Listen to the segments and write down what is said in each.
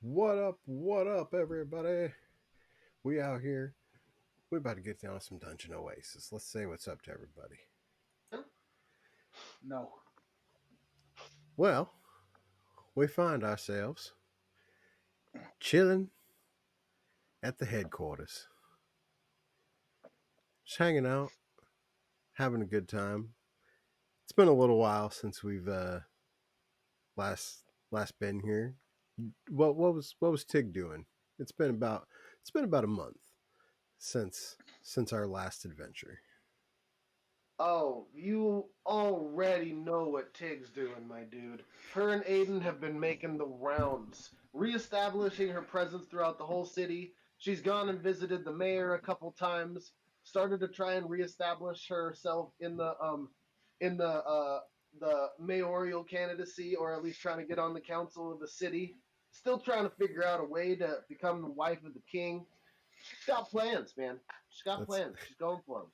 What up, everybody? We out here. We about to get down some Dungeon Oasis. Let's say what's up to everybody. No. Well, we find ourselves chilling at the headquarters, just hanging out, having a good time. It's been a little while since we've last last been here. What was Tig doing? It's been about it's been about a month since our last adventure. Oh, you already know what Tig's doing, my dude. Her and Aiden have been making the rounds, reestablishing her presence throughout the whole city. She's gone and visited the mayor a couple times, started to try and reestablish herself in the mayoral candidacy, or at least trying to get on the council of the city. Still trying to figure out a way to become the wife of the king. She's got plans, man. She's got That's plans. She's going for them.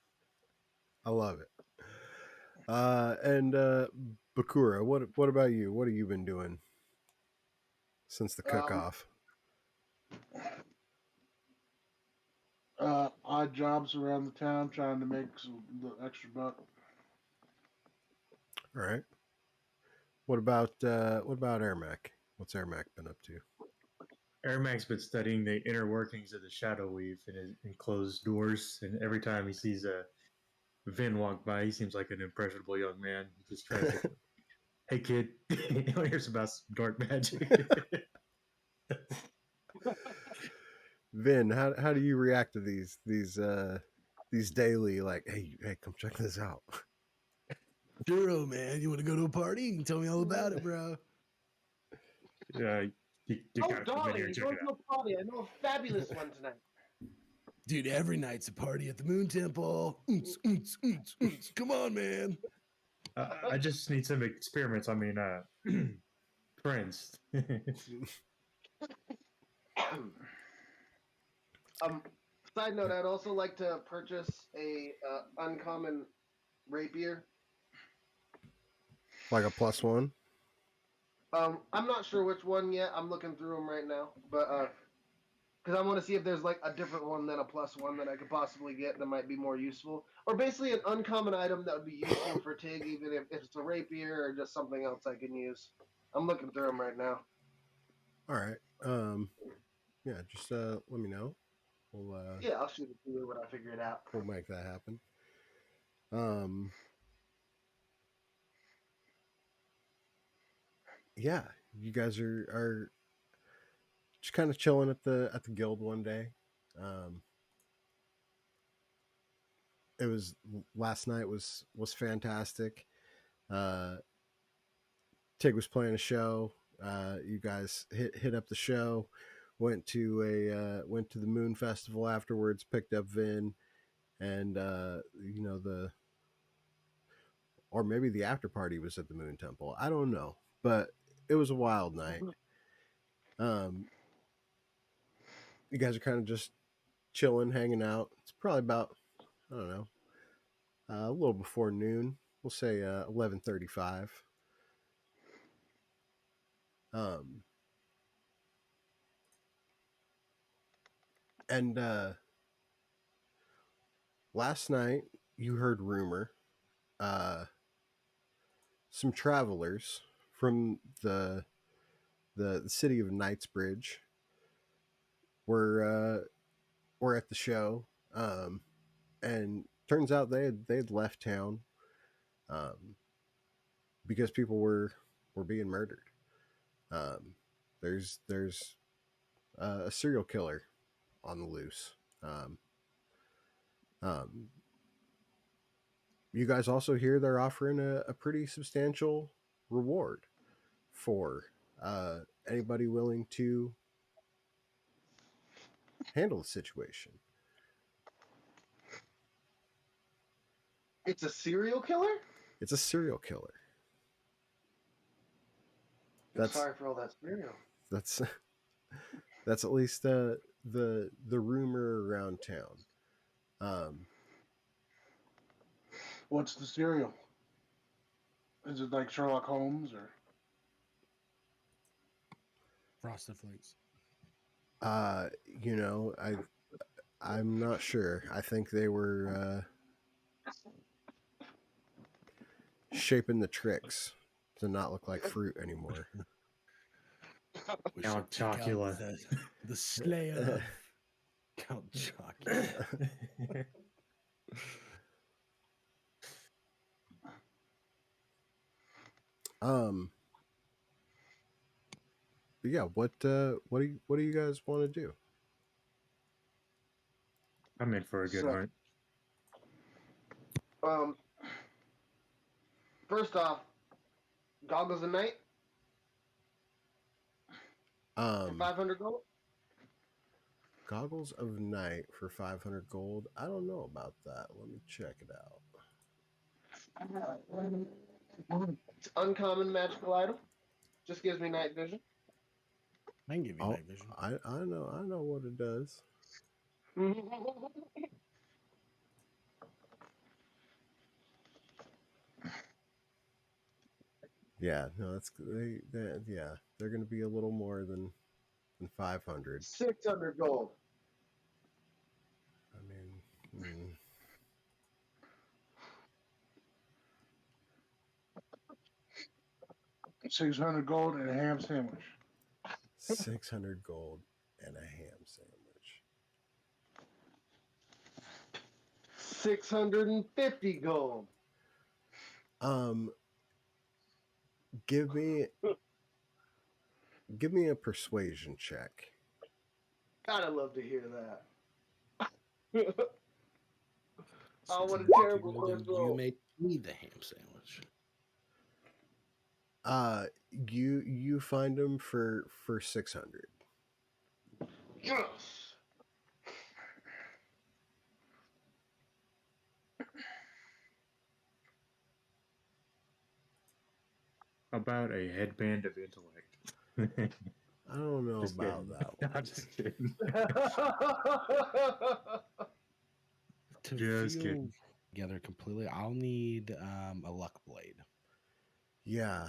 I love it. And Bakura, what about you? What have you been doing since the cook Um, off? Odd jobs around the town trying to make some the extra buck. All right. What about Ermac? What's Ermac been up to? Ermac's been studying the inner workings of the shadow weave in closed doors, and every time he sees a Vin walk by, he seems like an impressionable young man. He just tries to, hey kid, you want to hear some about some dark magic? Vin, how do you react to these daily like, hey, come check this out? Duro, man. You want to go to a party? You can tell me all about it, bro. You Oh, gotta come in here darling, and you're check going it to a party. I know a fabulous one tonight. Dude, every night's a party at the Moon Temple. Come on, man. out. I just need some experiments. I mean, friends. um, Side note, I'd also like to purchase a uncommon rapier. Like a plus one? I'm not sure which one yet. I'm looking through them right now, but because I want to see if there's like a different one than a plus one that I could possibly get that might be more useful, or basically an uncommon item that would be useful for Tig, even if it's a rapier or just something else I can use. I'm looking through them right now. All right. Yeah, just let me know. We'll uh Yeah, I'll shoot it to you when I figure it out. we'll make that happen. Um yeah, you guys are just kind of chilling at the guild one day. Um it was last night was fantastic. Uh Tig was playing a show. You guys hit up the show. Went to the Moon Festival afterwards. Picked up Vin, and the or maybe the after party was at the Moon Temple. I don't know, but it was a wild night. Um, you guys are kind of just chilling, hanging out. It's probably about I don't know, a little before noon. We'll say 11:35. Um, and last night you heard rumor. Uh, some travelers from the city of Knightsbridge were were at the show, and turns out they had left town um, because people were being murdered. Um, there's a serial killer on the loose. Um, um, you guys also hear they're offering a pretty substantial reward for anybody willing to handle the situation. It's a serial killer? It's a serial killer. I'm That's sorry for all that cereal. that's that's at least the rumor around town. Um, What's the cereal? Is it like Sherlock Holmes or? Frosted Flakes. You know, I'm not sure. I think they were shaping the tricks to not look like fruit anymore. We Count should check out Chocula. the Slayer of Count Chocula. um. But yeah, what do you guys want to do? I'm in for a good So, hunt. um, first off, goggles a night for Um, 500 gold. Goggles of Night for 500 gold. I don't know about that. Let me check it out. It's uncommon magical item. Just gives me night vision. I can give you Oh, night vision. I know what it does. Yeah, no, that's yeah, they're going to be a little more than 500. 600 gold. I mean, 600 gold and a ham sandwich. 600 gold and a ham sandwich. 650 gold. Um, give me a persuasion check. God, I love to hear that. Oh, what a 650 terrible gold, first and you roll. make me the ham sandwich. You find them for 600. Yes. I About a headband of intellect. don't know Just about kidding. that one. I'm just kidding. To Just feel kidding. together completely, I'll need a luck blade. Yeah,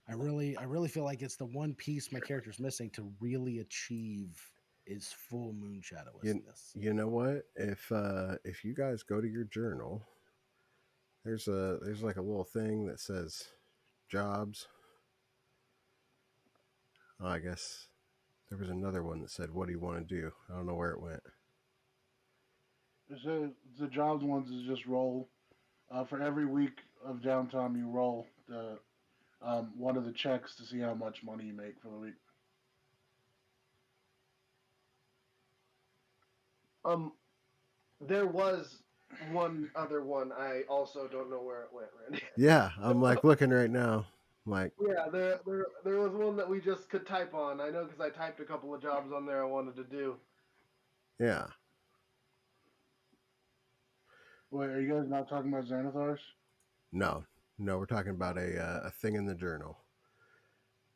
I really feel like it's the one piece my character's missing to really achieve is full moon shadowlessness. you know what? If you guys go to your journal, there's like a little thing that says jobs. Oh, I guess there was another one that said, "What do you want to do?" I don't know where it went. It says the jobs ones is just roll. For every week of downtime, you roll the one of the checks to see how much money you make for the week. There was one other one. I also don't know where it went, Randy. Yeah, I'm like looking right now. I'm like, Yeah, there was one that we just could type on. I know because I typed a couple of jobs on there I wanted to do. yeah, Wait, are you guys not talking about Xanathars? no, no, we're talking about a thing in the journal.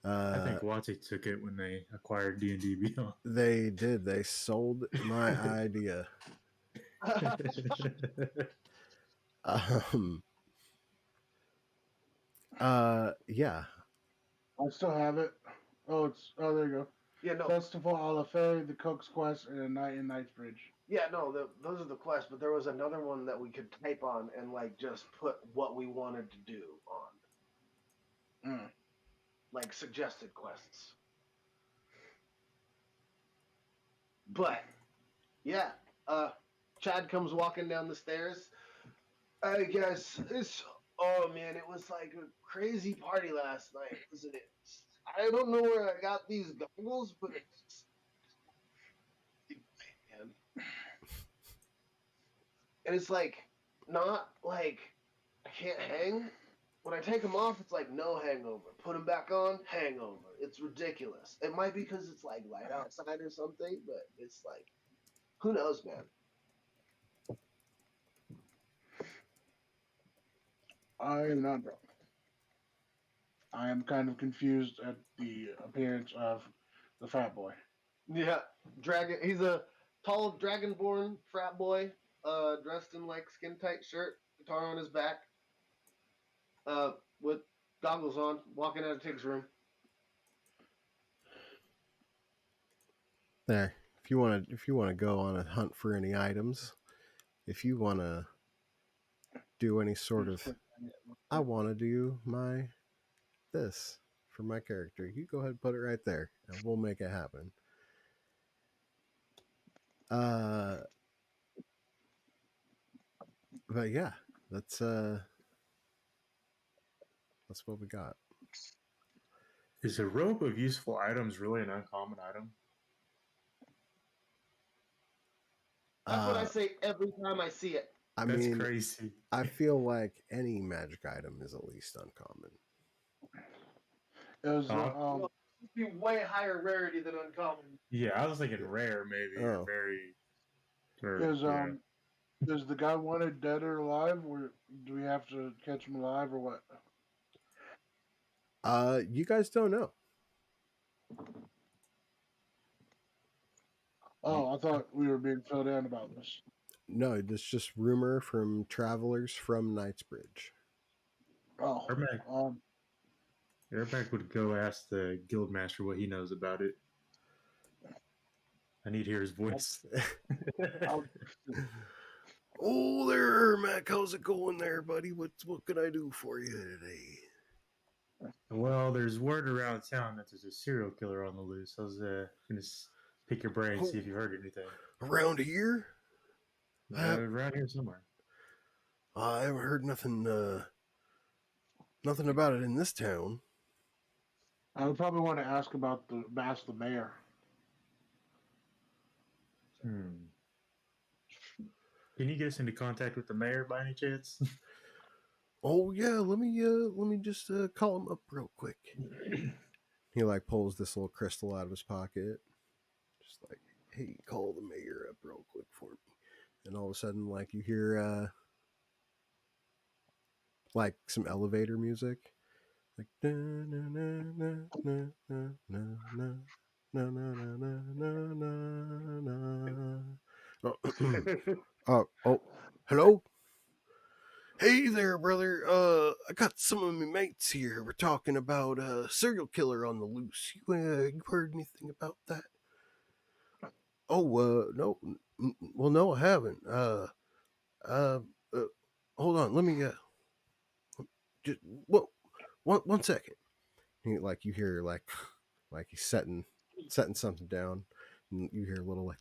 I think Watsy took it when they acquired D&D Beyond. They did. They sold my idea. Um. Yeah. I still have it. Oh there you go. Yeah, no, Festival a la Fey, the Cook's Quest, and a night in Knightsbridge. yeah, no. Those are the quests, but there was another one that we could type on and like just put what we wanted to do on, Mm. like suggested quests. But yeah, Chad comes walking down the stairs. I guess it's. Oh man, it was like a crazy party last night, wasn't it? I don't know where I got these goggles, but it's man. And it's like not like I can't hang. When I take them off, it's like no hangover. Put them back on, hangover. It's ridiculous. It might be because it's like light outside or something, but it's like who knows, man. I am not drunk. I am kind of confused at the appearance of the fat boy. Yeah, dragon. He's a tall dragonborn frat boy, dressed in like skin tight shirt, guitar on his back, with goggles on, walking out of Tig's room. There. If you want to go on a hunt for any items, if you want to do any sort Just of, click on it. I want to do my this for my character. You go ahead and put it right there, and we'll make it happen. Uh, but yeah, that's that's what we got. Is a rope of useful items really an uncommon item? That's what I Uh, say every time I see it. I That's mean, crazy. I feel like any magic item is at least uncommon. It was Oh, It'd be way higher rarity than uncommon. yeah, I was thinking rare maybe or Oh, very or is yeah. is the guy wanted dead or alive? Or do we have to catch him alive or what? you guys don't know. Oh, I thought we were being filled in about this. No, it's just rumor from travelers from Knightsbridge. Oh, Ermac, um, Ermac would go ask the guildmaster what he knows about it. I need to hear his voice. I'll, Oh, there, Mac. How's it going there, buddy? What can I do for you today? Well, there's word around town that there's a serial killer on the loose. I was gonna pick your brain, see if you heard anything. Around here, Around here somewhere. I haven't heard nothing about it in this town. I would probably want to ask about ask the mayor. Hmm. Can you get us into contact with the mayor by any chance? Oh yeah, let me just call him up real quick. He like pulls this little crystal out of his pocket, just like, hey, call the mayor up real quick for me. And all of a sudden, like you hear like some elevator music, like na na na na na na na na na na na na na. Oh, hello. Hey there, brother. I got some of my mates here. We're talking about a serial killer on the loose. You heard anything about that? Oh, no. Well, no, I haven't. Uh, uh hold on. Let me just well, one second. Like you hear like he's setting something down, and you hear a little like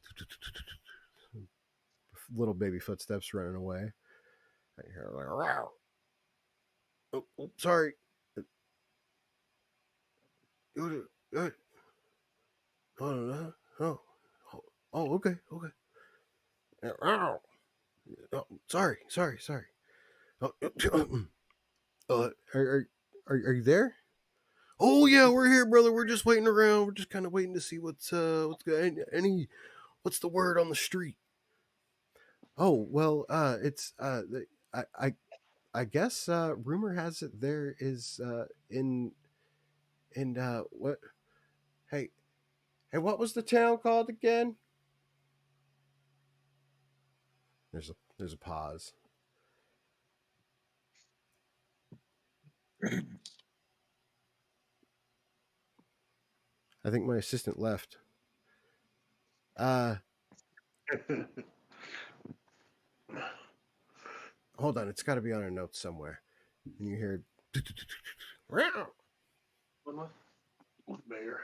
little baby footsteps running away. And you hear like, wow. Oh, sorry. Uh, uh, Oh, no. Oh, okay, okay. Oh, sorry. Oh, are you there? Oh yeah, we're here, brother. We're just waiting around. We're just kind of waiting to see what's good. Any what's the word on the street? Oh well, it's I I I guess rumor has it there is in what hey hey what was the town called again? There's a pause. I think my assistant left. Uh, hold on, it's got to be on our notes somewhere. And you hear, Mayor.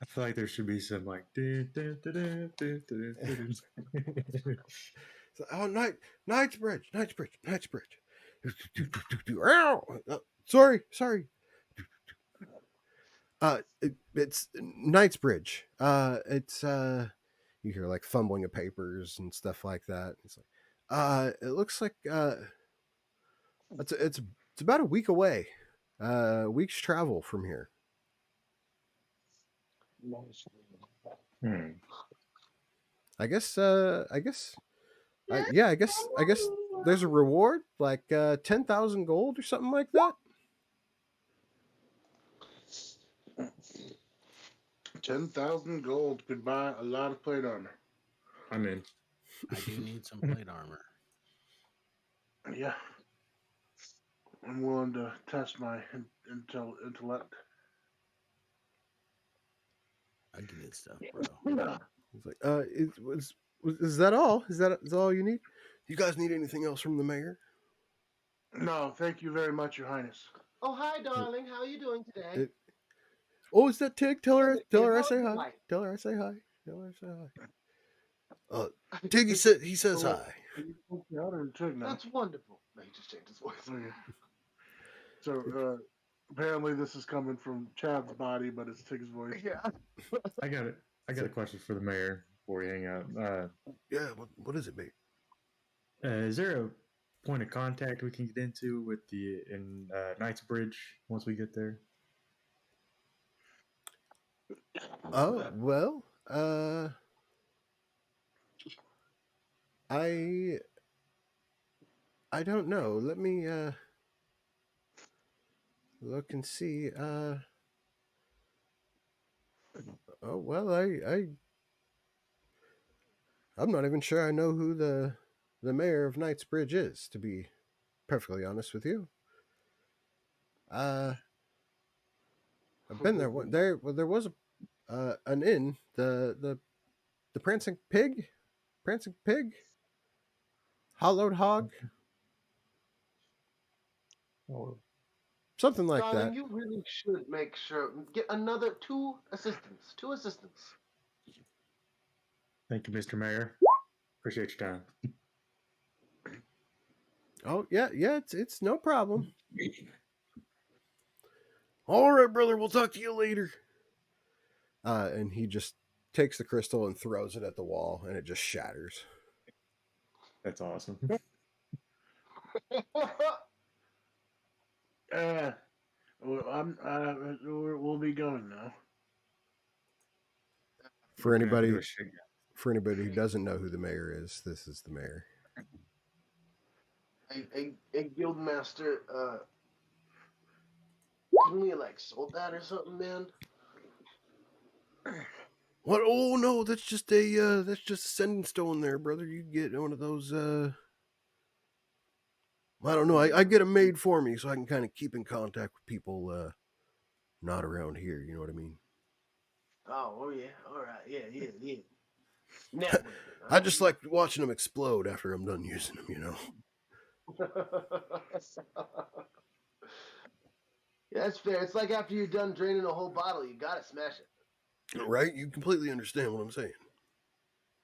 I feel like there should be some like. oh, Knightsbridge. Sorry. It's Knightsbridge. It's you hear like fumbling of papers and stuff like that. It's like, it looks like it's about a week away. A week's travel from here. Hmm. I guess yeah, I guess there's a reward like 10,000 gold or something like that. 10,000 gold could buy a lot of plate armor. I'm in. I do need some plate armor. Yeah. I'm willing to test my intellect. I can get stuff, bro. He's like, is that all? Is that all you need? You guys need anything else from the mayor? No, thank you very much, Your Highness. Oh, hi, darling. How are you doing today? Is that Tig? Tell her I How's say your hi. life? Tell her I say hi. Tell her I say hi. Tig, he says Oh, hi. the other trick now. That's wonderful. No, he just changed his voice. Okay. So apparently this is coming from Chad's body, but it's Tig's voice. Yeah. I got it. I got a question for the mayor before we hang out. Yeah, what is it, mate? Is there a point of contact we can get into with the Knightsbridge once we get there? Oh, well, I don't know. Let me look and see. Oh well, I'm not even sure I know who the mayor of Knightsbridge is, to be perfectly honest with you. I've been there. There was an inn, the Prancing Pig, Hollowed Hog, Oh, something like Darling, that. you really should make sure get another two assistants. Two assistants. thank you, Mr. Mayor. Appreciate your time. Oh yeah, it's no problem. All right, brother. We'll talk to you later. And he just takes the crystal and throws it at the wall, and it just shatters. That's awesome. We'll be going now. For We're gonna have to do anybody a shakedown. who doesn't know who the mayor is, this is the mayor. A guild master. Can we like sold that or something, man? What? Oh no, that's just a sending stone there, brother. You get one of those. I don't know. I get them made for me so I can kind of keep in contact with people not around here. You know what I mean? Oh yeah. All right. Yeah. Networking. I just like watching them explode after I'm done using them. You know. Yeah, that's fair. It's like after you're done draining a whole bottle, you gotta smash it. Right? You completely understand what I'm saying.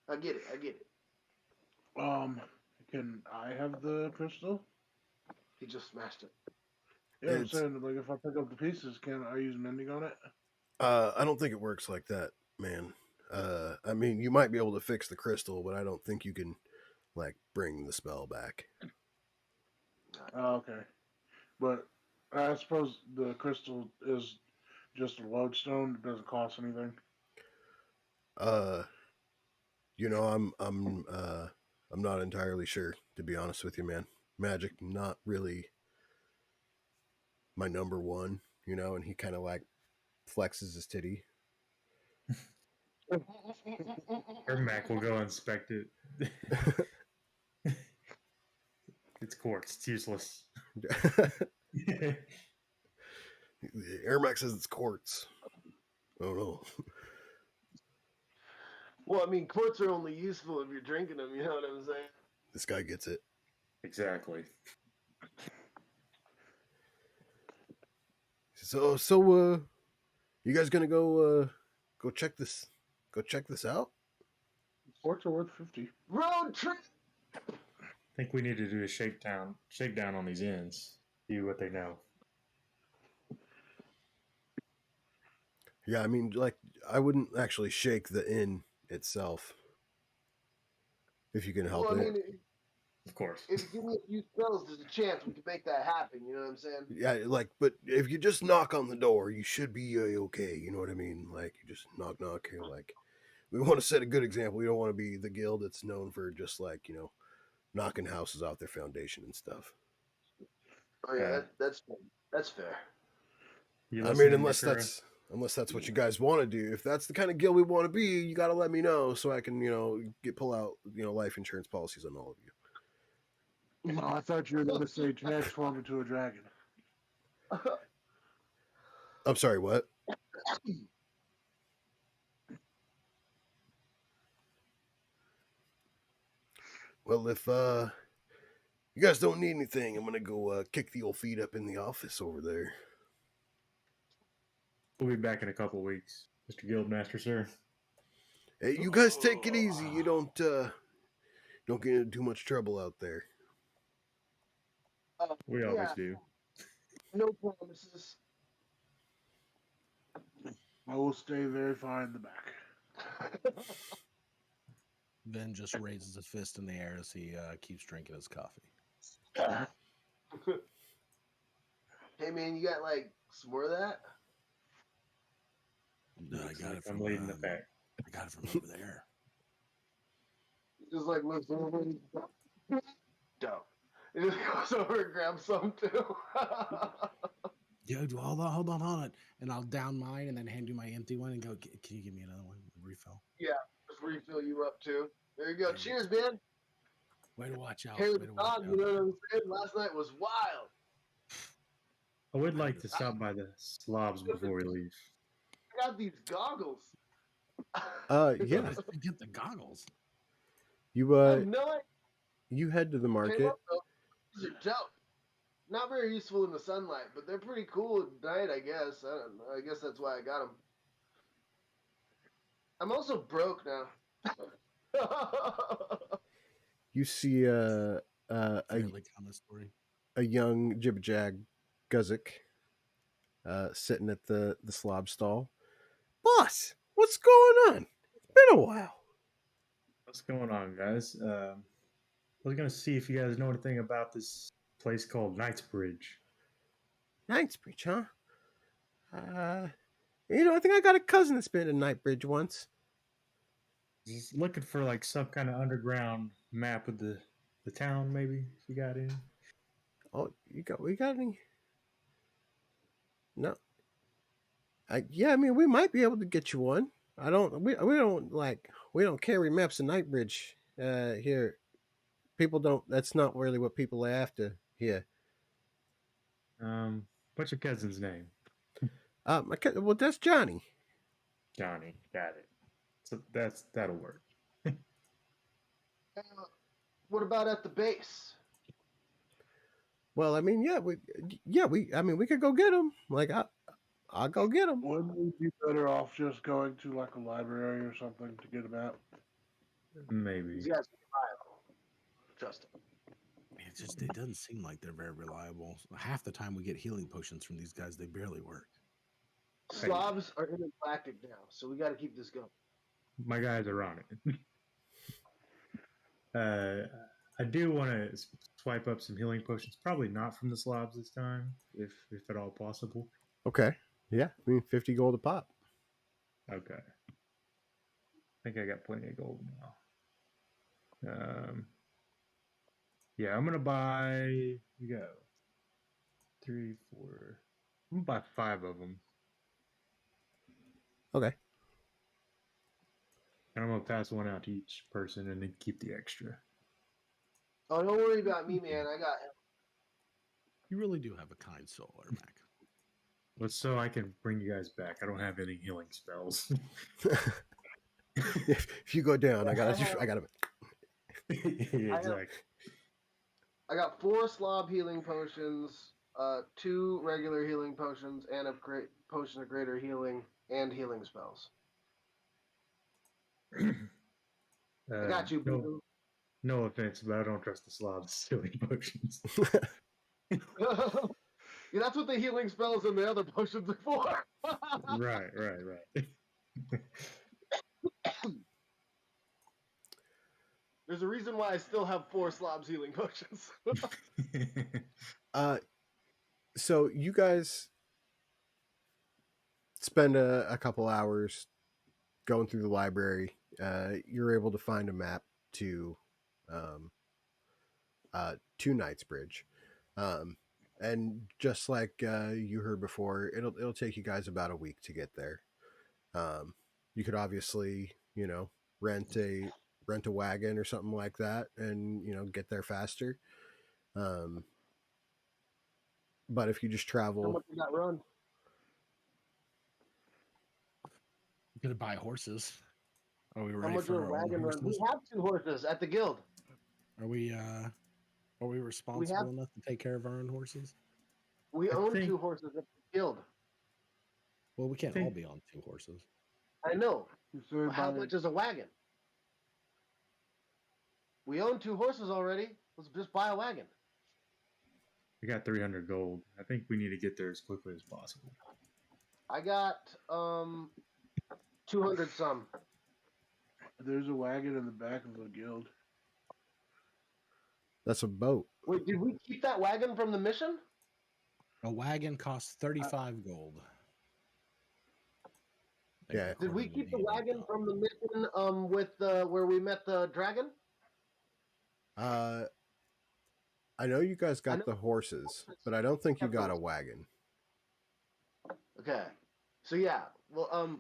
I get it. Can I have the crystal? He just smashed it. Yeah, I'm It's saying, like, if I pick up the pieces, can I use mending on it? I don't think it works like that, man. I mean, you might be able to fix the crystal, but I don't think you can like bring the spell back. Oh, okay. But I suppose the crystal is just a lodestone. It doesn't cost anything. Uh, I'm not entirely sure, to be honest with you, man. Magic not really my number one, and he kind of like flexes his titty. Mac will go inspect it. It's quartz. It's useless. Airmax says it's quartz. Oh no. Well, I mean, quartz are only useful if you're drinking them. You know what I'm saying? This guy gets it. Exactly. So you guys gonna go check this out? Quartz are worth 50. Road trip. I think we need to do a shakedown on these ends. See what they know. Yeah, I mean, like, I wouldn't actually shake the inn itself if you can help Well, I it. mean, Of course. if you give me a few spells, there's a chance we can make that happen. You know what I'm saying? Yeah, like, but if you just knock on the door, you should be okay. You know what I mean? Like, you just knock. Like, we want to set a good example. We don't want to be the guild that's known for just like knocking houses off their foundation and stuff. Oh yeah, that's fair. That's fair. You I mean, listening, unless Bakura? that's what you guys want to do. If that's the kind of guild we want to be, you got to let me know so I can pull out life insurance policies on all of you. No, I thought you were going to say transform into a dragon. I'm sorry, what? Well, if you guys don't need anything, I'm gonna go kick the old feet up in the office over there. We'll be back in a couple weeks, Mr. Guildmaster, sir. Hey, you guys take it easy. You don't get into too much trouble out there. We always Yeah, do. no promises. I will stay very far in the back. Ben just raises his fist in the air as he keeps drinking his coffee. Hey man, you got like some more of that? No, I Looks got like it from I'm leading the pack. I got it from over there. Just like looks over and dope. He just goes over and grabs some too. Yo, hold on. And I'll down mine and then hand you my empty one and go, can you give me another one? Refill. Yeah, just refill you up too. There you go. There you Cheers, man. Way to watch out. Carry Way the to watch dog, out. you know what I'm saying? Last night was wild. I would like to stop by the slobs before we leave. I got these goggles. Yeah. Get the goggles. You I have no idea. you head to the Came market. up, though. These are dope. Not very useful in the sunlight, but they're pretty cool at night, I guess. I don't know. I guess that's why I got them. I'm also broke now. You see Fairly common story. a young Jibjag Guzik sitting at the slob stall. Boss, what's going on? It's been a while. What's going on, guys? I was gonna see if you guys know anything about this place called Knightsbridge. Knightsbridge, huh? I think I got a cousin that's been to Knightsbridge once. Just looking for like some kind of underground map of the town, maybe if you got any. Oh, we got any? No. Yeah, I mean, we might be able to get you one. We don't carry maps of Knightsbridge here. People don't. That's not really what people are after here. What's your cousin's name? Well, that's Johnny. Johnny. Got it. So that'll work. What about at the base? Well, I mean, I mean, we could go get him. Like, I'll go get him. Wouldn't we be better off just going to like a library or something to get them out? Maybe. These guys are reliable. Trust them. It doesn't seem like they're very reliable. Half the time we get healing potions from these guys, they barely work. Slobs are intergalactic now, so we got to keep this going. My guys are on it. I do want to swipe up some healing potions. Probably not from the slobs this time, if at all possible. Okay. Yeah, I mean, 50 gold a pop. Okay. I think I got plenty of gold now. Yeah, I'm gonna buy. You go. 3, 4. I'm gonna buy 5 of them, Okay. and I'm gonna pass one out to each person, and then keep the extra. Oh, don't worry about me, man. I got him. You really do have a kind soul, Ermac. But so I can bring you guys back. I don't have any healing spells. If you go down, I got him. Yeah, exactly. I got 4 slob healing potions, 2 regular healing potions, and a potion of greater healing and healing spells. I got you, boo. No offense, but I don't trust the slobs healing potions. Yeah, that's what the healing spells and the other potions are for. Right. There's a reason why I still have 4 slobs healing potions. So you guys spend a couple hours going through the library. You're able to find a map to Knightsbridge. And just like you heard before, it'll take you guys about a week to get there. You could obviously, rent a wagon or something like that, and get there faster. But if you just How travel, much did that run? We're gonna buy horses. Are we How ready much for will a our own wagon run? We horses? have 2 horses at the guild. Are we We responsible have enough to take care of our own horses? we I own think 2 horses at the guild. Well, we I can't all think be on 2 horses. I know. So How by much is a wagon? We own 2 horses already. Let's just buy a wagon. we got 300 gold. I think we need to get there as quickly as possible. I got 200 some. there's a wagon in the back of the guild. That's a boat. Wait, did we keep that wagon from the mission? A wagon costs 35 gold. Yeah. Did we according to keep the D&D wagon Beyond. from the mission with the where we met the dragon? Uh, I know you guys I got know. the horses, but I don't think you Kept the got a horses. wagon. Okay. So yeah, well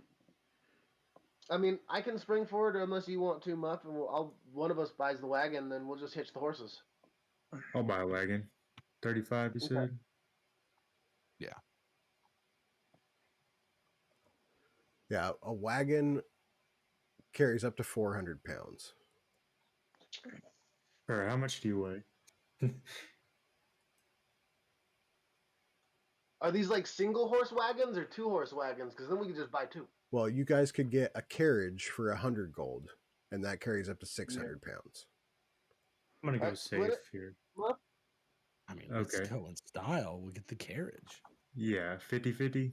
I mean, I can spring forward unless you want to, Muff, and one of us buys the wagon, then we'll just hitch the horses. I'll buy a wagon. 35, you Okay. said? Yeah, a wagon carries up to 400 pounds. All right, how much do you weigh? Are these like single horse wagons or 2 horse wagons? Because then we can just buy 2. Well, you guys could get a carriage for 100 gold, and that carries up to 600 pounds. I'm going to go Alright, split safe it. here. Muff? I mean, let's Okay. go in style. We'll get the carriage. Yeah, 50-50.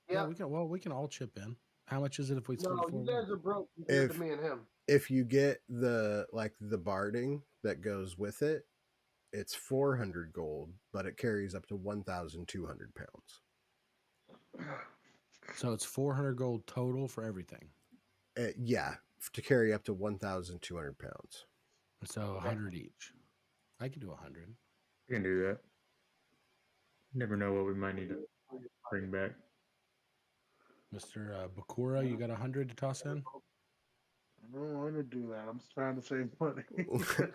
Yeah, Yeah. we can all chip in. How much is it if we split No, it 4 you guys ways? are broke compared If to me and him. if you get the barding that goes with it, it's 400 gold, but it carries up to 1,200 pounds. So it's 400 gold total for everything. Yeah, to carry up to 1,200 pounds. So 100 each. I can do 100. I can do that. Never know what we might need to bring back. Mr. Bakura, you got 100 to toss in? I don't want to do that. I'm just trying to save money.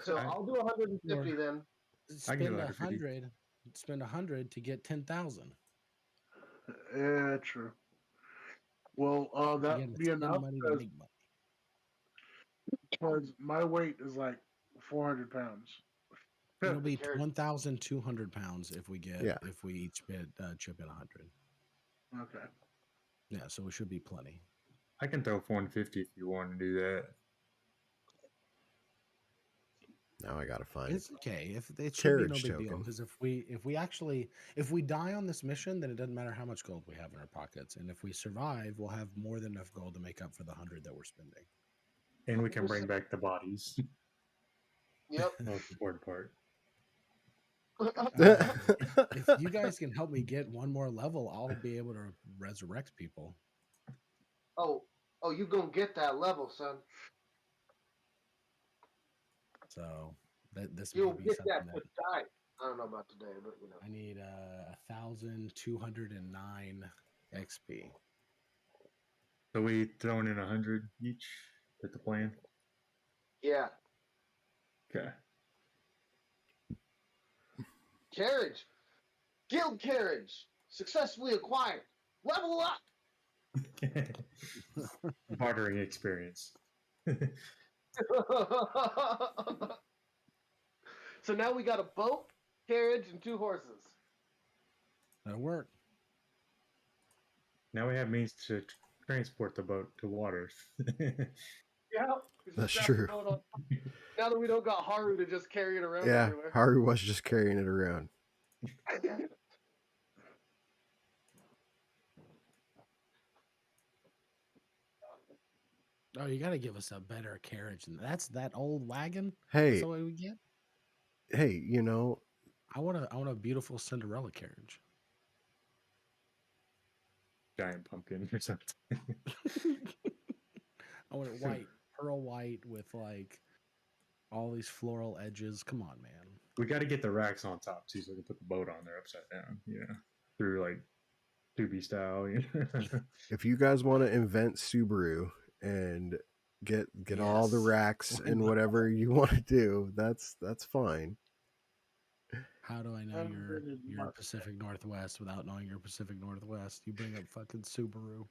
So I'll do 150 then. I can do Spend 150. 100. Spend 100 to get 10,000. Yeah, true. Well, You that gotta be spend enough money to make money. because my weight is like 400 pounds. It'll be Carriage. 1,200 pounds if we Yeah. each chip in 100. Okay. Yeah, so it should be plenty. I can throw 150 if you want to do that. Now I gotta find It's okay. If it should be carriage no big deal, token. because if we die on this mission, then it doesn't matter how much gold we have in our pockets, and if we survive, we'll have more than enough gold to make up for the 100 that we're spending. And we can bring back the bodies. Yep. Most important part. If you guys can help me get one more level, I'll be able to resurrect people. Oh, you gonna get that level, son. So this You'll may be get something that that to die. I don't know about today, but you know. I need 1,209 XP. So we throwing in 100 each. Is that the plan? Yeah. Okay. Carriage. Guild carriage. Successfully acquired. Level up. Bartering experience. So now we got a boat, carriage, and 2 horses. That'll work. Now we have means to transport the boat to water. Yeah. That's true. Now that we don't got Haru to just carry it around Yeah, everywhere. Haru was just carrying it around. Oh, you got to give us a better carriage. That's that old wagon. Hey, That's the way we get. hey, you know, I want a beautiful Cinderella carriage. Giant pumpkin or something. I want it white, pearl white with like all these floral edges. Come on, man. We got to get the racks on top too, so we can put the boat on there upside down. Yeah, through like Tubi style. You know? if you guys want to invent Subaru and get all the Yes. racks Why and not? whatever you want to do, that's fine. How do I know you're Pacific Northwest without knowing you're Pacific Northwest? You bring up fucking Subaru.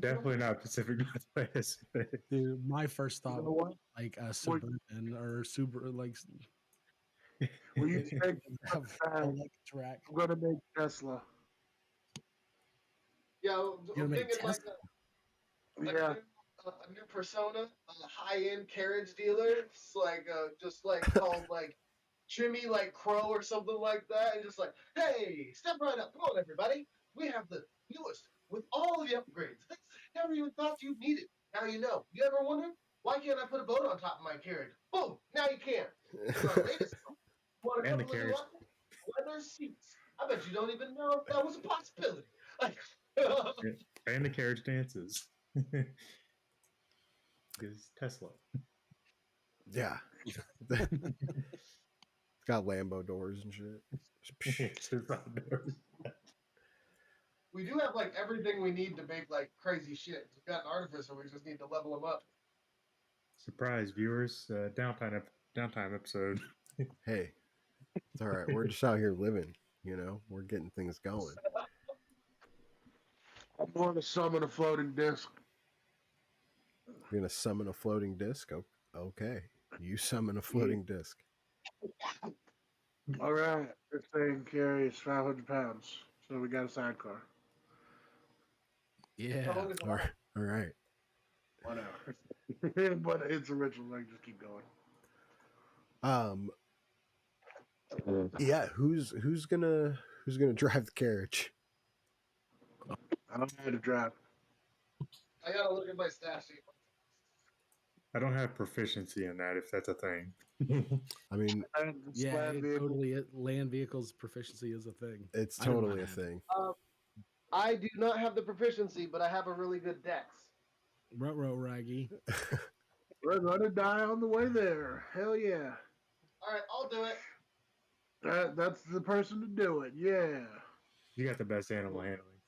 Definitely not Pacific Northwest. Dude, my first You thought know was what? like a Suburban or Subaru, like When you it take doesn't have that, track. I'm gonna make Tesla. Yeah, You're I'm gonna make thinking like Tesla. Yeah. a new persona, a high-end carriage dealer. It's like just like called like Trimmy like Crow or something like that, and just like, hey, step right up, come on everybody, we have the newest with all the upgrades. Things you never even thought you needed. Now you know. You ever wondered why can't I put a boat on top of my carriage? Boom, now you can. With our latest, want a And the couple of new carriage leather seats. I bet you don't even know if that was a possibility. Like. and the carriage dances. Is Tesla. Yeah. It's got Lambo doors and shit. It's just outdoors. We do have like everything we need to make like crazy shit. We've got an artificer. We just need to level him up. Surprise, viewers! Downtime episode. Hey, it's all right. We're just out here living. We're getting things going. I'm going to summon a floating disc. You're gonna summon a floating disc. Okay, you summon a floating disc. All right. This thing carries 500 pounds, so we got a sidecar. Yeah. All right. 1 hour. But it's original. I just keep going. Yeah. Who's gonna drive the carriage? I don't know how to drive. I gotta look at my stash. I don't have proficiency in that, if that's a thing. I mean, Yeah, land vehicles proficiency is a thing. it's I do not totally a have it. thing. I do not have the proficiency, but I have a really good dex. Ruh-roh, Raggy. We're gonna die on the way there. Hell yeah. All right, I'll do it. That's the person to do it. Yeah. You got the best animal handling.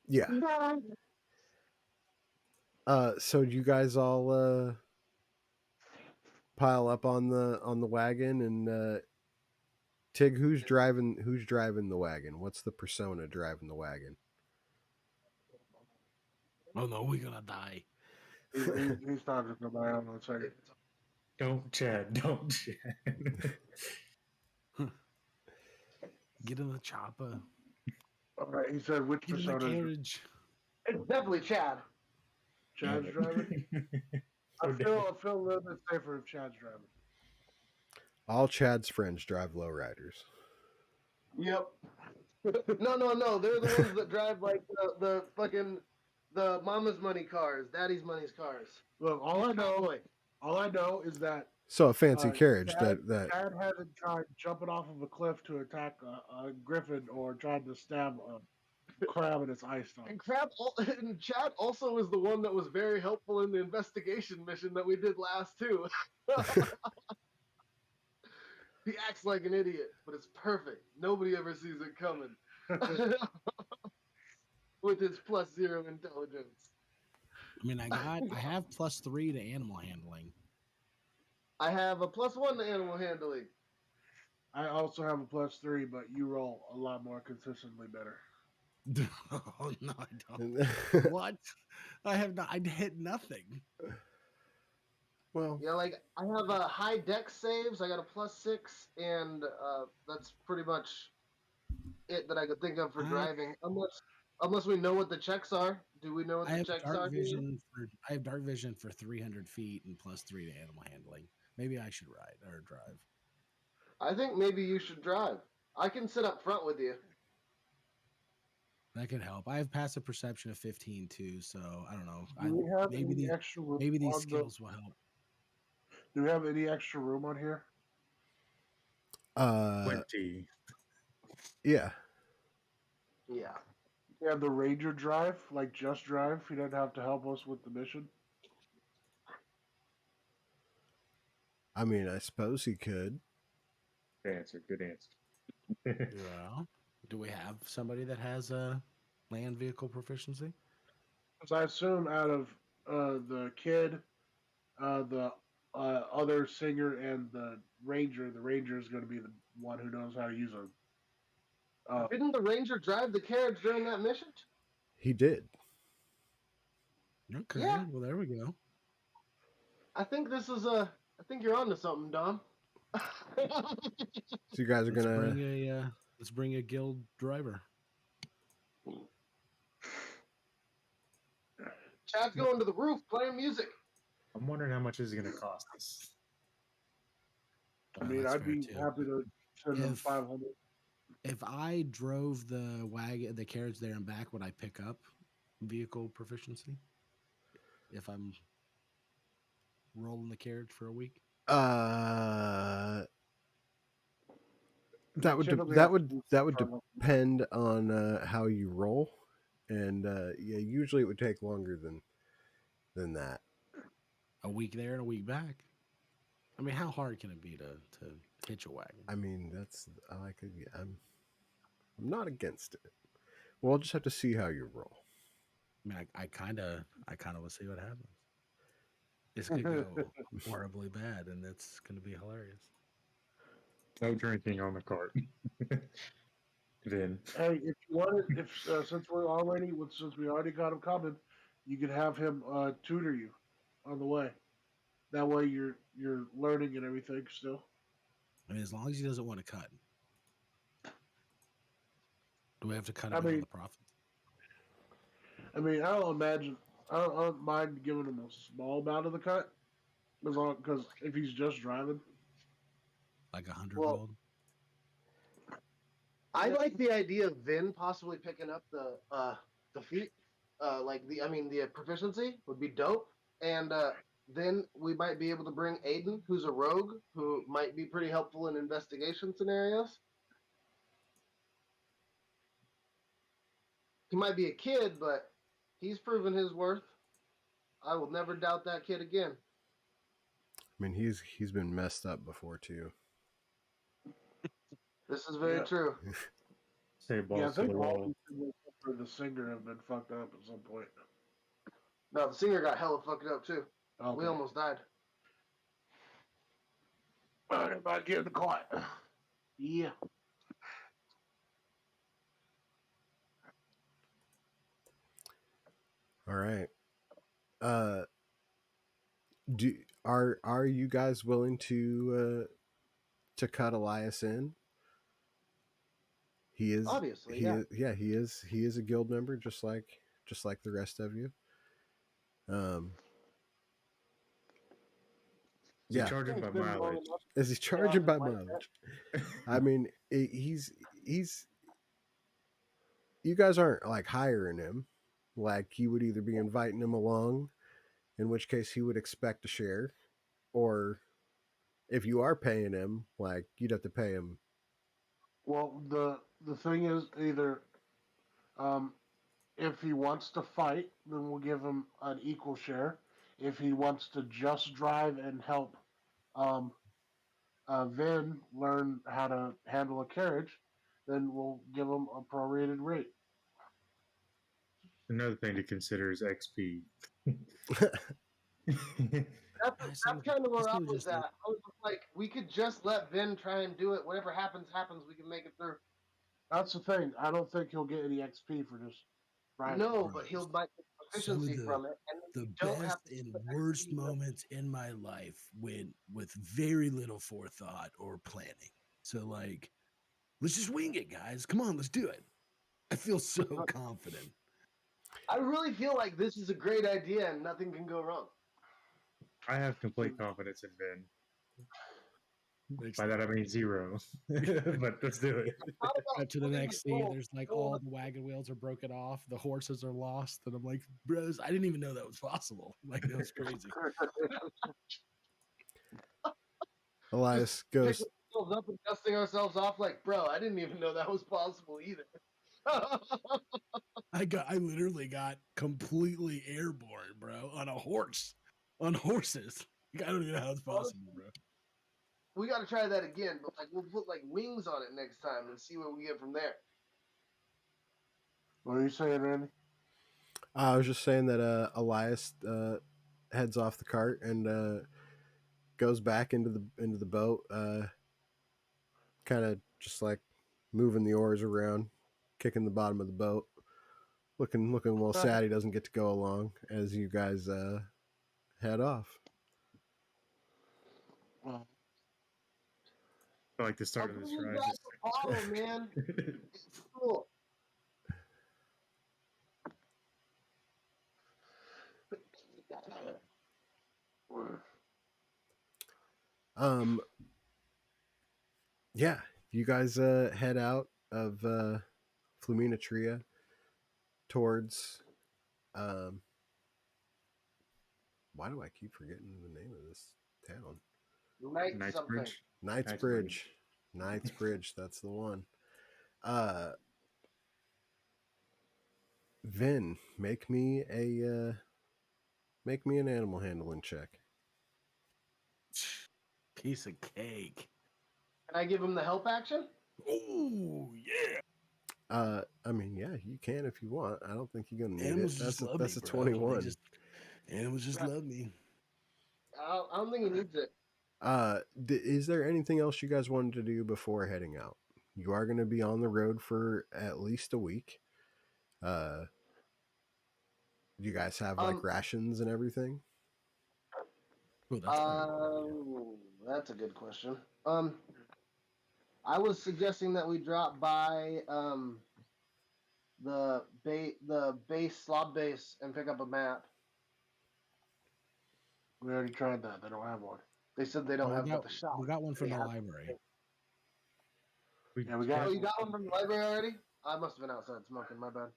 Yeah. So do you guys all pile up on the wagon and Tig, who's driving the wagon? What's the persona driving the wagon? Oh no, we're gonna die. He's talking to somebody. I don't know. Second. Don't Chad. Don't Chad. Get in the chopper. All right. He said which Get in the persona is carriage. It's definitely Chad. Chad's driving? I feel a little bit safer if Chad's driving. All Chad's friends drive lowriders. Yep. No. They're the ones that drive like the fucking the mama's money cars, daddy's money's cars. Look, all I know is that So a fancy carriage Chad that hasn't tried jumping off of a cliff to attack a griffin or tried to stab a crab in its eye stalk. And Chad also is the one that was very helpful in the investigation mission that we did last too. He acts like an idiot, but it's perfect. Nobody ever sees it coming. With his +0 intelligence. I mean, I have +3 to animal handling. I have a +1 to animal handling. I also have a +3, but you roll a lot more consistently better. Oh no, I don't. What? I have not. I hit nothing. well, Yeah, like I have a high dex saves. I got a +6, and that's pretty much it that I could think of for driving. Unless we know what the checks are. Do we know what the checks are? I have dark vision for 300 feet and +3 to animal handling. Maybe I should ride or drive. I think maybe you should drive. I can sit up front with you. That could help. I have passive perception of 15 too, so I don't know. Do we have any extra room? Maybe these skills will help. Do we have any extra room on here? 20. Yeah. Yeah. Yeah, the ranger drive, like just drive. He doesn't have to help us with the mission. I mean, I suppose he could. Good answer. Good answer. Yeah. Do we have somebody that has a land vehicle proficiency? Because I assume out of the kid, the other singer, and the ranger is going to be the one who knows how to use Didn't the ranger drive the carriage during that mission? He did. Okay, Yeah. well there we go. I think this is a. I think you're onto something, Dom. So you guys are gonna. Let's bring a guild driver. Chad's going to the roof playing music. I'm wondering how much is it going to cost us. I mean, That's I'd fair, be too. happy to send them If- 500. If I drove the carriage there and back, would I pick up vehicle proficiency? If I'm rolling the carriage for a week? That would Typically, that I'll would do that would 500. depend on how you roll, and yeah, usually it would take longer than that. A week there and a week back. I mean, how hard can it be to hitch a wagon? I mean, that's I like it. Yeah, I'm not against it. We'll just have to see how you roll. I mean, I kind of will see what happens. This could go horribly bad, and it's going to be hilarious. No drinking on the cart. Then Hey, if you wanted, since we already got him coming, you could have him tutor you on the way. That way, you're learning and everything still. I mean, as long as he doesn't want to cut. Do we have to cut I him out mean- of the profit? I mean, I don't mind giving him a small amount of the cut, because if he's just driving, Like 100 Well- gold? I like the idea of Vin possibly picking up the feat, the proficiency would be dope, and then we might be able to bring Aiden, who's a rogue, who might be pretty helpful in investigation scenarios. He might be a kid, but he's proven his worth. I will never doubt that kid again. I mean, he's been messed up before too. This is very Yeah. true. say yeah, I balls to the think all wall. these people except for the singer have been fucked up at some point. No, the singer got hella fucked up too. Okay. We almost died. Everybody get in the quiet. Yeah. All right. Are you guys willing to cut Elias in? He is Obviously, yeah. he is a guild member just like the rest of you. Is he Yeah. charging by It's been long mileage? enough. Is he charging by like mileage? I mean, he's you guys aren't like hiring him. Like you would either be inviting him along, in which case he would expect a share, or if you are paying him, like you'd have to pay him. Well, the thing is either, if he wants to fight, then we'll give him an equal share. If he wants to just drive and help, Vin learn how to handle a carriage, then we'll give him a prorated rate. Another thing to consider is XP. That's kind of where I This dude was just at. I was just like, we could just let Vin try and do it. Whatever happens, happens. We can make it through. That's the thing. I don't think he'll get any XP for just driving. No, but he'll might get Some of proficiency the- from it. And the you don't have best to and put worst XP. moments in my life went with very little forethought or planning. So like, let's just wing it, guys. Come on, let's do it. I feel so confident. I really feel like this is a great idea and nothing can go wrong. I have complete confidence in Ben. Next By that I mean 0. But let's do it. Cut to the Playing next scene. roll. There's like Roll all up. the wagon wheels are broken off. The horses are lost, and I'm like, bros, I didn't even know that was possible. Like that was crazy. Elias goes. Picking ourselves up and dusting ourselves off like, bro, I didn't even know that was possible either. I literally got completely airborne, bro, on a horse, on horses. Like, I don't even know how it's possible, bro. We got to try that again, but like we'll put like wings on it next time and see what we get from there. What are you saying, Randy? I was just saying that Elias heads off the cart and goes back into the boat, kind of just like moving the oars around, kicking the bottom of the boat, looking a little sad he doesn't get to go along as you guys head off. Well, I like the start I'll of this bring you ride. back a bottle, man. It's cool. Um, yeah, you guys head out of Flumina Tria towards. Um, why do I keep forgetting the name of this town? Night something. Knightsbridge. Knightsbridge. Knightsbridge, that's the one. Vin, make me an animal handling check. Piece of cake. Can I give him the help action? Oh yeah. I mean, yeah, you can if you want. I don't think you're gonna need Animals it. just love That's me, a bro. 21. Animals just love me. I don't think he needs it. Is there anything else you guys wanted to do before heading out? You are going to be on the road for at least a week. You guys have like rations and everything? Oh, that's That's a good question. I was suggesting that we drop by the base slob base and pick up a map. we already tried that. They don't have one. They said they don't have but the shop. We got one from They the have- library. Yeah, we got. Oh, you got one from the library already? I must have been outside smoking. My bad.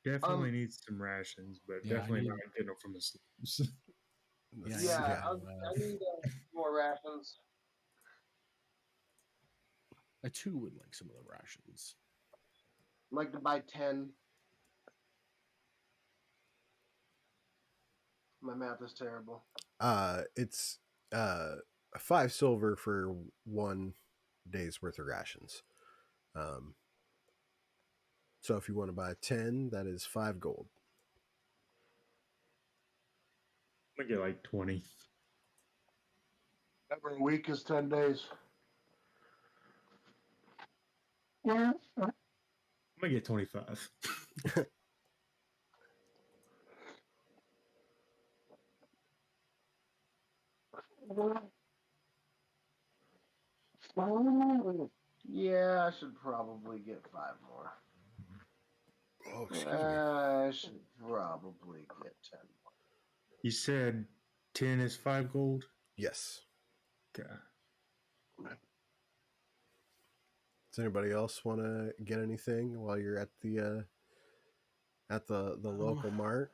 Definitely needs some rations, but Yeah, I definitely need- not getting them from the slums. Yeah, I need more rations. I too would like some of the rations. I'd like to buy 10. My math is terrible. It's 5 silver for 1 day's worth of rations. So if you want to buy 10, that is 5 gold. I'm gonna get like 20. Every week is 10 days. I'm gonna get 25. Yeah, I should probably get 5 more. Oh, excuse me. I should probably get 10 more. You said 10 is 5 gold? Yes. Okay. Does anybody else want to get anything while you're at the local mart?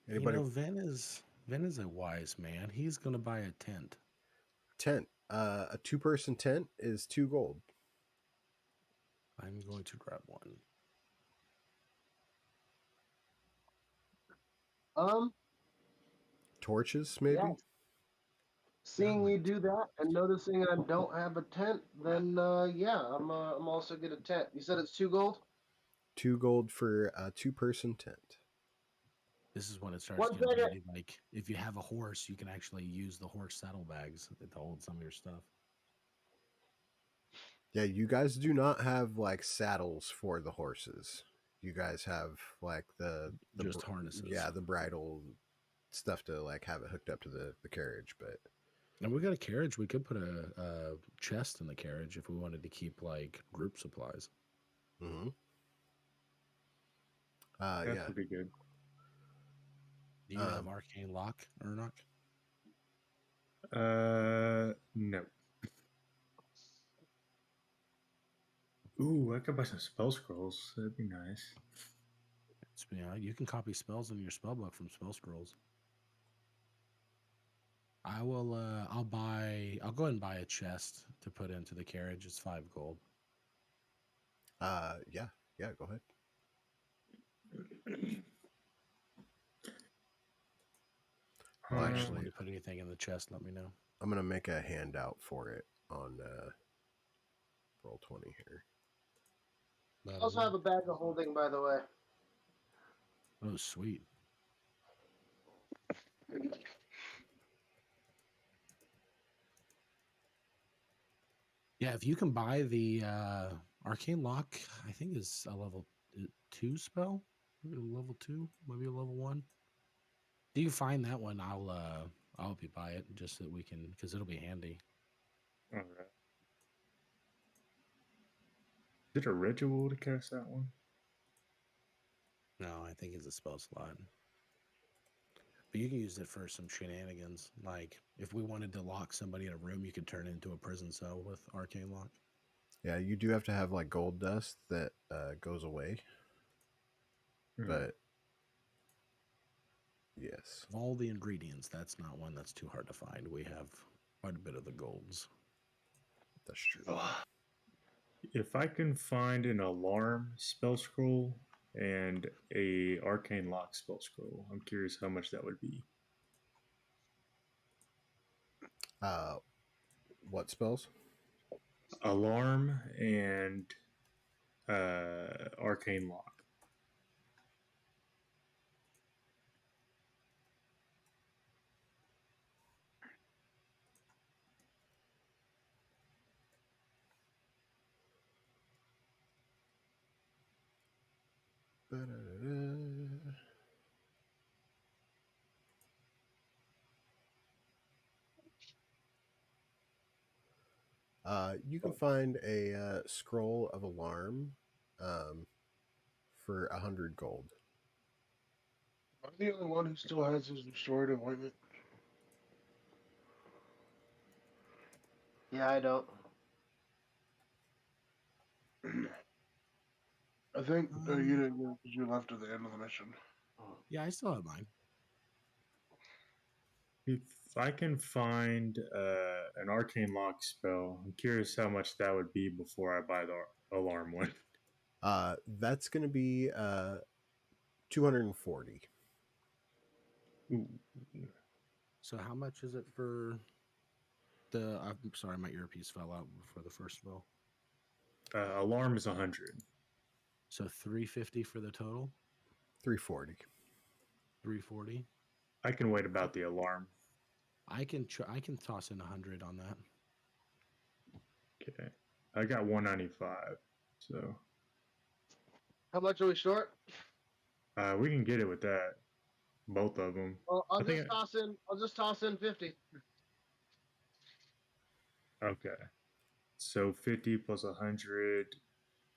Anybody? Vin is a wise man. He's gonna buy a tent. Tent. A 2-person tent is 2 gold. I'm going to grab one. Torches, maybe. Yeah. Seeing you do that and noticing I don't have a tent, then yeah, I'm also get a tent. You said it's 2 gold. 2 gold for a 2-person tent. This is when it starts One getting second. handy. Like if you have a horse, you can actually use the horse saddlebags to hold some of your stuff. Yeah, you guys do not have like saddles for the horses. You guys have like the Just harnesses. Yeah, the bridle stuff to like have it hooked up to the carriage, but And we got a carriage. We could put a chest in the carriage if we wanted to keep like group supplies. mm-hmm. That Yeah. would be good. Do you have arcane lock, Ernok? No. Ooh, I could buy some spell scrolls. That'd be nice. You can copy spells in your spell book from spell scrolls. I'll go ahead and buy a chest to put into the carriage. It's 5 gold. Yeah, go ahead. Well, actually, want to put anything in the chest, let me know. I'm gonna make a handout for it on Roll20 here. I also have a bag of holding, by the way. Oh, sweet. Yeah, if you can buy the Arcane Lock, I think, is a level 2 spell. Maybe a level 2, maybe a level 1. Do you find that one? I'll help you buy it just so that we can, because it'll be handy. All right. Is it a ritual to cast that one? No, I think it's a spell slot. But you can use it for some shenanigans. Like if we wanted to lock somebody in a room, you could turn it into a prison cell with Arcane Lock. Yeah, you do have to have like gold dust that goes away, but yes, Of all the ingredients, that's not one that's too hard to find. We have quite a bit of the golds. that's true. If I can find an alarm spell scroll and a arcane lock spell scroll, I'm curious how much that would be. What spells? Alarm and arcane lock. You can find a scroll of alarm for 100 gold. I'm the only one who still has his restorative ointment. Yeah, I don't. I think you didn't because you left at the end of the mission. Yeah, I still have mine. If I can find an arcane lock spell, I'm curious how much that would be before I buy the alarm one. That's going to be 240. Ooh. So how much is it for the? I'm sorry, my earpiece fell out before the first spell. Alarm is 100. So 350 for the total. 340. 340. I can wait about the alarm. I can I can toss in 100 on that. Okay. I got 195. So How much are we short? we can get it with that. Both of them. Well, I'll I think. just toss in 50. Okay. So 50 plus 100.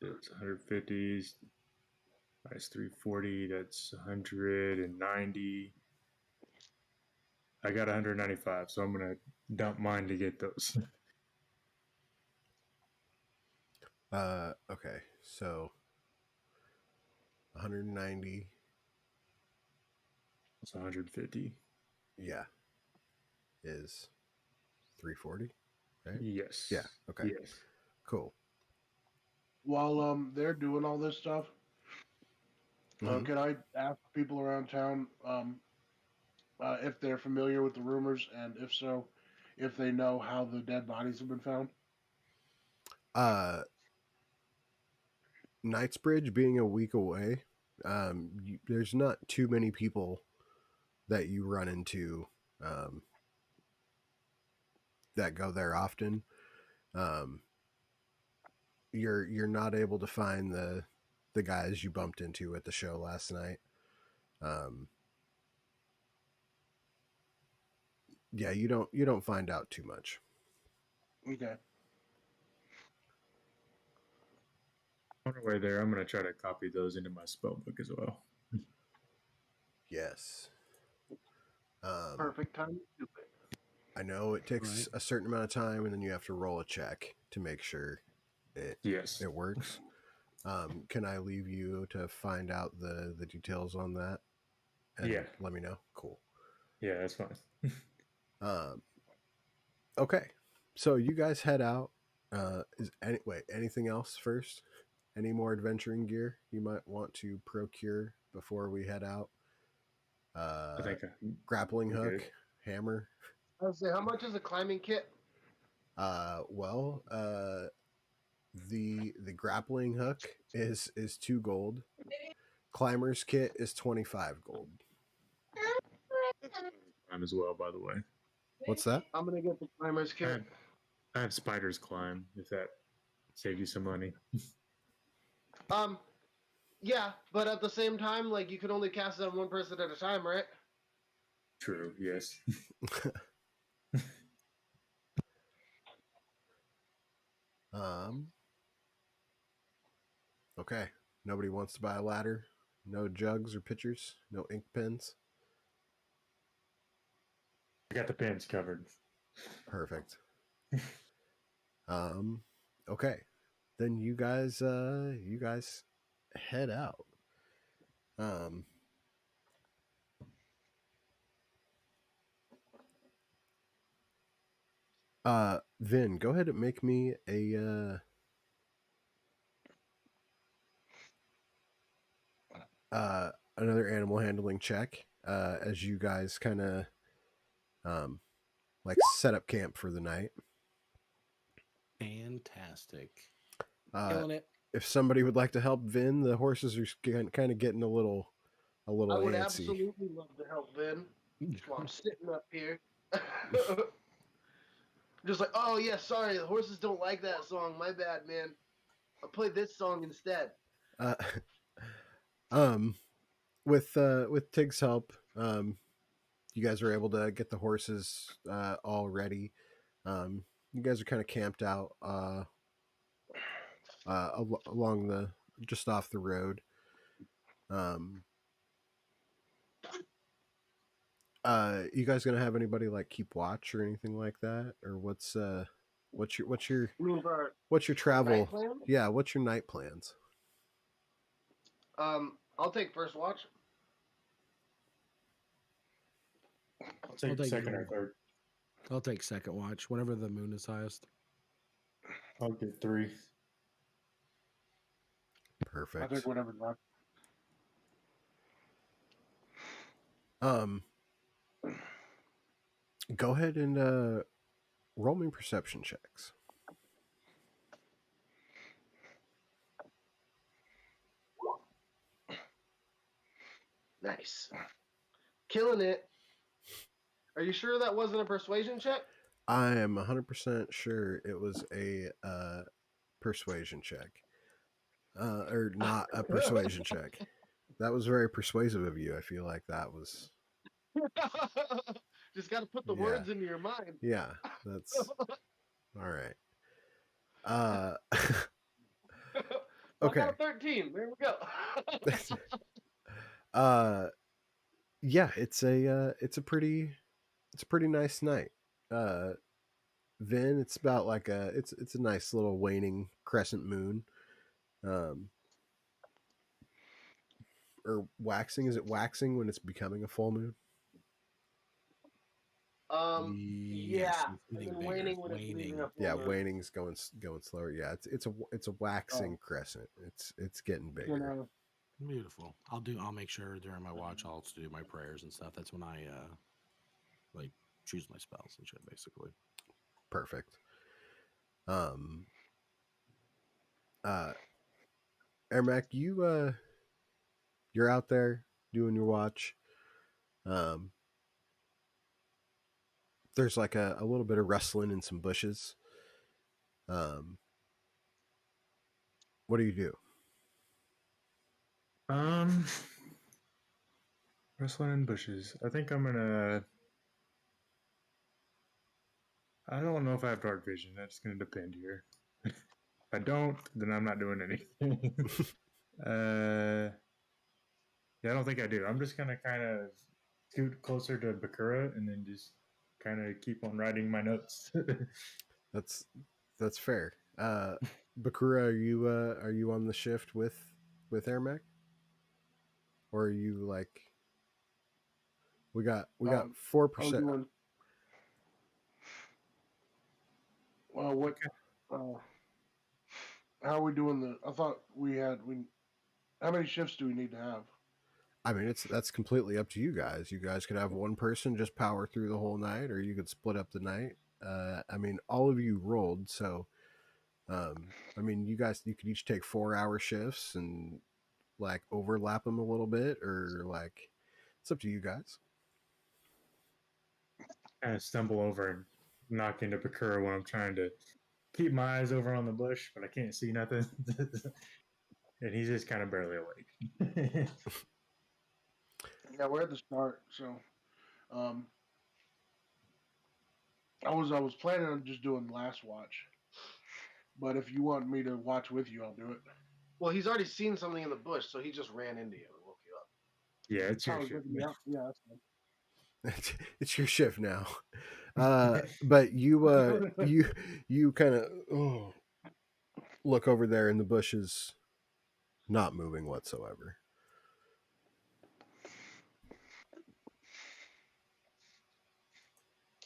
It's 150. Minus 340. That's 190. I got 195. So I'm going to dump mine to get those. Okay, so 190. It's 150. Yeah, is 340. Right? Yes. Yeah. Okay. Yes. Cool. While they're doing all this stuff, Mhm. can I ask people around town if they're familiar with the rumors, and if so, if they know how the dead bodies have been found? Uh, Knightsbridge being a week away, there's not too many people that you run into that go there often. Um, you're not able to find the guys you bumped into at the show last night. Um, yeah, you don't find out too much. Okay. On our way there, I'm going to try to copy those into my spell book as well. Yes. Perfect time to do it. I know it takes Right. a certain amount of time, and then you have to roll a check to make sure Yes. it works. Can I leave you to find out the details on that? And Yeah. let me know. Cool. Yeah, that's fine. Um, okay, so you guys head out. Anything else first? Any more adventuring gear you might want to procure before we head out? I think Grappling I'm hook, good. hammer. I was say, how much is a climbing kit? Well, the grappling hook is 2 gold. Climber's kit is 25 gold. Climb as well, by the way. What's that? I'm gonna get the climber's I kit. have, I have spider's climb, if that save you some money. Yeah, but at the same time, like you can only cast it on one person at a time, right? True. Yes. Um. Okay. Nobody wants to buy a ladder. No jugs or pitchers. No ink pens. I got the pins covered. Perfect. Okay. Then you guys head out. Um. Vin, go ahead and make me another animal handling check. As you guys kind of like set up camp for the night. Fantastic. Uh, Killing it. if somebody would like to help Vin, the horses are kind of getting a little I would antsy. absolutely love to help Vin. While I'm sitting up here. Just like, oh yeah, sorry, the horses don't like that song. My bad, man. I'll play this song instead. Uh, with Tig's help, you guys are able to get the horses all ready. You guys are kind of camped out along the just off the road. You guys gonna have anybody like keep watch or anything like that, or what's your travel? Night plan? Yeah, what's your night plans? I'll take first watch. I'll take take second it. or third. I'll take second watch whenever the moon is highest. I'll get 3. Perfect. I think whatever's left. Go ahead and roll me perception checks. Nice. Killing it. Are you sure that wasn't a persuasion check? I am 100% sure it was a persuasion check. Or not a persuasion check. That was very persuasive of you. I feel like that was. Just got to put the Yeah. words into your mind. Yeah, that's all right. I Okay. got 13. There we go. Yeah, it's a pretty nice night. Vin, it's about like it's a nice little waning crescent moon. Or waxing, is it waxing when it's becoming a full moon? Yeah. And then waning when it's leaving a full Yeah, moon. waning's going slower. Yeah, it's a waxing crescent. It's getting bigger. You know, Beautiful. I'll make sure during my watch I'll also do my prayers and stuff. That's when I like choose my spells and shit basically. Perfect. Ermac, you're out there doing your watch. There's like a little bit of rustling in some bushes. What do you do? Rustling in bushes. I think I'm gonna. I don't know if I have dark vision. That's gonna depend here. If I don't, then I'm not doing anything. Yeah, I don't think I do. I'm just gonna kind of scoot closer to Bakura and then just kind of keep on writing my notes. That's fair. Bakura, are you on the shift with Ermac? Or are you like we got 4%? Well, what? How are we doing? I thought we. How many shifts do we need to have? I mean, that's completely up to you guys. You guys could have one person just power through the whole night, or you could split up the night. I mean, all of you rolled, so I mean, you could each take 4-hour shifts and like overlap them a little bit, or like it's up to you guys. Kind of stumble over and knock into Bakura when I'm trying to keep my eyes over on the bush, but I can't see nothing. And he's just kind of barely awake. Yeah, we're at the start, so um, I was planning on just doing last watch, but if you want me to watch with you, I'll do it. Well, he's already seen something in the bush, so he just ran into you and woke you up. Yeah, it's How your was shit. it? Yeah, yeah, that's fine. It's your shift now. But you kind of look over there, and the bush is not moving whatsoever.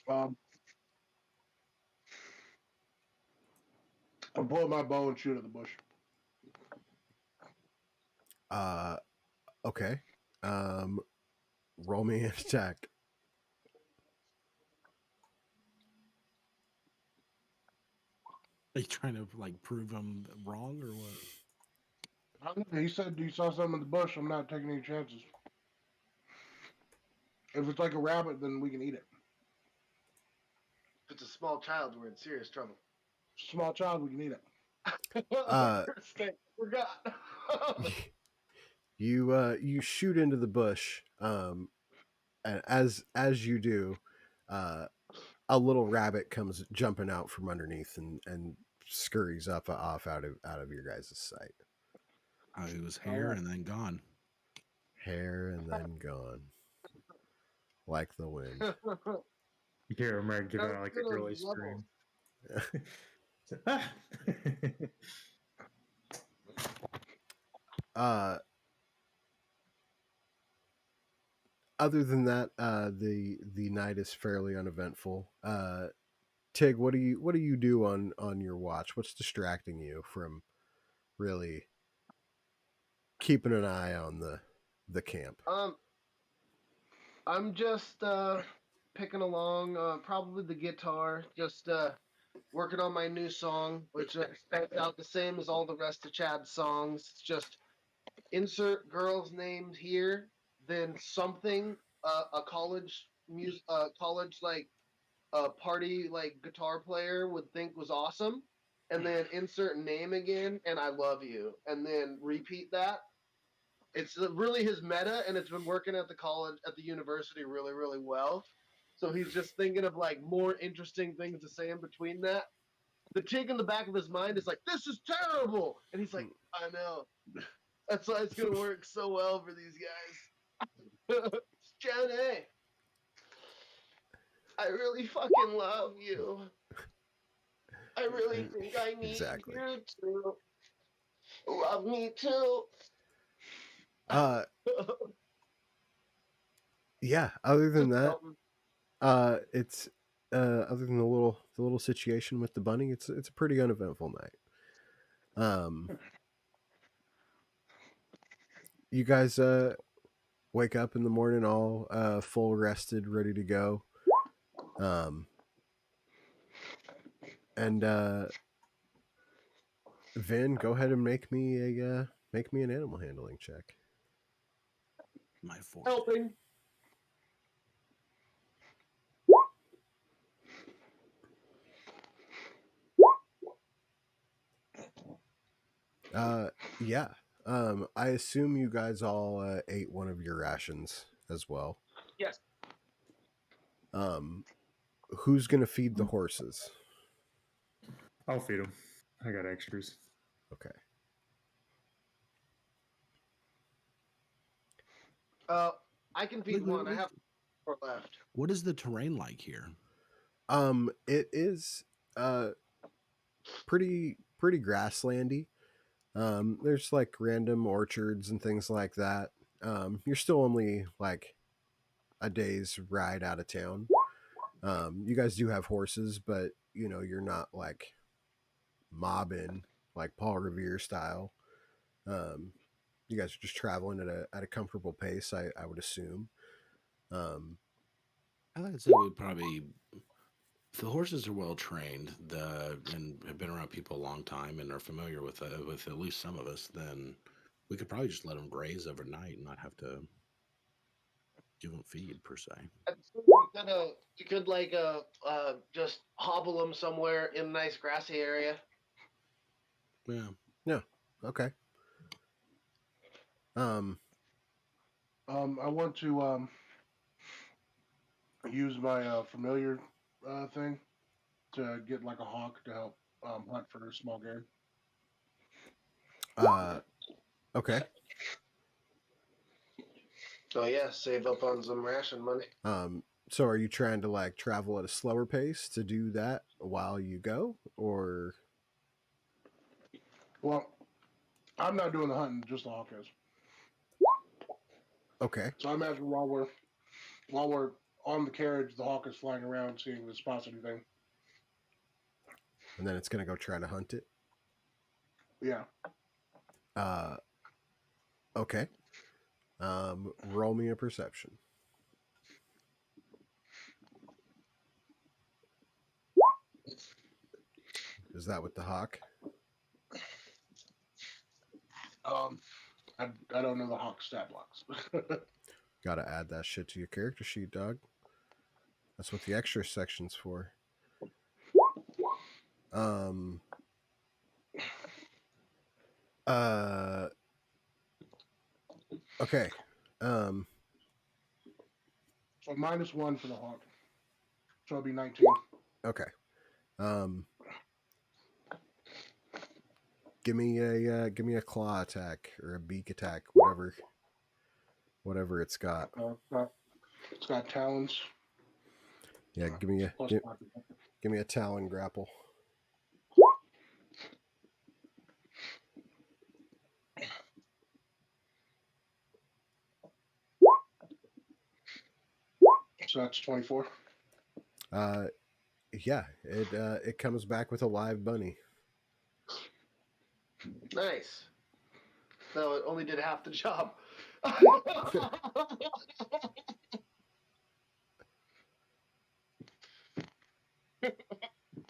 Um, I'm pulling my bow and shoot at the bush. Uh, okay. Um, roll me an attack. Are you trying to like prove him wrong or what? I don't know, he said you saw something in the bush. I'm not taking any chances. If it's like a rabbit, then we can eat it. If it's a small child, we're in serious trouble. Small child, we can eat it. Uh, Forgot. you shoot into the bush. And as you do, uh, a little rabbit comes jumping out from underneath and scurries up off out of your guys' sight. It was All hair right. and then gone. Hair and then gone, like the wind. You hear him right giving That's out like a good on girly levels. scream. Ah! uh, Other than that, the night is fairly uneventful. Tig, what do you do on your watch? What's distracting you from really keeping an eye on the camp? I'm just picking along, probably the guitar, just working on my new song, which I expect out the same as all the rest of Chad's songs. It's just insert girl's names here, then something a college music, college like party like guitar player would think was awesome, and then insert name again, and I love you, and then repeat that. It's really his meta, and it's been working at the college at the university really really well. So he's just thinking of like more interesting things to say in between that. The tick in the back of his mind is like, "This is terrible," and he's like, "I know." That's why it's gonna work so well for these guys. Jenny, I really fucking love you. I really think I need Exactly. you to love me too. Uh, yeah. Other than Just that, something. it's other than the little situation with the bunny, it's a pretty uneventful night. Um, you guys wake up in the morning all full rested, ready to go. Um, and Vin, go ahead and make me an animal handling check. My forte. Helping. Yeah. I assume you guys all ate one of your rations as well. Yes. Um, who's gonna feed the horses? I'll feed him. I got extras. Okay. Uh, I can feed Look, one. I have four left. what is the terrain like here? It is uh pretty grasslandy. There's like random orchards and things like that. You're still only like a day's ride out of town. You guys do have horses, but you're not like mobbing like Paul Revere style. Um, you guys are just traveling at a comfortable pace, I would assume. Um, I think it would probably. If the horses are well trained, and have been around people a long time and are familiar with at least some of us, then we could probably just let them graze overnight and not have to give them feed per se. You could like just hobble them somewhere in a nice grassy area. Yeah. Yeah. Okay. I want to use my familiar thing to get like a hawk to help hunt for small game. Okay. So yeah, save up on some ration money. So are you trying to like travel at a slower pace to do that while you go, or Well, I'm not doing the hunting, just the hawk is. okay? So I imagine while we're on the carriage, the hawk is flying around, seeing if it spots anything. And then it's gonna go try to hunt it. Yeah. Uh, okay. Roll me a perception. Is that with the hawk? I don't know the hawk stat blocks. Got to add that shit to your character sheet, dog. That's what the extra section's for. Um. Okay. So -1 for the hawk. So it'll be 19. Okay. Give me a claw attack or a beak attack, whatever it's got. It's got talons. Yeah, give me Plus a talon grapple. So that's 24. Yeah, it comes back with a live bunny. Nice. So it only did half the job.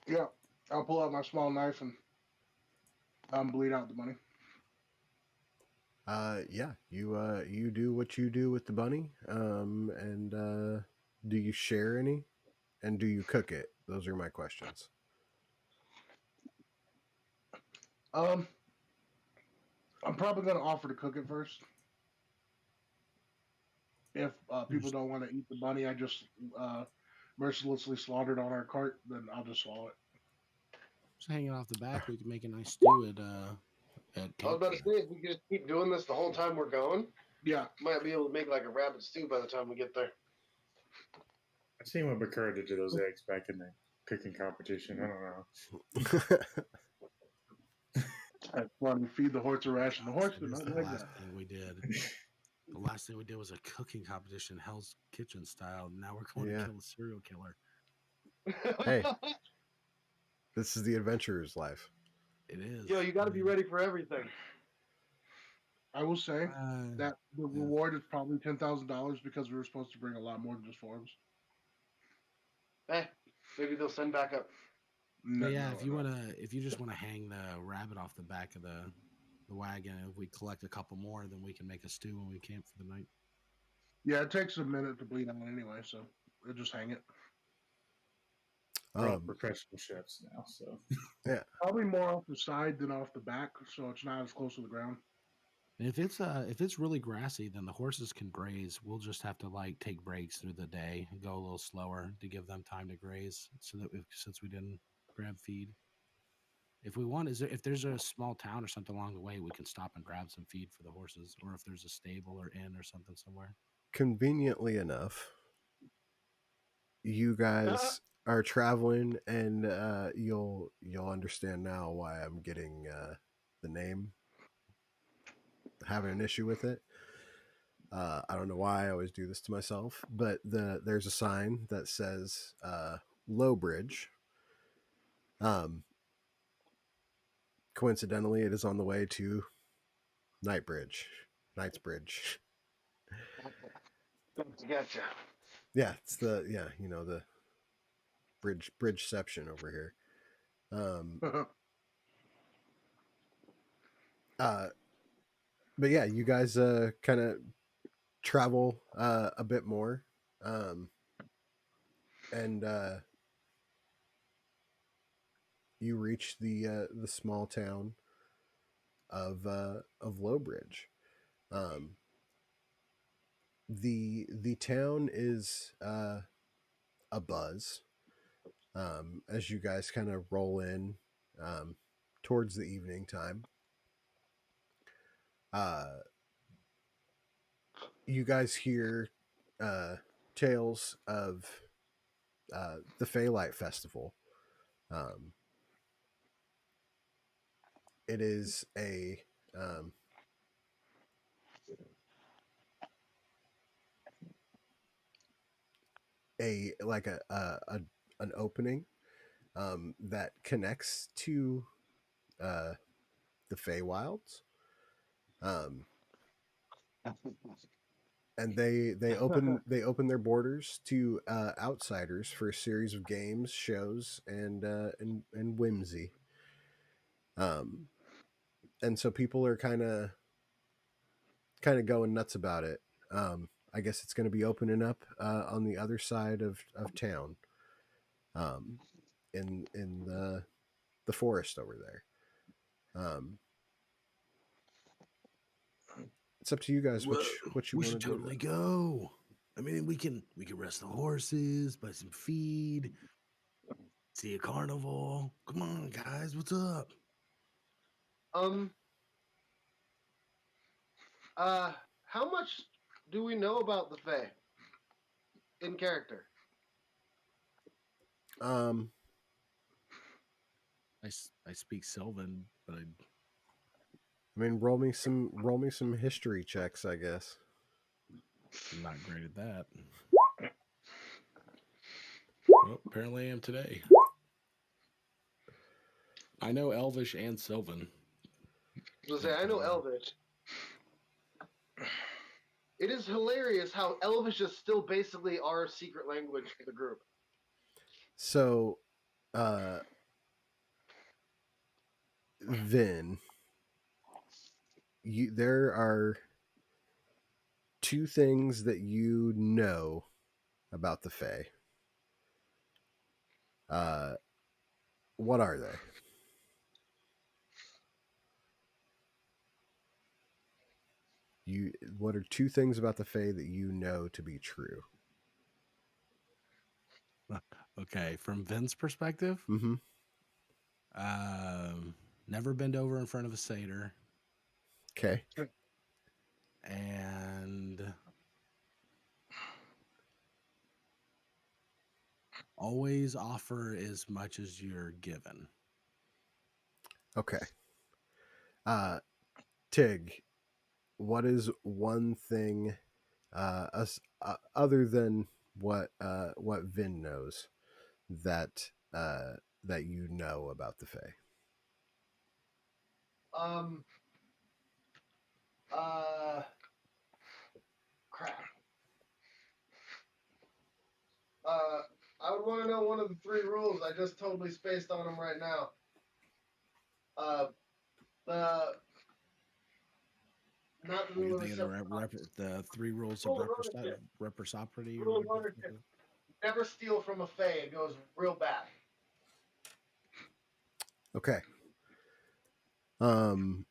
Yeah. I'll pull out my small knife and bleed out the money. Yeah, you do what you do with the bunny. And do you share any? And do you cook it? Those are my questions. I'm probably gonna offer to cook it first. If people don't want to eat the bunny, I just mercilessly slaughtered on our cart, then I'll just swallow it. Just hanging off the back, we can make a nice stew at I was about to say, if we just keep doing this the whole time we're going, Yeah. might be able to make like a rabbit stew by the time we get there. I've seen what Bakura did to those eggs back in the cooking competition. I don't know. That's funny. Feed the horse a ration. The horse did not the like last that. thing we did. The last thing we did was a cooking competition, Hell's Kitchen style. Now we're going to kill a serial killer. Hey, this is the adventurer's life. It is. Yo, you got to be ready for everything. I will say that the reward is probably $10,000 because we were supposed to bring a lot more than just forms. Eh, maybe they'll send back up. No, yeah, no, if you just wanna hang the rabbit off the back of the wagon, if we collect a couple more, then we can make a stew when we camp for the night. Yeah, it takes a minute to bleed out anyway, so we'll just hang it. We're all professional chefs now, so Yeah, probably more off the side than off the back, so it's not as close to the ground. And if it's really grassy, then the horses can graze. We'll just have to like take breaks through the day and go a little slower to give them time to graze, so that since we didn't grab feed. If we want, if there's a small town or something along the way, we can stop and grab some feed for the horses, or if there's a stable or inn or something somewhere. conveniently enough, you guys are traveling, and you'll understand now why I'm getting the name, having an issue with it. I don't know why I always do this to myself, but there's a sign that says Low Bridge. Coincidentally, it is on the way to Knightsbridge. Gotcha. Yeah, it's the bridgeception over here. But yeah, you guys kind of travel a bit more, and you reach the small town of Lowbridge. Um, the town is a buzz as you guys kind of roll in um, towards the evening time. Uh, you guys hear tales of the Faylight Festival. Um, it is um, a like a an opening that connects to uh, the Feywilds. Um, and they open their borders to outsiders for a series of games, shows, and whimsy. Um, and so people are kind of going nuts about it. I guess it's going to be opening up on the other side of town, um, in the forest over there. Um, it's up to you guys Whoa, what you we want should to do. totally go. I mean, we can rest the horses, buy some feed, see a carnival. Come on, guys, what's up? Um. How much do we know about the Fae in character? Um, I speak Sylvan, but I'm I mean, roll me some history checks, I guess. not great at that. Well, apparently I am today. I know Elvish and Sylvan. I know Elvish. It is hilarious how Elvish is still basically our secret language for the group. So, uh, then there are two things that you know about the Fae. Uh, what are they? What are two things about the Fae that you know to be true? Okay, from Vin's perspective, Mm-hmm. um, never bend over in front of a satyr, Okay. and always offer as much as you're given. Okay. Uh, Tig, what is one thing other than what Vin knows that that you know about the Fae? Um. Uh. Crap. I would want to know one of the three rules. I just totally spaced on them right now. The not the Are you rule of thinking of reciprocity. the three rules of Rule of ownership. reciprocity or Rule of whatever? ownership. Never steal from a Fae. It goes real bad. Okay. Um,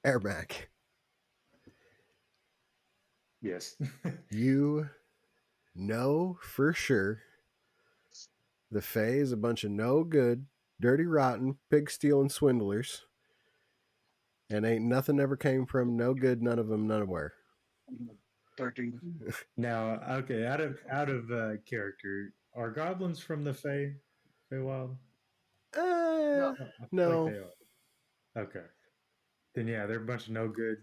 Airback, Yes. you know for sure the Fae is a bunch of no good, dirty, rotten, pig stealing swindlers, and ain't nothing ever came from no good, none of them, nowhere. 13. Now, okay, out of character, are goblins from the Feywild? Uh, No. I feel like no. they are. Okay, then yeah, they're a bunch of no good.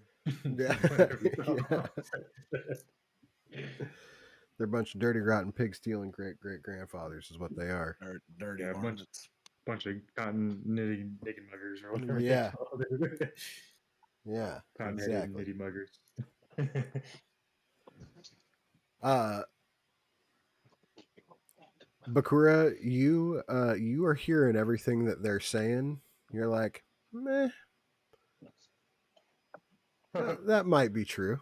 Yeah. Whatever. Yeah. They're a bunch of dirty, rotten, pig stealing great great grandfathers, is what they are. Dirty Yeah, a varmints. bunch of cotton knitting muggers or whatever they Yeah. call it. Yeah. Cotton-headed Exactly. knitty muggers. Uh, Bakura, you are hearing everything that they're saying. You're like, meh. That might be true,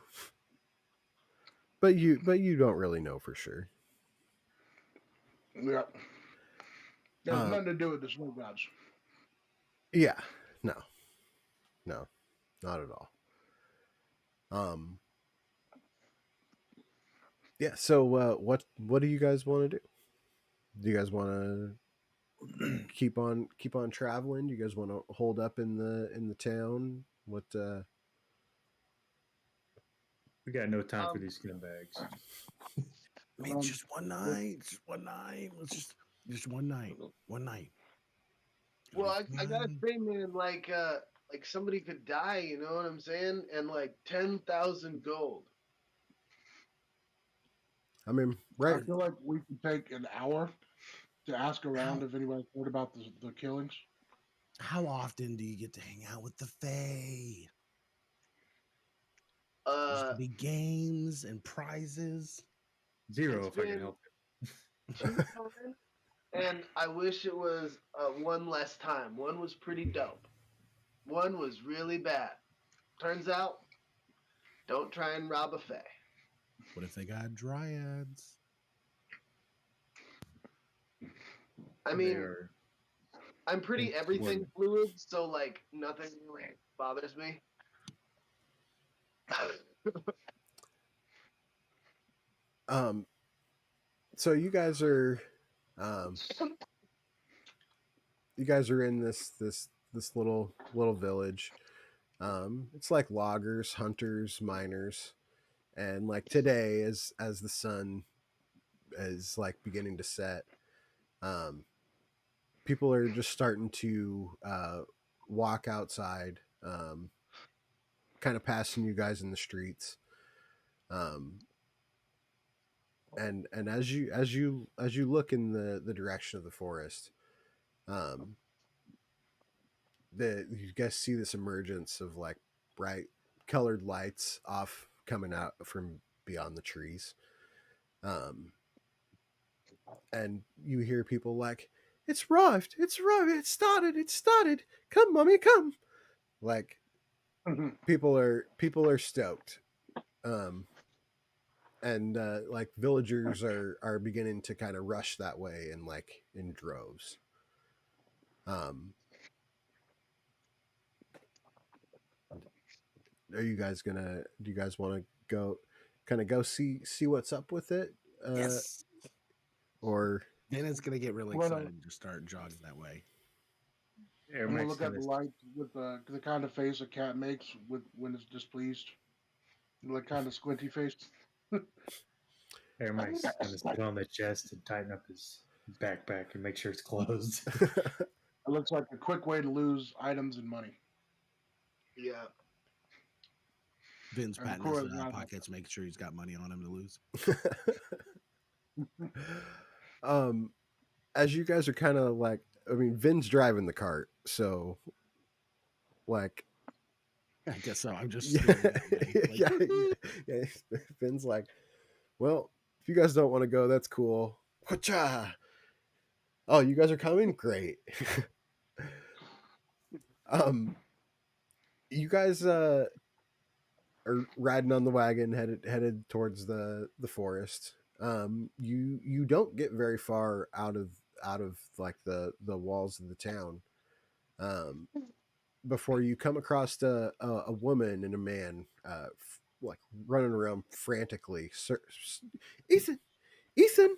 but you don't really know for sure. Yeah. It has Um, nothing to do with the snow gods. yeah, no, no, not at all. Um, yeah. So, what do you guys want to do? Do you guys want to keep on traveling? Do you guys want to hold up in the town? What? We got no time for Um, these scumbags. I mean, Um, just one night. Just one night. Let's just one night. One night. It'll well, be I gotta fine. say, man, like somebody could die, you know what I'm saying? And like 10,000 gold. I mean, I right? feel like we could take an hour to ask around How if anybody's heard about the killings. how often do you get to hang out with the Fae? There's Uh, gonna be games and prizes. Zero it's if I can been help 2 times, and I wish it was one less time. One was pretty dope. One was really bad. Turns out, don't try and rob a Fae. What if they got dryads? I it. They mean, are I'm pretty everything insubordinate. fluid, so like nothing really bothers me. Um, so um, you guys are in this little village. It's like loggers, hunters, miners, and like today, as the sun is like beginning to set, um, people are just starting to walk outside, kind of passing you guys in the streets. Um, and as you look in the direction of the forest, um, you guys see this emergence of like bright colored lights off coming out from beyond the trees. Um, and you hear people like, it's arrived, it started, come, mommy, come. Like people are stoked. Um, and like villagers are beginning to kind of rush that way in like in droves. Um, are you guys gonna? Do you guys want to go, kind of go see what's up with it, Yes. or Then it's gonna get really We're gonna, excited to start jogging that way. Air I'm gonna Max look at kind the of lights with the kind of face a cat makes with when it's displeased, like kind of squinty face. Air Max is gonna sit on the chest and tighten up his backpack and make sure it's closed. It looks like a quick way to lose items and money. Yeah. Vin's And patting his Cora's not. pockets, making sure he's got money on him to lose. um, as you guys are kind of like, I mean, Vin's driving the cart, so like, I guess so. I'm just yeah, steering that way. Like, yeah, yeah. Vin's like, well, if you guys don't want to go, that's cool. Whatcha? Oh, you guys are coming? Great. um, you guys are riding on the wagon, headed towards the forest. You don't get very far out of like the walls of the town. Um, before you come across a woman and a man, like running around frantically. Ethan, Ethan,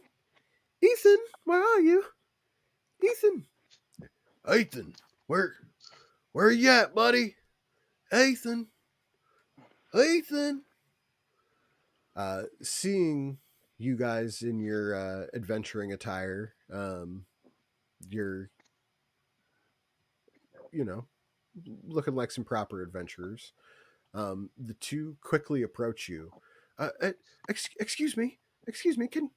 Ethan, where are you? Ethan, Ethan, where are you at, buddy? Ethan, Ethan. Seeing you guys in your adventuring attire, you're, you know, looking like some proper adventurers. The two quickly approach you. Excuse me, can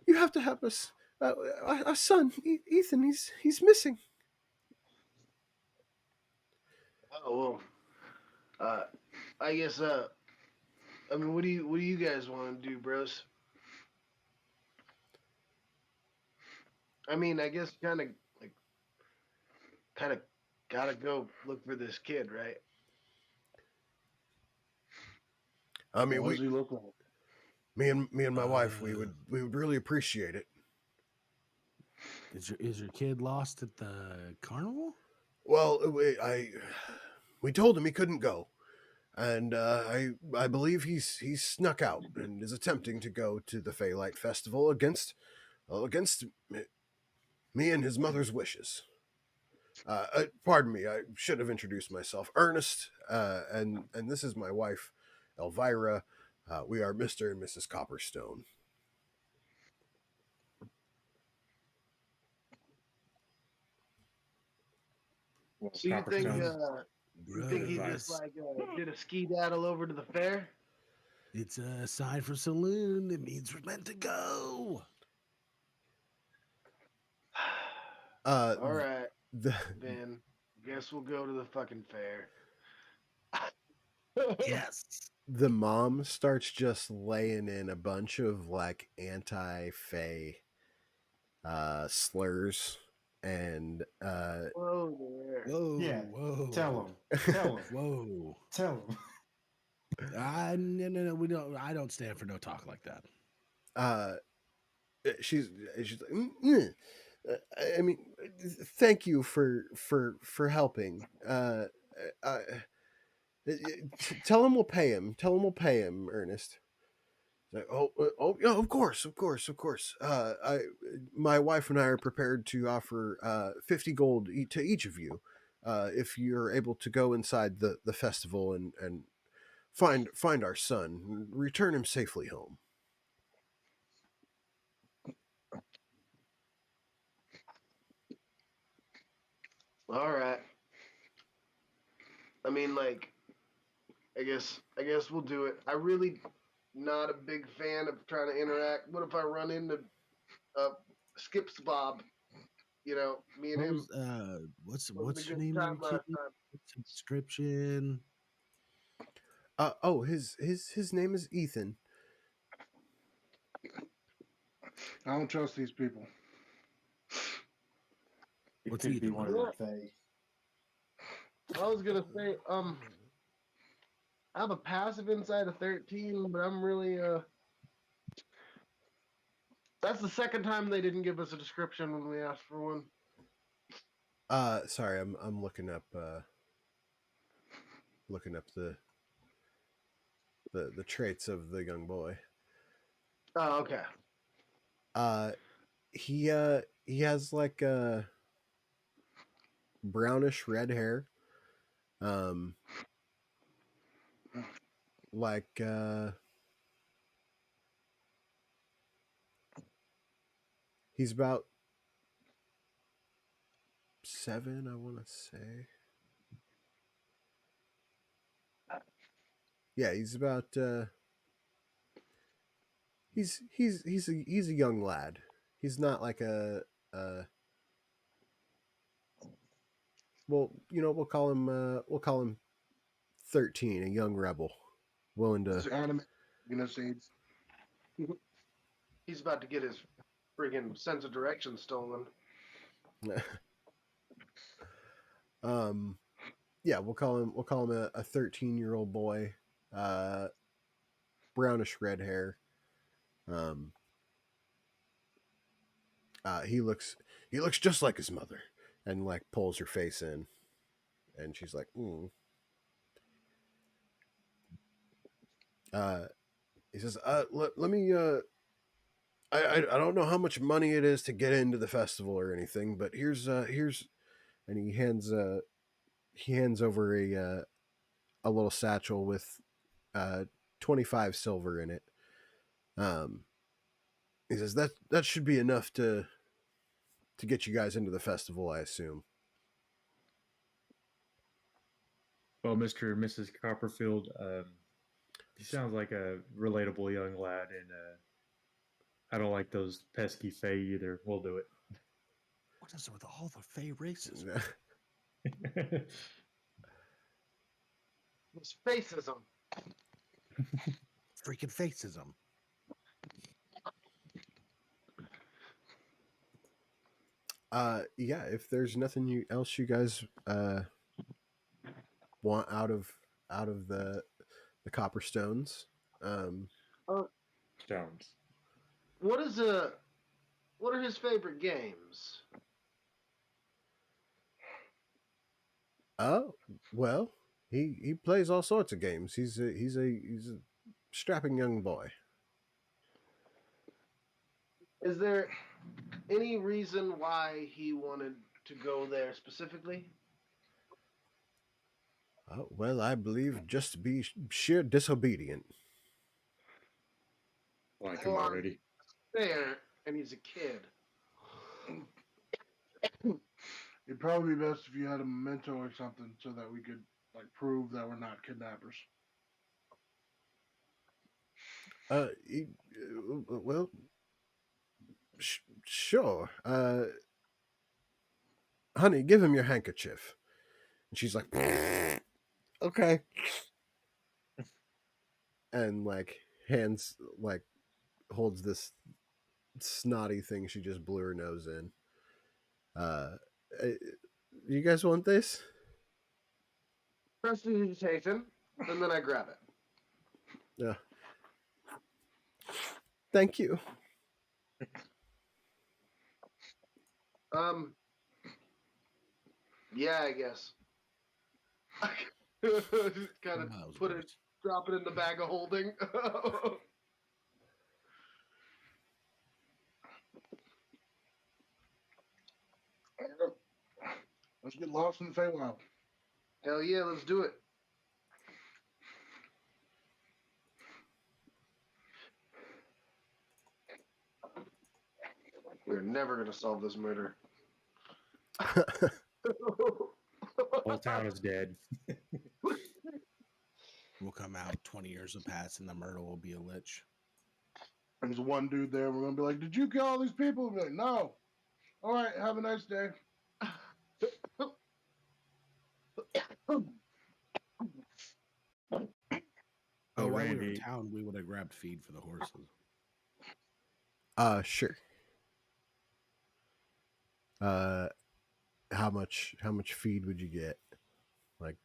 you have to help us? Our son, Ethan, he's missing. Oh well. I guess. I mean, what do you guys want to do, bros? I mean, I guess like kind of gotta go look for this kid, right? I mean, What does he look like? me and my wife, we would really appreciate it. Is your kid lost at the carnival? Well, we told him he couldn't go, and I believe he's snuck out and is attempting to go to the Faylight Festival against me and his mother's wishes. Pardon me, I should have introduced myself. Ernest, and this is my wife, Elvira. We are Mr. and Mrs. Copperstone. So you think Copperstones. you think he just Brothers. like did a ski daddle over to the fair? It's a sign for saloon. It means we're meant to go. All right, The then. Guess we'll go to the fucking fair. Yes. the mom starts just laying in a bunch of like anti-Fey slurs and Whoa there. Whoa. Yeah. Whoa. Tell him. Tell him. Whoa. Tell him. No. We don't. I don't stand for no talk like that. she's like, I mean, thank you for helping. Uh, tell him we'll pay him. Tell him we'll pay him, Ernest. Like, yeah, of course. My wife and I are prepared to offer 50 gold to each of you, if you're able to go inside the festival and find our son, and return him safely home. All right. I mean, like, I guess we'll do it. I really not a big fan of trying to interact. What if I run into Skips Bob? You know, me and him. What's Wasn't a your good name time there, last kid? time. What's the description? His name is Ethan. I don't trust these people. It What's could he be doing? one of the Fae. I was gonna say, I have a passive inside of 13, but I'm really That's the second time they didn't give us a description when we asked for one. Sorry, I'm looking up the traits of the young boy. Oh, okay. He has like brownish red hair. Um like he's about 7, I want to say. Yeah, he's about he's a young lad. He's not like a well, we'll call him 13, a young rebel, willing This to. anime, say He's about to get his friggin' sense of direction stolen. Yeah, we'll call him a 13-year-old boy, brownish red hair. Um, he looks just like his mother, and like pulls her face in, and she's like, mm. He says, let me I don't know how much money it is to get into the festival or anything, but here's and he hands over a little satchel with 25 silver in it. Um, he says that should be enough to get you guys into the festival, I assume. Well, Mr. and Mrs. Copperfield, he sounds like a relatable young lad, and I don't like those pesky Fae either. We'll do What is it with all the Fey races? it. His facism. Freaking facism. Yeah, if there's nothing else you guys want out of the copper stones, Um, Stones. What are his favorite games? oh well, he plays all sorts of games. He's a strapping young boy. Is there any reason why he wanted to go there specifically? Well, I believe just to be sheer disobedient. Like him Or already. there, and he's a kid. It'd probably be best if you had a memento or something so that we could like prove that we're not kidnappers. Well, sure. Honey, give him your handkerchief. And she's like, okay, and like hands like holds this snotty thing she just blew her nose in. Uh, uh, you guys want this? Prestidigitation, and then I grab it. Yeah. Thank you. Yeah, I guess. Just kind of That was put it, gross. drop it in the bag of holding. Let's get lost in the Feywild. Hell yeah, let's do it. We're never gonna solve this murder. Whole town is dead. We'll come out 20 years will pass and the murder will be a lich. There's one dude there. We're gonna be like, "Did you kill all these people?" We'll be like, "No." All right. Have a nice day. Oh, while we were in Randy. town, we would have grabbed feed for the horses. Sure. Uh, how much feed would you get? Like,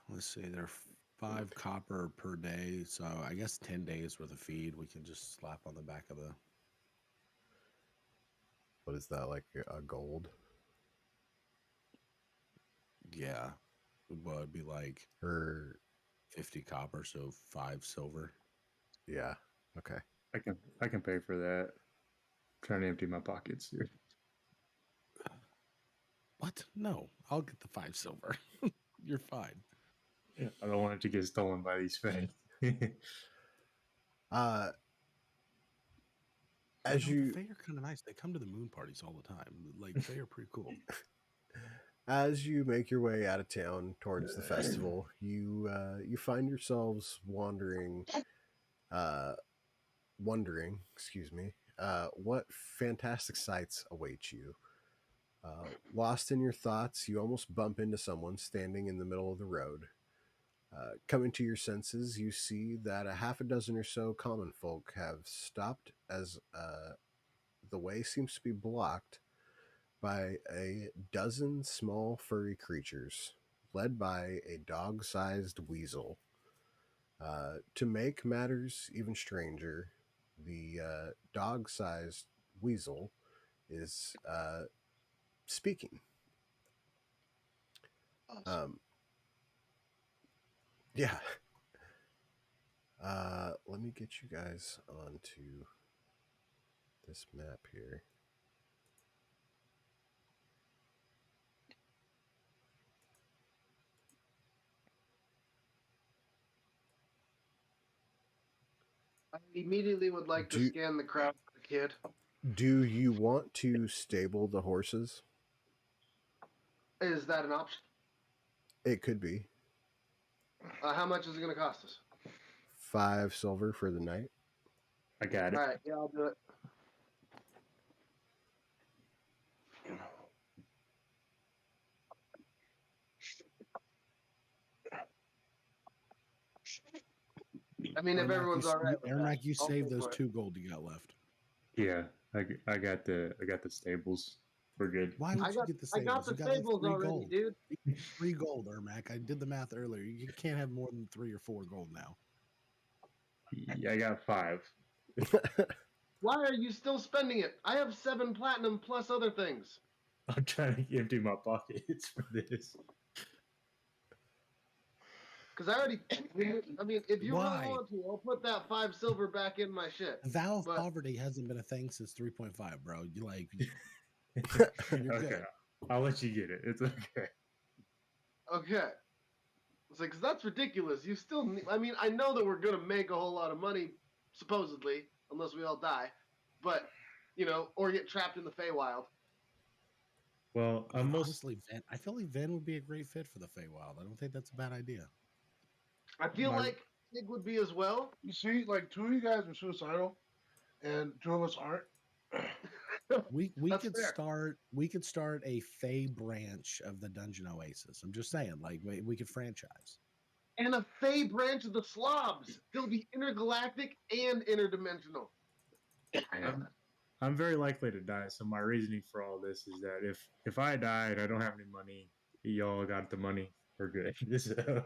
Let's see, they're 5 copper per day, so I guess 10 days worth of feed we can just slap on the back of the. what is that? Like a gold Yeah, well, it'd be like or 50 copper, so 5 silver. yeah? Okay. I can pay for that. Trying to empty my pockets here. What? No, I'll get the 5 silver. You're fine. I don't want it to get stolen by these Fae. Uh, You as know, the you Fae are kind of nice. They come to the moon parties all the time. Like, Fae are pretty cool. as you make your way out of town towards the festival, you find yourselves wondering, excuse me, what fantastic sights await you. Lost in your thoughts, you almost bump into someone standing in the middle of the road. Coming to your senses, you see that a half a dozen or so common folk have stopped as the way seems to be blocked by a dozen small furry creatures, led by a dog sized weasel. To make matters even stranger, the dog sized weasel is speaking. Um, yeah. Let me get you guys onto this map here. I immediately would like to Do scan the crowd for the kid. do you want to stable the horses? Is that an option? It could be How much is it gonna cost us? 5 silver for the night. I got All it. right, yeah, I'll do it. I mean, if everyone's all right with that, Ermac, you I'll saved pay those for it. 2 gold you got left. Yeah, I got the stables. We're good. Why would I you got get the I got Sables? the You got like Sables 3 already, gold. dude. 3 gold, Ermac. I did the math earlier. You can't have more than 3 or 4 gold now. Yeah, I got 5. Why are you still spending it? I have 7 platinum plus other things. I'm trying to empty my pockets for this. Because I already, I mean, if you really Why? want to, I'll put that 5 silver back in my shit. Vow of But poverty hasn't been a thing since 3.5, bro. You like, you're Okay, good. I'll let you get it. It's okay. okay, it's like, 'cause that's ridiculous. You still, need, I mean, I know that we're gonna make a whole lot of money, supposedly, unless we all die, but you know, or get trapped in the Feywild. Well, I mean, I'm most honestly, I feel like Ven would be a great fit for the Feywild. I don't think that's a bad idea. I feel my like Tig would be as well. You see, like 2 of you guys are suicidal, and 2 of us aren't. We That's could fair. start a Fey branch of the Dungeon Oasis. I'm just saying, like we could franchise. And a Fey branch of the Slobs. They'll be intergalactic and interdimensional. I'm very likely to die, so my reasoning for all this is that if I die and I don't have any money, y'all got the money. We're good. So,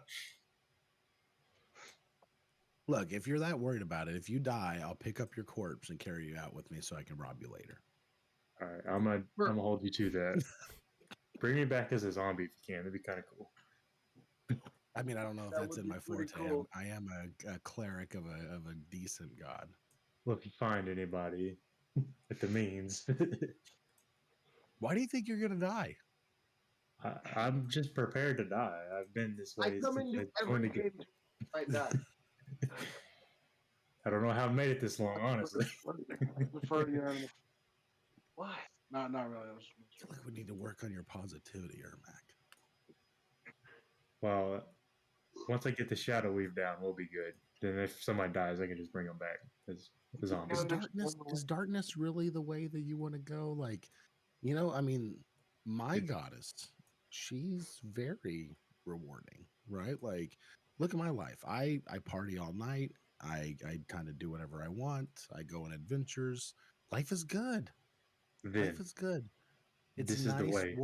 Look, if you're that worried about it, if you die, I'll pick up your corpse and carry you out with me so I can rob you later. all right, I'm gonna hold you to that. Bring me back as a zombie if you can. That'd be kind of cool. I mean, I don't know if That that's would in be my pretty forte. cool. I am a cleric of a decent god. Well, if you find anybody with the means, Why do you think you're gonna die? I'm just prepared to die. I've been this I way come since into I every joined the game. game like that. I don't know how I made it this long, honestly. Prefer to your enemy. Why? Not really. I feel like we need to work on your positivity, Ermac. Well, once I get the shadow weave down, we'll be good. Then if somebody dies, I can just bring them back as zombies. Is darkness really the way that you want to go? Like, I mean, my goddess, she's very rewarding, right? Like, look at my life. I party all night. I kind of do whatever I want. I go on adventures. Life is good. Life Then is good. this is the way.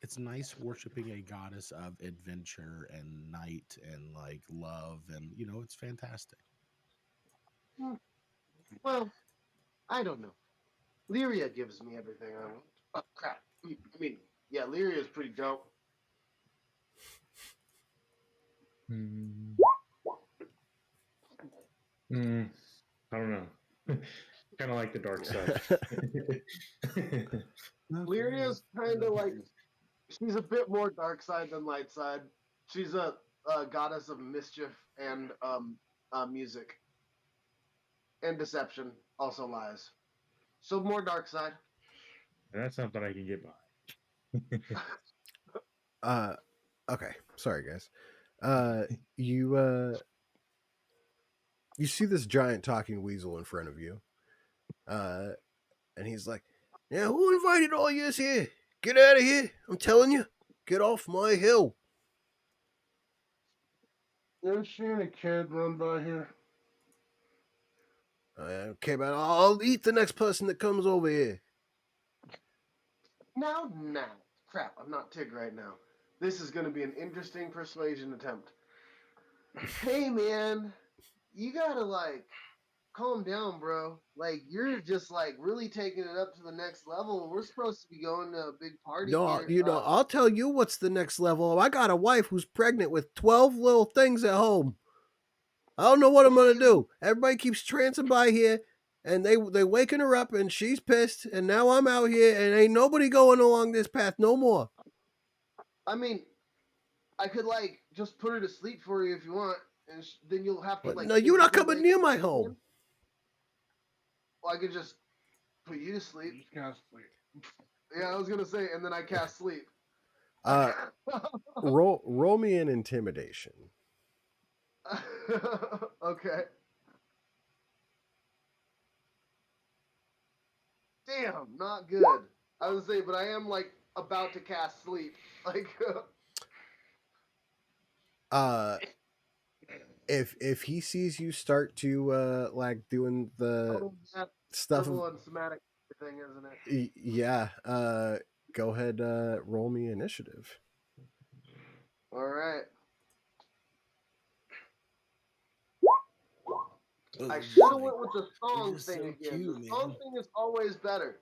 It's nice worshiping a goddess of adventure and night and like love, and it's fantastic. Well, I don't know. Lyria gives me everything I want. Oh, crap. I mean, yeah, Lyria is pretty dope. Mm, I don't know. Kind of like the dark side. Lyria's kind of like, she's a bit more dark side than light side. She's a goddess of mischief and music and deception, also lies. So more dark side. That's something I can get behind. Okay, sorry guys. You see this giant talking weasel in front of you, and he's like, "Yeah, who invited all yous here? Get out of here! I'm telling you, get off my hill." You ever seen a kid run by here? I don't care about. I'll eat the next person that comes over here. Now. Crap, I'm not Tig right now. This is going to be an interesting persuasion attempt. Hey, man, you gotta, like, calm down, bro. Like, you're just, like, really taking it up to the next level. We're supposed to be going to a big party No, here. I'll tell you what's the next level. I got a wife who's pregnant with 12 little things at home. I don't know what I'm gonna do. Everybody keeps trancing by here, and they waking her up, and she's pissed. And now I'm out here, and ain't nobody going along this path no more. I mean, I could, like, just put her to sleep for you if you want, and then you'll have to, But like... no, you're not physically coming wake near her my up home. again. Well, I could just put you to sleep. You just can't sleep. Yeah, I was gonna say, and then I cast sleep. Roll me an intimidation. Okay. Damn, not good. I was gonna say, but I am like about to cast sleep. Like, If he sees you start to like doing the that stuff verbal of and somatic thing, isn't it? yeah, go ahead, roll me initiative. All right. I It's should have like, went with the they're song just thing so again. cute, The song man. thing is always better.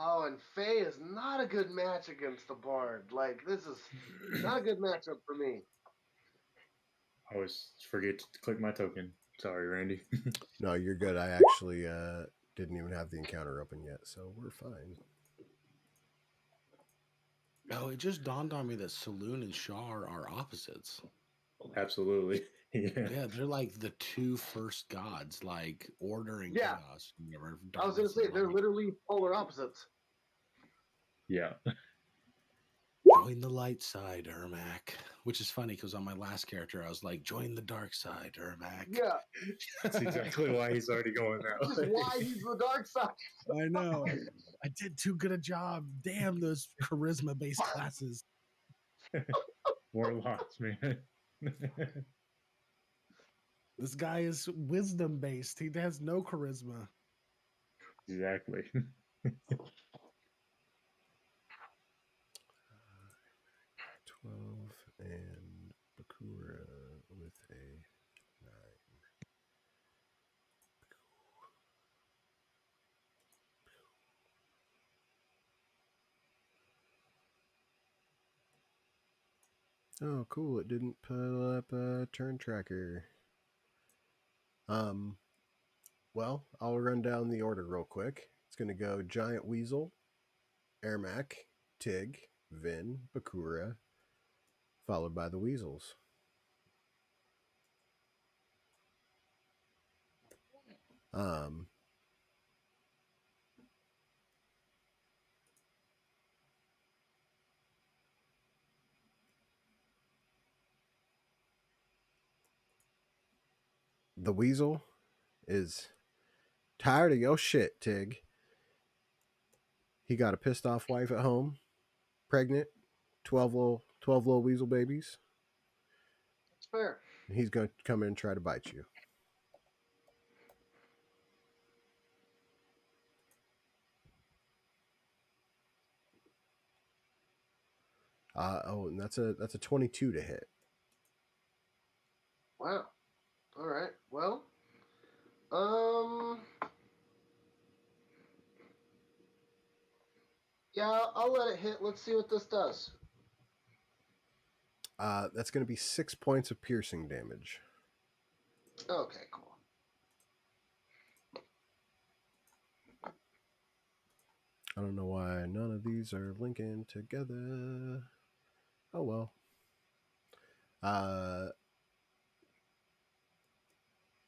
Oh, and Faye is not a good match against the Bard. Like, this is not a good matchup for me. I always forget to click my token. Sorry, Randy. No, you're good. I actually didn't even have the encounter open yet, so we're fine. Oh, it just dawned on me that Saloon and Shar are opposites. Absolutely. Yeah. Yeah, they're like the two first gods, like order and Yeah. chaos. Never I was going to say, they're literally polar opposites. Yeah. Join the light side, Ermac. Which is funny because on my last character, I was like, join the dark side, Ermac. Yeah. That's exactly why he's already going that This is way. why he's the dark side. I know. I did too good a job. Damn those charisma based classes. Warlocks, man. This guy is wisdom based. He has no charisma. Exactly. 12 and Bakura with a 9. Oh, cool. It didn't pull up a turn tracker. Well, I'll run down the order real quick. It's going to go Giant Weasel, Ermac, Tig, Vin, Bakura, followed by the Weasels. The Weasel is tired of your shit, Tig. He got a pissed off wife at home, pregnant, 12 little weasel babies. It's fair. And he's going to come in and try to bite you. And that's a 22 to hit. Wow. All right. Well, yeah, I'll let it hit. Let's see what this does. That's going to be 6 points of piercing damage. Okay, cool. I don't know why none of these are linking together. Oh well.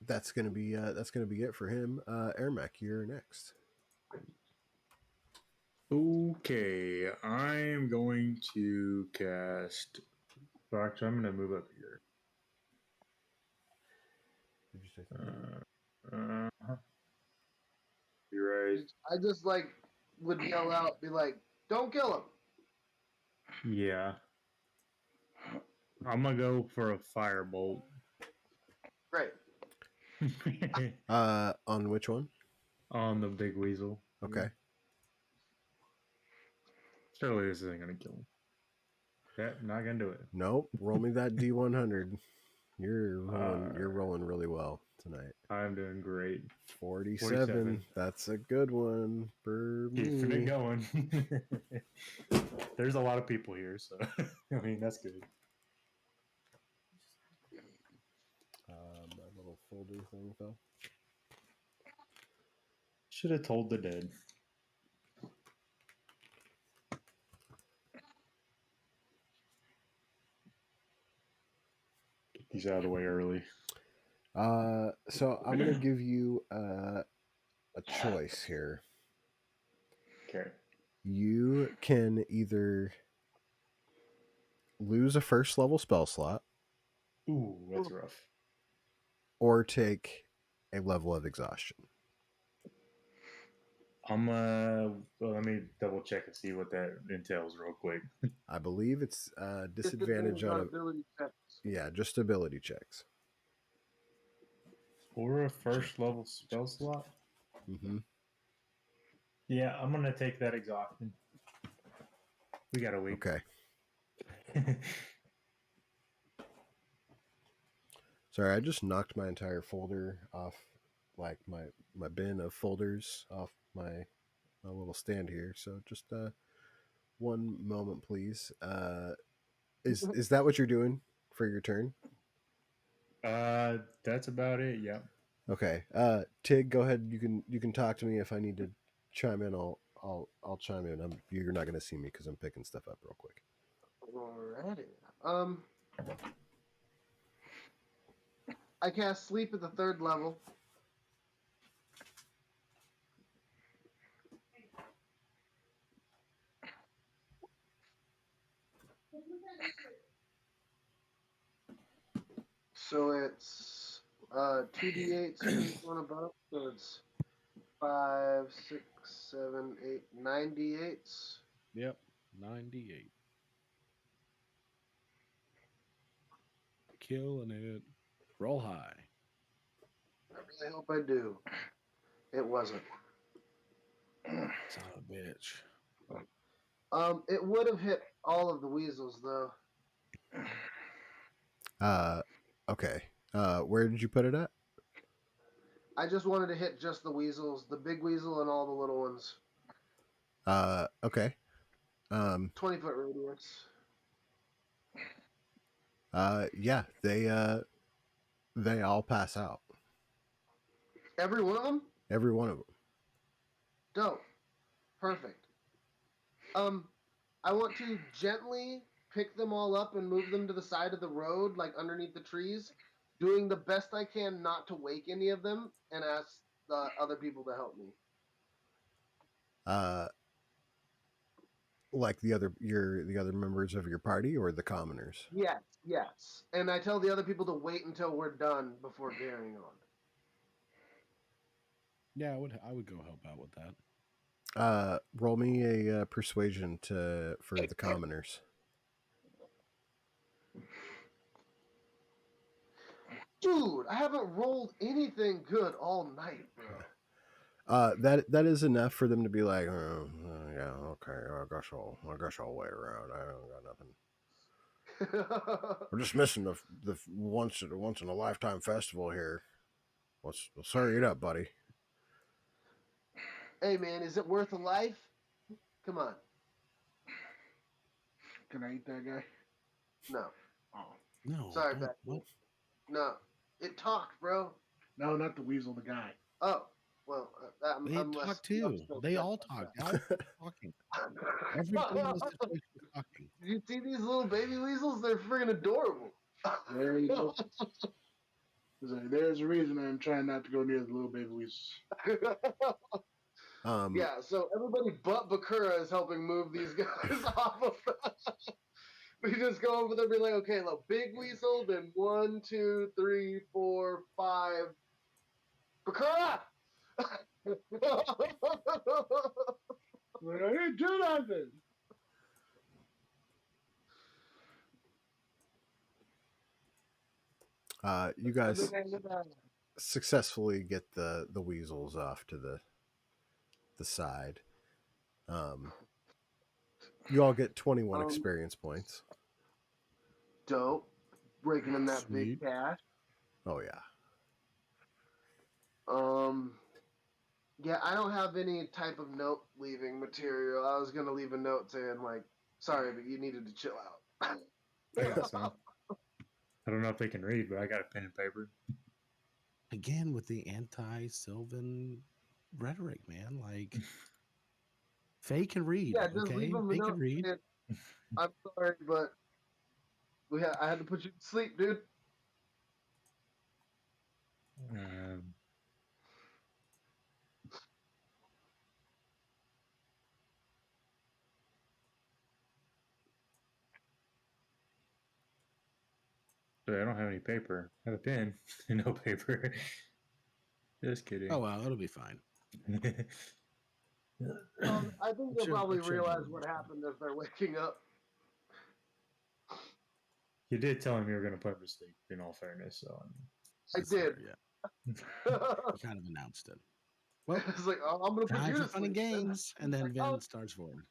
That's gonna be it for him. Ermac, you're next. Okay, I'm going to cast. Well, actually, I'm going to move up here. Did you say something? You're right. I just like would yell out, be like, "Don't kill him!" Yeah. I'm going to go for a firebolt. Great. On which one? On the big weasel. Okay. Surely this isn't going to kill him. That not going to do it. Nope. Roll me that D100. You're rolling really well tonight. I'm doing great. 47. That's a good one for Keeping it me. going. There's a lot of people here, so I mean that's good. My little folder thing fell. Should have told the dead. Get these out of the way early. So I'm gonna give you a choice here. Okay. You can either lose a first level spell slot Ooh, that's rough. or take a level of exhaustion. Well, let me double check and see what that entails real quick. I believe it's disadvantage on ability checks. Yeah, just ability checks. Or a first level spell slot? Mm-hmm. Yeah, I'm gonna take that exhaustion. We got a week. Okay. Sorry, I just knocked my entire folder off, like my bin of folders off my little stand here. So just one moment, please. Is that what you're doing for your turn? That's about it. Yeah. Okay. Tig, go ahead. You can talk to me if I need to chime in. I'll chime in. You're not gonna see me because I'm picking stuff up real quick. Alrighty. I cast sleep at the 3rd level. So it's 2d8 for each one above. So it's 5, 6, 7, 8, 9 d8s. Yep, 98. Killing it. Roll high. I really hope I do. It wasn't. Son of a bitch. It would have hit all of the weasels though. Okay. Where did you put it at? I just wanted to hit just the weasels, the big weasel and all the little ones. Okay. 20-foot radius. Yeah, they all pass out. Every one of them? Every one of them. Dope. Perfect. I want to gently pick them all up and move them to the side of the road, like underneath the trees, doing the best I can not to wake any of them, and ask the other people to help me. Like the other members of your party or the commoners? Yes. And I tell the other people to wait until we're done before carrying on. Yeah, I would go help out with that. Roll me a persuasion for the commoners. Dude, I haven't rolled anything good all night, bro. That is enough for them to be like, oh, yeah, okay, I guess I'll wait around. I don't got nothing. We're just missing the once in a lifetime festival here. Let's hurry it up, buddy. Hey, man, is it worth a life? Come on. Can I eat that guy? No. Oh. No. Sorry, don't- Beck. What? No. It talked, bro. No, not the weasel, the guy. Oh. Well, They I'm less. talk too. still They upset all about talk. that. They all talking. Everybody in this situation is talking. You see these little baby weasels? They're freaking adorable. There you go. There's a reason I'm trying not to go near the little baby weasels. Yeah, so everybody but Bakura is helping move these guys off of. We just go over there and be like, okay, look, big weasel, then 1, 2, 3, 4, 5. Bakura! I didn't do nothing. You guys successfully get the weasels off to the side. You all get 21 experience points. Dope. Breaking in that Sweet. big cash. Oh yeah. Yeah, I don't have any type of note leaving material. I was gonna leave a note saying like, sorry, but you needed to chill out. I got some. I don't know if they can read, but I got a pen and paper. Again with the anti-Sylvan rhetoric, man. Like, Faye can read. Yeah, just Okay, leave them a Faye can note read. saying, I'm sorry, but I had to put you to sleep, dude. But I don't have any paper. I have a pen and no paper. Just kidding. Oh well, it'll be fine. I think they'll Sure, probably I'm sure realize they'll what understand. happened as they're waking up. You did tell him you were going to put him to sleep, in all fairness. So I That's did. fair, yeah. You kind of announced it. Well, It's like, oh, I'm gonna put time you for to fun and sleep. then. games, and then Like, oh, Vin starts forward.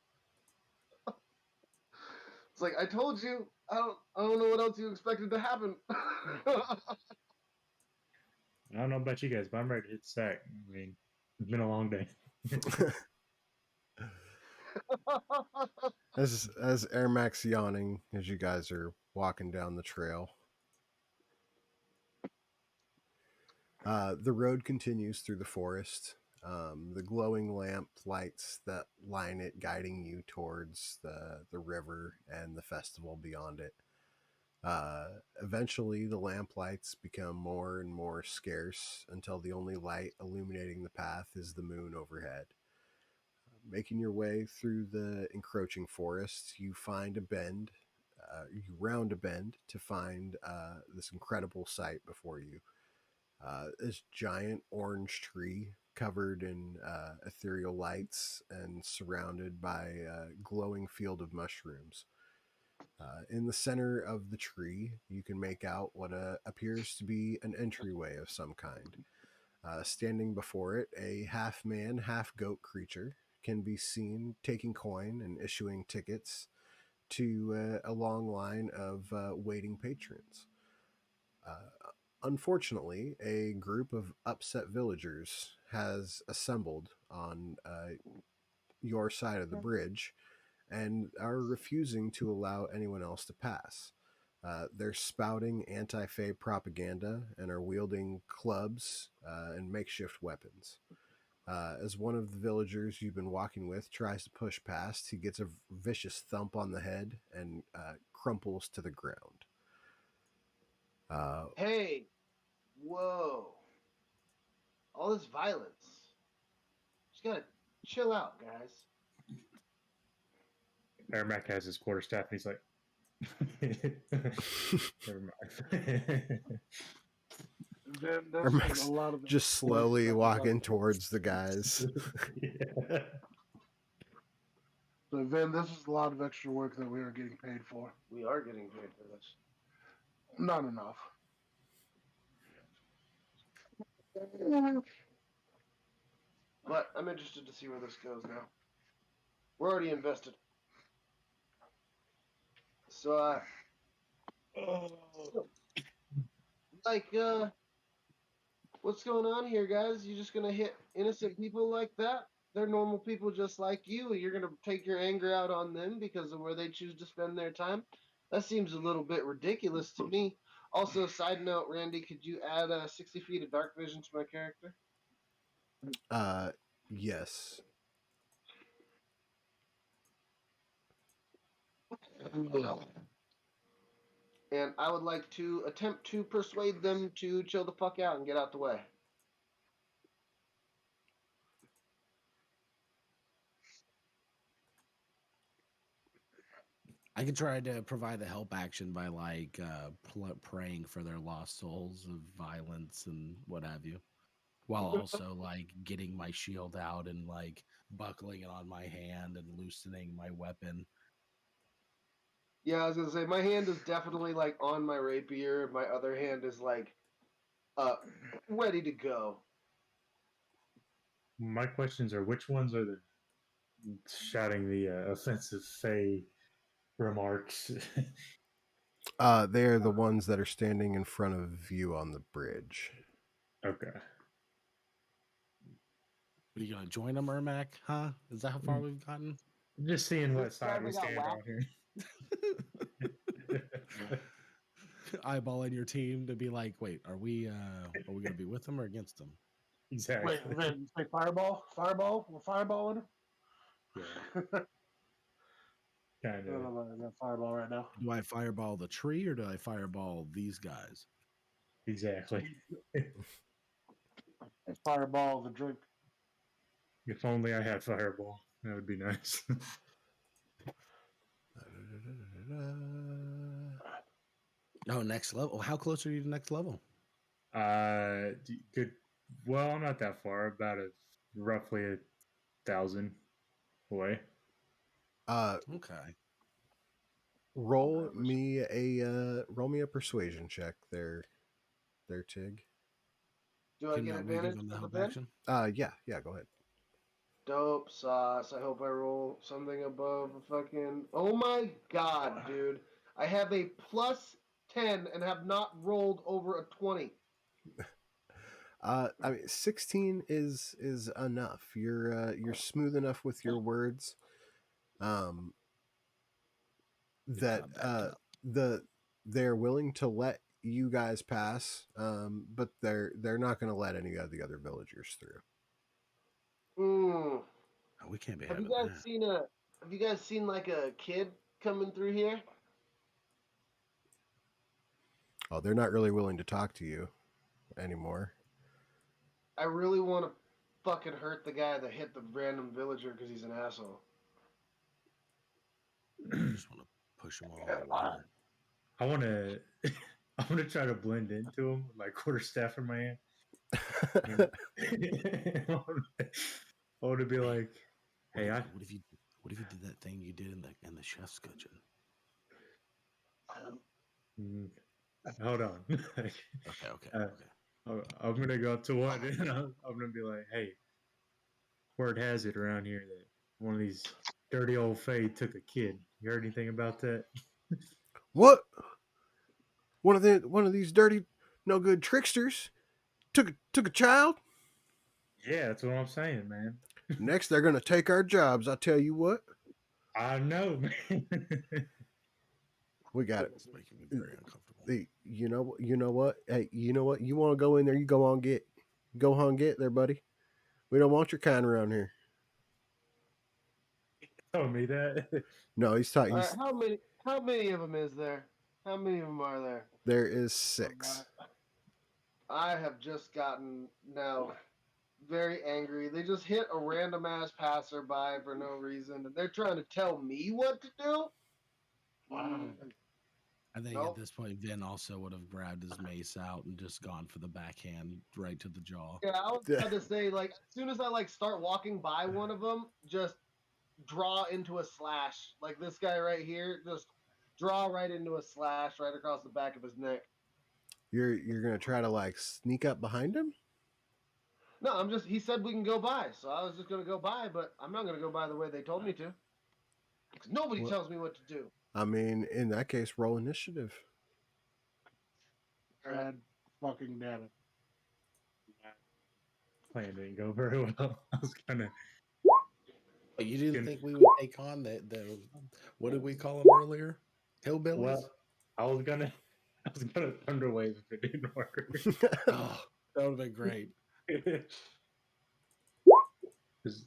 it's like I told you. I don't know what else you expected to happen. I don't know about you guys, but I'm ready to hit sack. I mean, it's been a long day. As Ermac's yawning as you guys are walking down the trail. The road continues through the forest. The glowing lamp lights that line it guiding you towards the river and the festival beyond it. Eventually, the lamp lights become more and more scarce until the only light illuminating the path is the moon overhead. Making your way through the encroaching forest, you find a bend. You round a bend to find this incredible sight before you. This giant orange tree covered in ethereal lights and surrounded by a glowing field of mushrooms. In the center of the tree, you can make out what appears to be an entryway of some kind. Standing before it, a half man, half goat creature can be seen taking coin and issuing tickets to a long line of waiting patrons. Unfortunately, a group of upset villagers has assembled on your side of the bridge and are refusing to allow anyone else to pass. They're spouting anti Fae propaganda and are wielding clubs and makeshift weapons. As one of the villagers you've been walking with tries to push past, he gets a vicious thump on the head and crumples to the ground. Uh, Hey, whoa! All this violence. Just gotta chill out, guys. Ermac has his quarterstaff, and he's like, never mind. Then this is Ermac's a lot of just slowly walking towards the guys. Yeah. So Vin, this is a lot of extra work that we are getting paid for. We are getting paid for this. Not enough. But I'm interested to see where this goes now. We're already invested. So, what's going on here, guys? You just gonna hit innocent people like that? They're normal people just like you. You're gonna take your anger out on them because of where they choose to spend their time? That seems a little bit ridiculous to me. Also, side note, Randy, could you add 60 feet of dark vision to my character? Uh, yes. And I would like to attempt to persuade them to chill the fuck out and get out the way. I could try to provide the help action by like praying for their lost souls of violence and what have you, while also like getting my shield out and like buckling it on my hand and loosening my weapon. Yeah, I was gonna say my hand is definitely like on my rapier. My other hand is like uh ready to go. My questions are: which ones are the shouting the offensive Fey remarks? They are the ones that are standing in front of you on the bridge. Okay. Are you gonna join them, Ermac? Huh? Is that how far we've gotten? Just seeing what This side guy we got stand whacked. on here. Eyeballing your team to be like, wait, are we gonna be with them or against them? Exactly. Wait, Vin, say fireball? Fireball? We're fireballing? Yeah. I Kind don't of. know about that fireball right now. Do I fireball the tree or do I fireball these guys? Exactly. Fireball the drink. If only I had fireball, that would be nice. Oh, next level. How close are you to next level? Good. Well, I'm not that far. About roughly 1,000 away. Okay. Roll me a persuasion check there, Tig. Do I Can get we give advantage him the for the help pen? action? Yeah, go ahead. Dope sauce. I hope I roll something above a fucking. Oh my god, dude! I have a +10 and have not rolled over a 20. I mean, 16 is enough. You're smooth enough with your words, um, It's that not backed up. they're willing to let you guys pass, but they're not going to let any of the other villagers through. Mm. Oh, we can't be Have you having guys that. seen a? Have you guys seen like a kid coming through here? Oh, they're not really willing to talk to you anymore. I really want to fucking hurt the guy that hit the random villager because he's an asshole. I just want to push them all in the water. I want to. I want to try to blend into him with my quarterstaff in my hand. I want to be like, What, hey, what if you did that thing you did in the chef's kitchen? hold on. Okay. I'm gonna go up to one and I'm gonna be like, hey, word has it around here that one of these dirty old Fae took a kid. You heard anything about that? What? One of these dirty, no good tricksters took a child. Yeah, that's what I'm saying, man. Next, they're going to take our jobs. I tell you what. I know, man. We got It's making me very uncomfortable. it. You know what? Hey, you know what? You want to go in there? You go on get there, buddy. We don't want your kind around here. Told me that. No, he's talking. All right, how many of them is there? How many of them are there? There is 6. I have just gotten now very angry. They just hit a random ass passerby for no reason, and they're trying to tell me what to do. I think at Nope. this point, Vin also would have grabbed his mace out and just gone for the backhand right to the jaw. Yeah, I was about to say, like, as soon as I like start walking by one of them, just draw into a slash. Like this guy right here, just draw right into a slash right across the back of his neck. You're gonna try to like sneak up behind him? No, I'm just. He said we can go by, so I was just gonna go by, but I'm not gonna go by the way they told me to. 'Cause nobody Well, tells me what to do. I mean, in that case, roll initiative. God fucking damn it. Plan didn't go very well. I was kind of. You didn't Good. think we would take on the what did we call them earlier? Hillbillies? Well, I was gonna thunder wave if it didn't work. Oh, that would have been great. 'Cause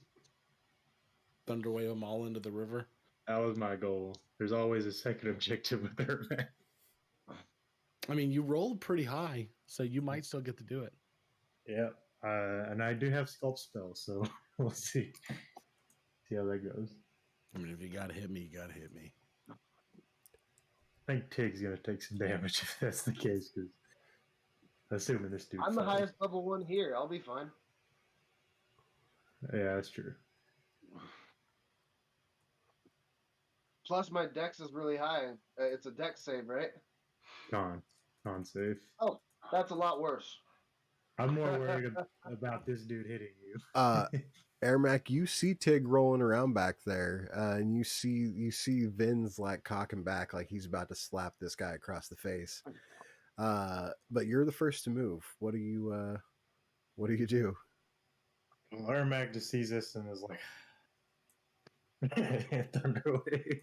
Thunderwave them all into the river. that was my goal. There's always a second objective with her, man. I mean, you rolled pretty high, so you might still get to do it. Yeah, and I do have sculpt spells, so we'll see how that goes. I mean, if you gotta hit me, you gotta hit me. I think Tig's gonna take some damage if that's the case, because assuming this dude. I'm the falls. highest level one here. I'll be fine. Yeah, that's true. Plus, my dex is really high. It's a dex save, right? Con save. Oh, that's a lot worse. I'm more worried about this dude hitting you. Ermac, you see Tig rolling around back there, and you see Vin's like cocking back, like he's about to slap this guy across the face. But you're the first to move. What do you do? Ermac just sees this and is like, Thunderwave.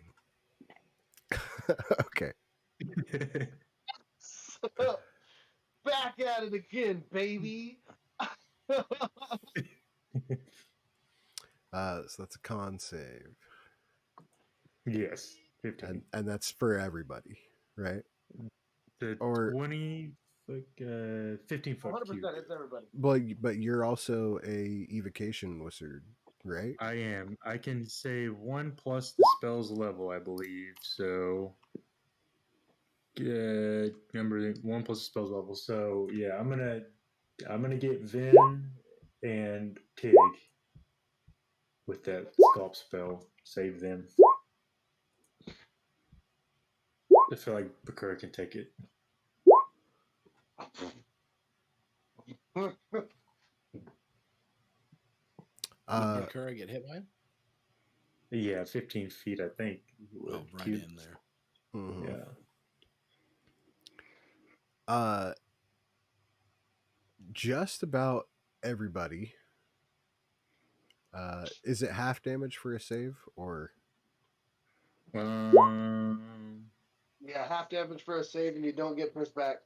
Okay. Back at it again, baby. So that's a con save, Yes, 15. and that's for everybody, right? The Or 20, like 15-foot 100%, cube. it's everybody. but you're also a evocation wizard, right? I am. I can say 1 plus the spell's level, I believe. So, remember 1 plus the spell's level. So yeah, I'm gonna get Vin and Tig with that sculpt spell. Save them. I feel like Bakura can take it. Uh, Did Bakura get hit by him? Yeah, 15 feet, I think. Oh, right Cube. in there. mhm. Yeah. Just about everybody. Is it half damage for a save or? Yeah, half damage for a save, and you don't get pushed back.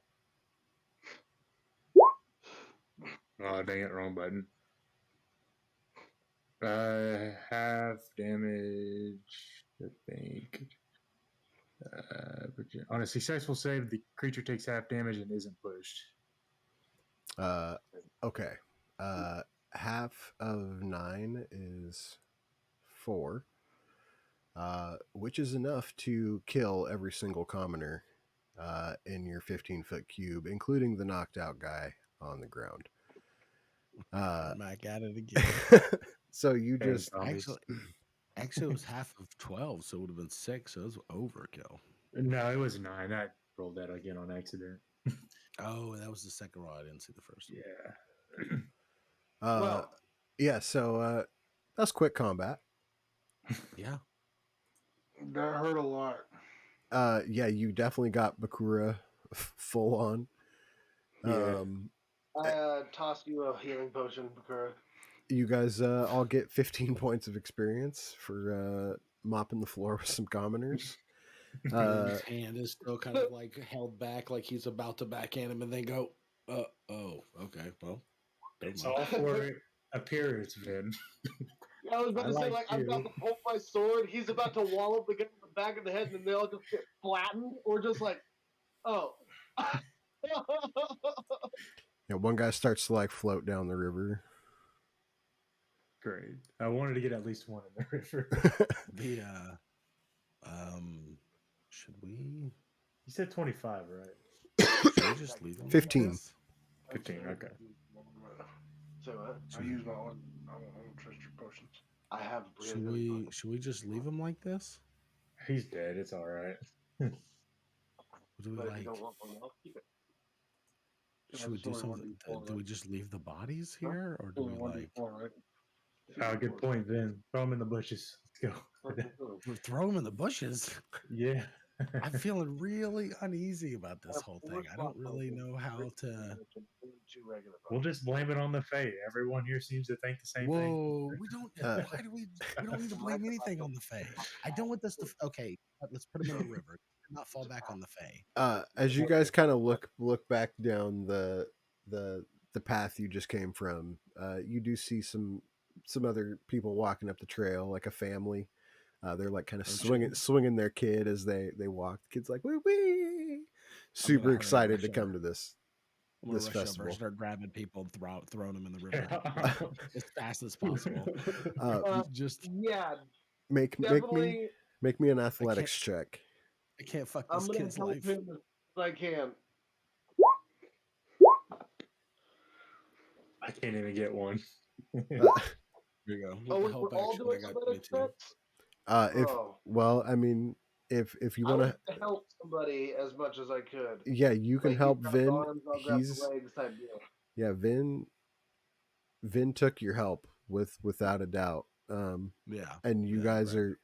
Oh, dang it, wrong button. Half damage, I think. On a successful save, the creature takes half damage and isn't pushed. Okay. Half of 9 is 4, which is enough to kill every single commoner in your 15-foot cube, including the knocked out guy on the ground. Mac at it again. So you And just zombies. Actually, it was half of 12, so it would have been 6. So it was overkill. No, it was 9. I rolled that again on accident. Oh, that was the second roll. I didn't see the first one. Yeah. Well, yeah. So that's quick combat. Yeah. That hurt a lot. Yeah, you definitely got Bakura full on. Yeah. I tossed you a healing potion, Bakura. You guys all get 15 points of experience for mopping the floor with some commoners. His hand is still kind of like held back, like he's about to backhand him, and then go, oh, okay, well, never It's mind. all for appearance, Vin. I was about I to say, like I'm about to you. pull my sword. He's about to wallop the guy in the back of the head, and then they all just get flattened, or just like, oh. Yeah, one guy starts to like float down the river. Great. I wanted to get at least one in the river. The should we You said 25, right? should we just leave him 15. Like this? 15, okay. So what? I use my one. I don't trust your potions. I have Should we just leave him like this? He's dead. It's all right. Or do we But if you like? don't want one, I'll keep it. Should we do That's only something? 1d4, Do we right? just leave the bodies here, or do Only we like 1d4, right? Oh, good point, Vin. Throw him in the bushes. Let's go. throw them in the bushes? Yeah. I'm feeling really uneasy about this whole thing. I don't really know how to. We'll just blame it on the Fae. Everyone here seems to think the same thing. Whoa, we don't. Why do we? We don't need to blame anything on the Fae. I don't want this to. Okay, let's put him in the river. Not fall back on the Fae. As you guys kind of look back down the path you just came from, you do see some other people walking up the trail, like a family. They're like kind of swinging their kid as they walk. The kid's like wee wee, super excited to come to this I'm gonna rush festival. over, start grabbing people, and throwing them in the river as fast as possible. Just make definitely. me an athletics check. I can't fuck I'm this gonna kid's help life. him as I can. I can't even get one. Here you go. With Oh, the we're help all action, doing I got athletics 22. If Oh. well, I mean, if you I want would help somebody as much as I could. yeah, you can Like, help you grab Vin. the arms, I'll grab He's the legs type deal. yeah, Vin took your help without a doubt. Yeah, and you yeah, guys right.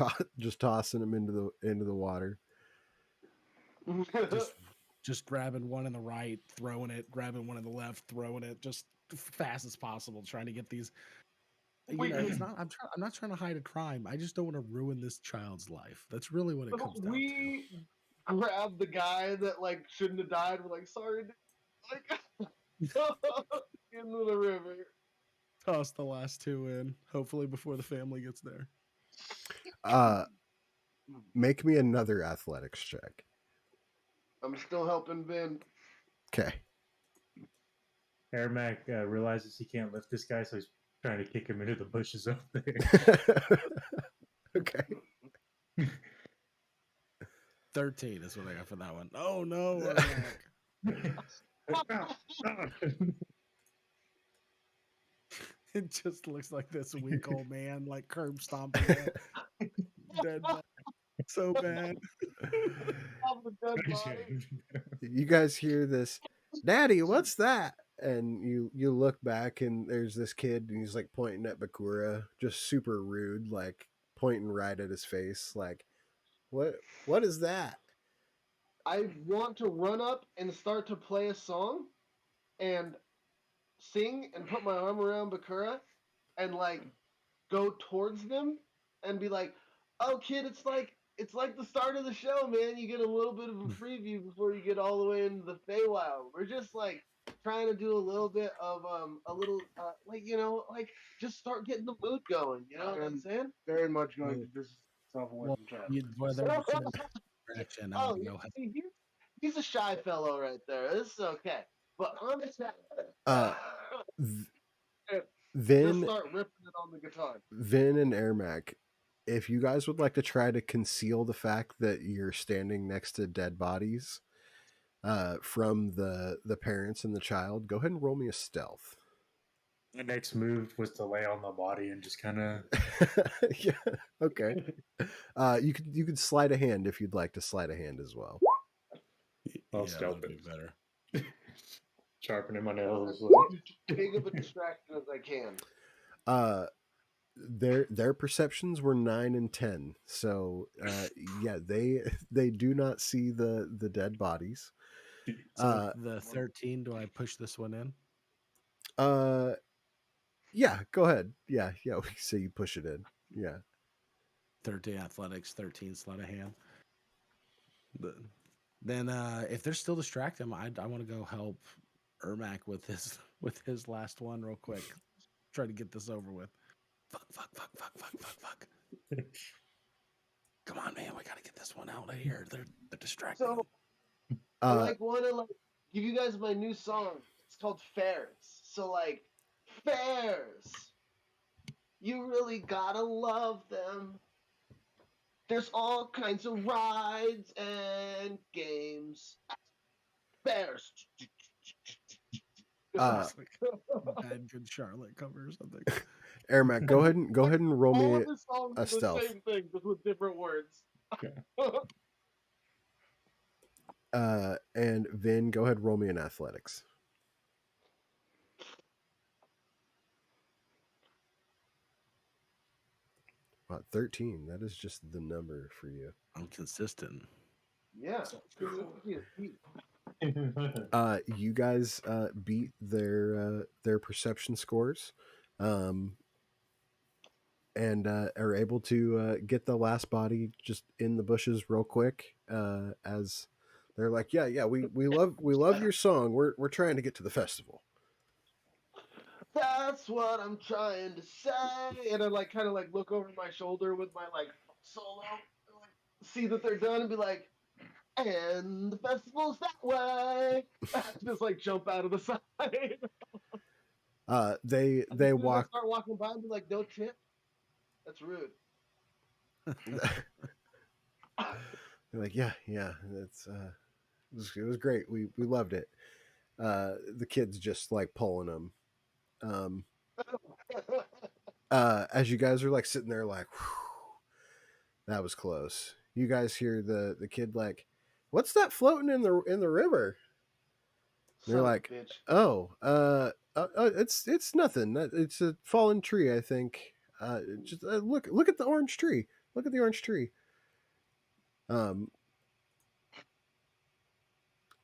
are just tossing them into the water. Just grabbing one in the right, throwing it, grabbing one in the left, throwing it, just fast as possible, trying to get these. You know, it's not. I'm not trying to hide a crime. I just don't want to ruin this child's life. That's really what it comes down to. We grabbed the guy that like shouldn't have died. We're like, sorry, dude. Like into the river. Toss the last two in, hopefully before the family gets there. Make me another athletics check. I'm still helping Ben. Okay. Ermac realizes he can't lift this guy, so he's trying to kick him into the bushes up there. Okay. 13 is what I got for that one. Oh no, it just looks like this weak old man, like curb stomping it. Dead body. So bad. You guys hear this? Daddy, what's that? and you look back and there's this kid and he's like pointing at Bakura, just super rude, like pointing right at his face, like what is that? I want to run up and start to play a song and sing and put my arm around Bakura and like go towards them and be like, "Oh, kid, it's like the start of the show, man. You get a little bit of a preview before you get all the way into the Feywild. We're just like trying to do a little bit of like like just start getting the mood going. You know what I'm saying? Very much going to Well, distance himself away well from chat. whether it's in direction, I Oh, want to go. he's a shy fellow right there. This is okay. But I'm just Uh, Th- just Vin, start ripping it on the guitar. Vin and Ermac, if you guys would like to try to conceal the fact that you're standing next to dead bodies from the parents and the child, go ahead and roll me a stealth. The next move was to lay on the body and just kind of. Yeah. Okay. You could slide a hand if you'd like to slide a hand as well. I'll Yeah, stealth that'd be it. better. Sharpening my nails. Big of a distraction as I can. Their perceptions were 9 and 10, so yeah, they do not see the dead bodies. So the 13, do I push this one in? Yeah, go ahead. Yeah, we say you push it in. Yeah. 13 athletics, 13 sleight of hand. Then if they're still distracted, I want to go help Ermac with his last one real quick. Try to get this over with. Fuck. Come on, man, we gotta get this one out of here. They're distracting So them. I want to give you guys my new song. It's called Fairs. So Fairs. You really gotta love them. There's all kinds of rides and games. Fairs. It's like Bad Good Charlotte cover or something. Ermac, go ahead and roll All me of the songs a are the stealth. same thing, just with different words. And Vin, go ahead and roll me an athletics. Wow, 13. That is just the number for you. I'm consistent. Yeah. You guys beat their perception scores, and are able to get the last body just in the bushes real quick. As they're like, yeah, we love your song. We're trying to get to the festival. That's what I'm trying to say. And I kind of look over my shoulder with my solo, and, see that they're done, and be like, and the festival's that way. Just jump out of the side. They As soon as walk. I start walking by and be like, no tip. That's rude. They're like, yeah, that's it was great. We loved it. The kids just like pulling them. As you guys are like sitting there, like, that was close. You guys hear the kid like, "What's that floating in the river?" They're like, bitch. "Oh, it's nothing. It's a fallen tree, I think. Just look at the orange tree. Look at the orange tree." Um,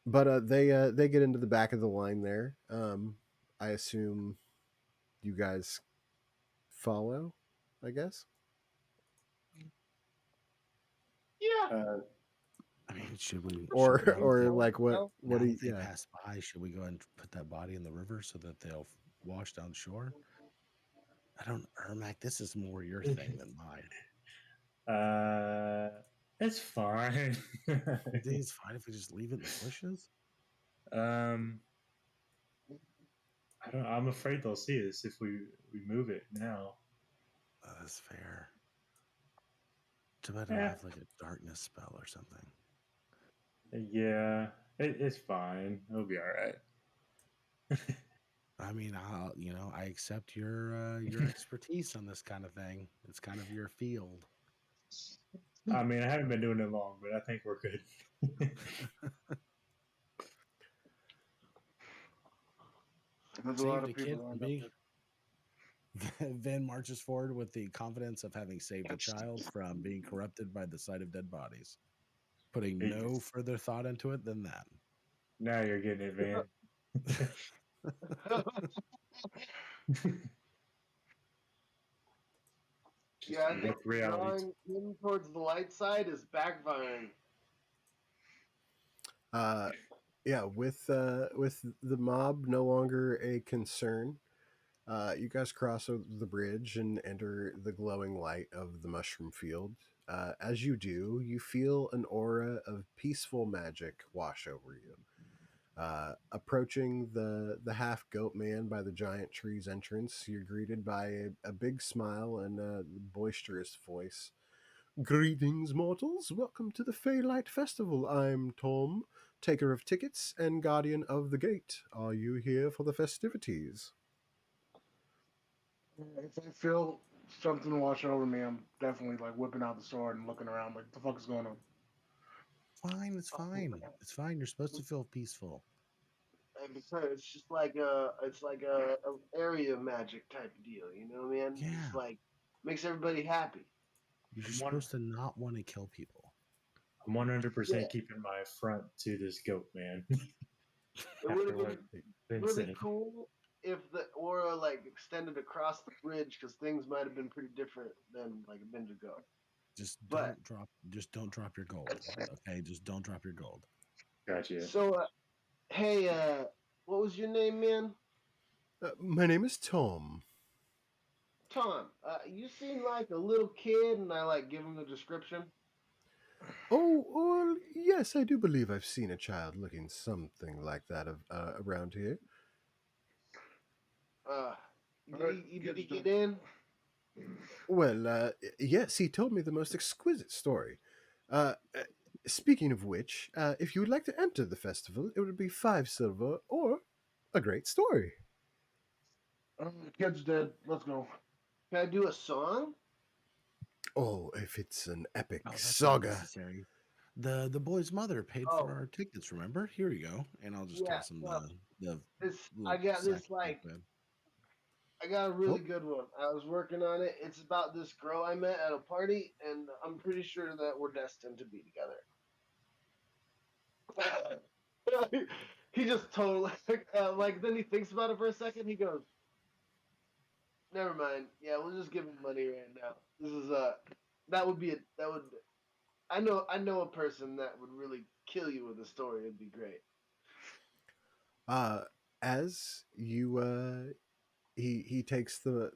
but they get into the back of the line there. I assume you guys follow, I guess. Yeah. I mean, should we? Or should we or No, like what no. what now do you, that they yeah. pass by, should we go and put that body in the river so that they'll wash down shore? I don't, Ermac. This is more your thing than mine. It's fine. You think it's fine if we just leave it in the bushes? um, I don't. I'm afraid they'll see us if we move it now. That's fair. Too bad I Yeah, have like a darkness spell or something. yeah. It's fine. It'll be all right. I mean, I accept your expertise on this kind of thing. It's kind of your field. I mean, I haven't been doing it long, but I think we're good. There's a lot saved of a people kid from lined up being. Vin marches forward with the confidence of having saved a child from being corrupted by the sight of dead bodies, putting Hey, no further thought into it than that. now you're getting it, Van. Yeah, Just I think look reality. drawing him towards the light side is backfiring. Uh, yeah, with the mob no longer a concern, you guys cross over the bridge and enter the glowing light of the mushroom field. As you do, you feel an aura of peaceful magic wash over you. Approaching the half goat man by the giant tree's entrance, you're greeted by a big smile and a boisterous voice. Greetings, mortals. Welcome to the Faylight Festival. I'm Tom, taker of tickets and guardian of the gate. Are you here for the festivities? If I feel something wash over me, I'm definitely like whipping out the sword and looking around like, what the fuck is going on? Fine, it's fine. It's fine. You're supposed to feel peaceful. And because it's just like a area magic type of deal, you know, man? Yeah. Just like makes everybody happy. You're I'm supposed to not want to kill people. I'm 100% Yeah. keeping my front to this goat, man. It would After have what been Vin really said. cool if the aura like extended across the bridge because things might have been pretty different than like a minute ago. Just But don't drop your gold. Okay, just don't drop your gold. Gotcha. so, hey, what was your name, man? My name is Tom. Tom. You seem like a little kid, and I like give him the description. Oh, well, yes, I do believe I've seen a child looking something like that around here. Uh, Alright, did he kids, get in? Well, yes, he told me the most exquisite story. Speaking of which, if you would like to enter the festival, it would be 5 silver or a great story. the kid's dead. Let's go. Can I do a song? Oh, if it's an epic Oh, that's not saga. necessary. The boy's mother paid for Oh, our tickets. Remember? Here you go, and I'll just yeah. toss him Well, the I little got sack. this like I got a really Oh, good one. I was working on it. It's about this girl I met at a party, and I'm pretty sure that we're destined to be together. He just totally like. Then he thinks about it for a second. He goes, "Never mind. Yeah, we'll just give him money right now. This is that would be a that would. I know a person that would really kill you with a story. It'd be great." uh, as you he takes the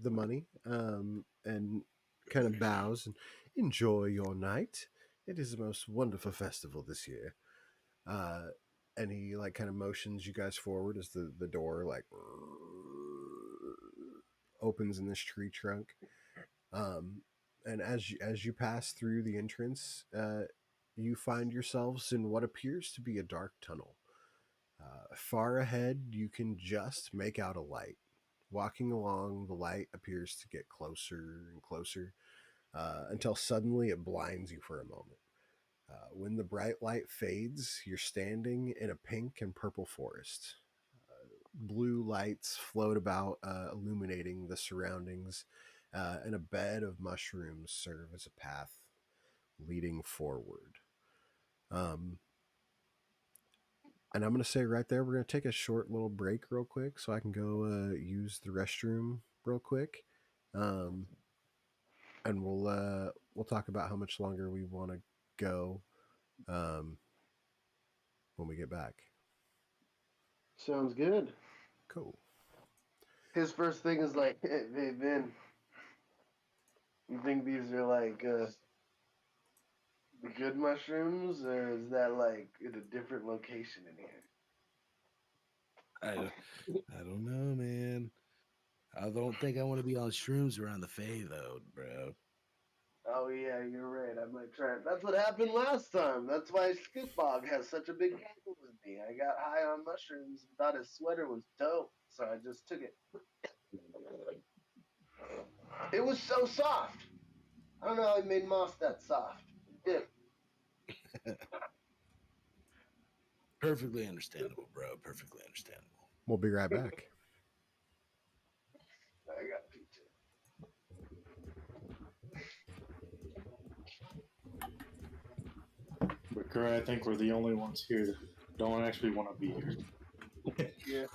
money and kind of bows and enjoy your night. It is the most wonderful festival this year. Uh, and he like kind of motions you guys forward as the door like opens in this tree trunk. Um, and as you pass through the entrance, you find yourselves in what appears to be a dark tunnel. Far ahead, you can just make out a light. Walking along, the light appears to get closer and closer until suddenly it blinds you for a moment. When the bright light fades, you're standing in a pink and purple forest. Blue lights float about, illuminating the surroundings, and a bed of mushrooms serve as a path leading forward. Um, and I'm going to say right there, we're going to take a short little break real quick so I can go use the restroom real quick. Um, and we'll talk about how much longer we want to go um, when we get back. Sounds good. Cool. His first thing is like, "Hey, Vin, you think these are like the good mushrooms, or is that like in a different location in here?" I don't know, man. I don't think I want to be on shrooms around the Fae though, bro. Oh yeah, you're right. I might try it. That's what happened last time. That's why Scootbog has such a big problem with me. I got high on mushrooms and thought his sweater was dope, so I just took it. It was so soft. I don't know how he made moss that soft. He did. Perfectly understandable, bro. Perfectly understandable. We'll be right back. I got pizza. But Kurt, I think we're the only ones here that don't actually want to be here. Yeah.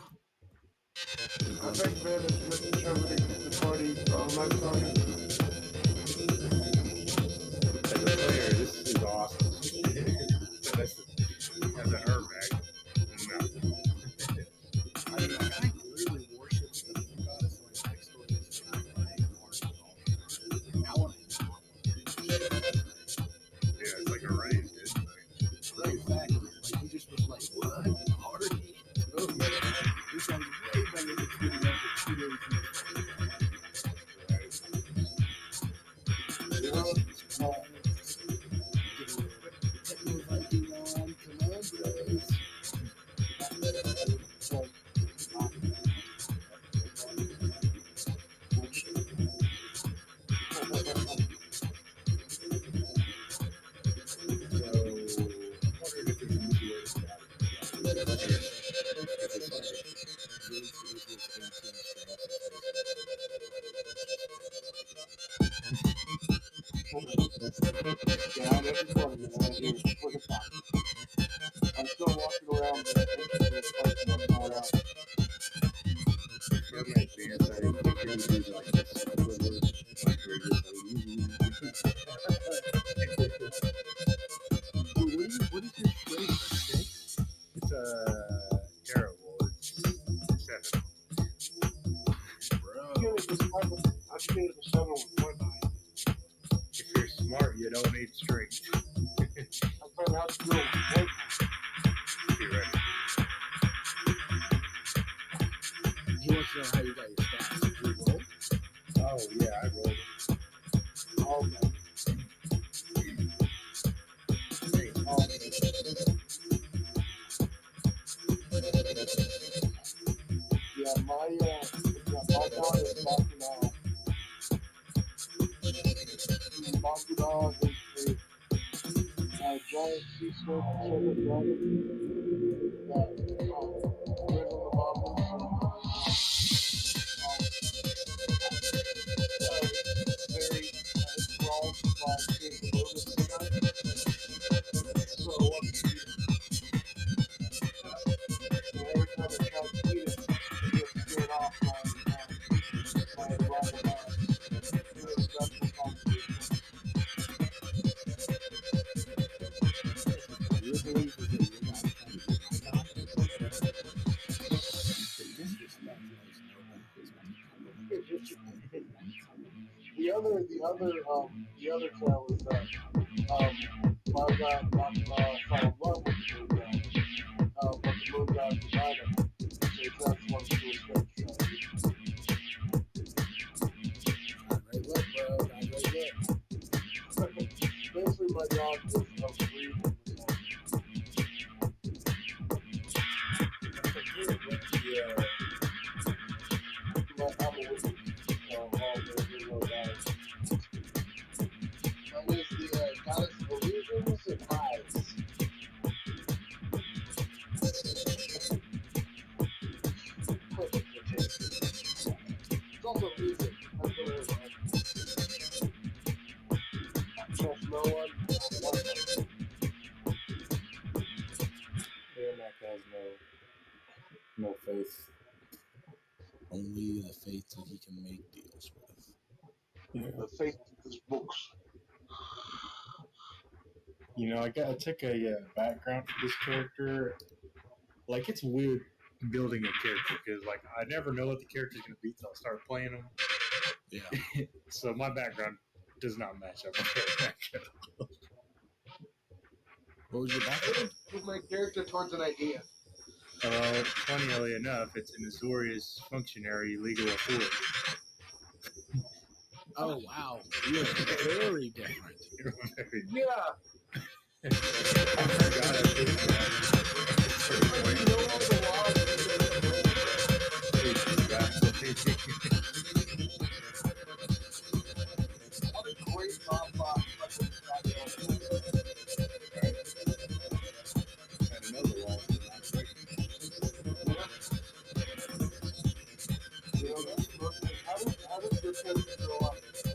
I think Ben is misinterpreting the party life target. As a player, this is awesome. That's a her bag. No. I mean, like, I literally worship the moon goddess. My backstory is that I'm playing hard all the time. I want to Yeah, it's like a rain, dude. right, exactly. Like, he just was like, what? Party? Oh, man. This sounds way better than getting up for 2 days. Yeah, that's funny, man. I'm still walking around the entrance of the place and I'm not out. That makes sense. I think you do like this equivalent, like where you're just like, What is your strength? 6? it's terrible. It's 7. Bro. I think it was 7 with Fortnite. If you're smart, you don't need strength. I'm trying to have to do it with Fortnite. You're right. He wants to know how you got your stats. Did you roll? Oh, yeah, I rolled. Oh, man. Yeah, my dog is Bakudal. Bakudal is a giant sea serpent dragon that lives on the bottom of the sea. Very enthralled by seeing the moon in the sky. So every time it tries to eat it, it gets scared off by the rival dogs. That's the competition. Your belief is that you're not trying to be icon? The disrespect knows no bounds, man. The other tale is that my guy fell in love with the moon god, but the moon god denied him. So he transformed into a snake strategy. Not great look, bro. Not great look. Basically, my dog is a breed in the But I'm a witness, so all the real guys. Mine is the goddess of illusions and highs. It's also music. That's what it is. Trust no one. Mac has no faith. Only the faith that he can make deals with. The faith is books. You know, I took a background for this character. Like, it's weird building a character because, like, I never know what the character's going to be until I start playing them. Yeah. So my background does not match up with their background. What was your I background? always build my character towards an idea. Funnily enough, it's an Azorius functionary legal authority. Oh, wow. You're very different. Yeah. I forgot I did that. You know all the laws. What a great Bob Fox fucking background. And another law. can't remember a lot of this time.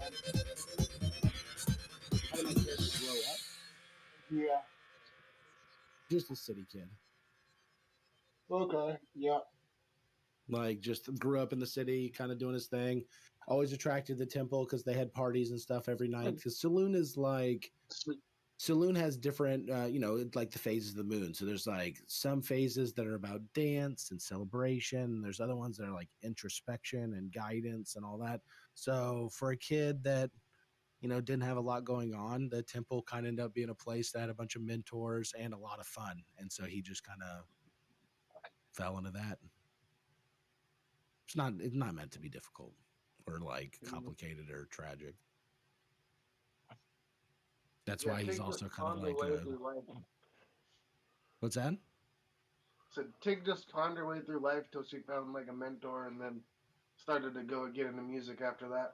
How did my character grow up? Yeah. Just a city kid. Okay. Yeah. Like just grew up in the city, kind of doing his thing. Always attracted to the temple because they had parties and stuff every night. Because Saloon is like Saloon has different, like the phases of the moon. So there's like some phases that are about dance and celebration. There's other ones that are like introspection and guidance and all that. So for a kid that didn't have a lot going on, the temple kind of ended up being a place that had a bunch of mentors and a lot of fun. And so he just kind of fell into that. It's not meant to be difficult or like complicated or tragic. That's why he's Tig also just kind of pawned like away a through life. what's that? So Tig just pawned her way through life till she found like a mentor, and then started to go get into music after that.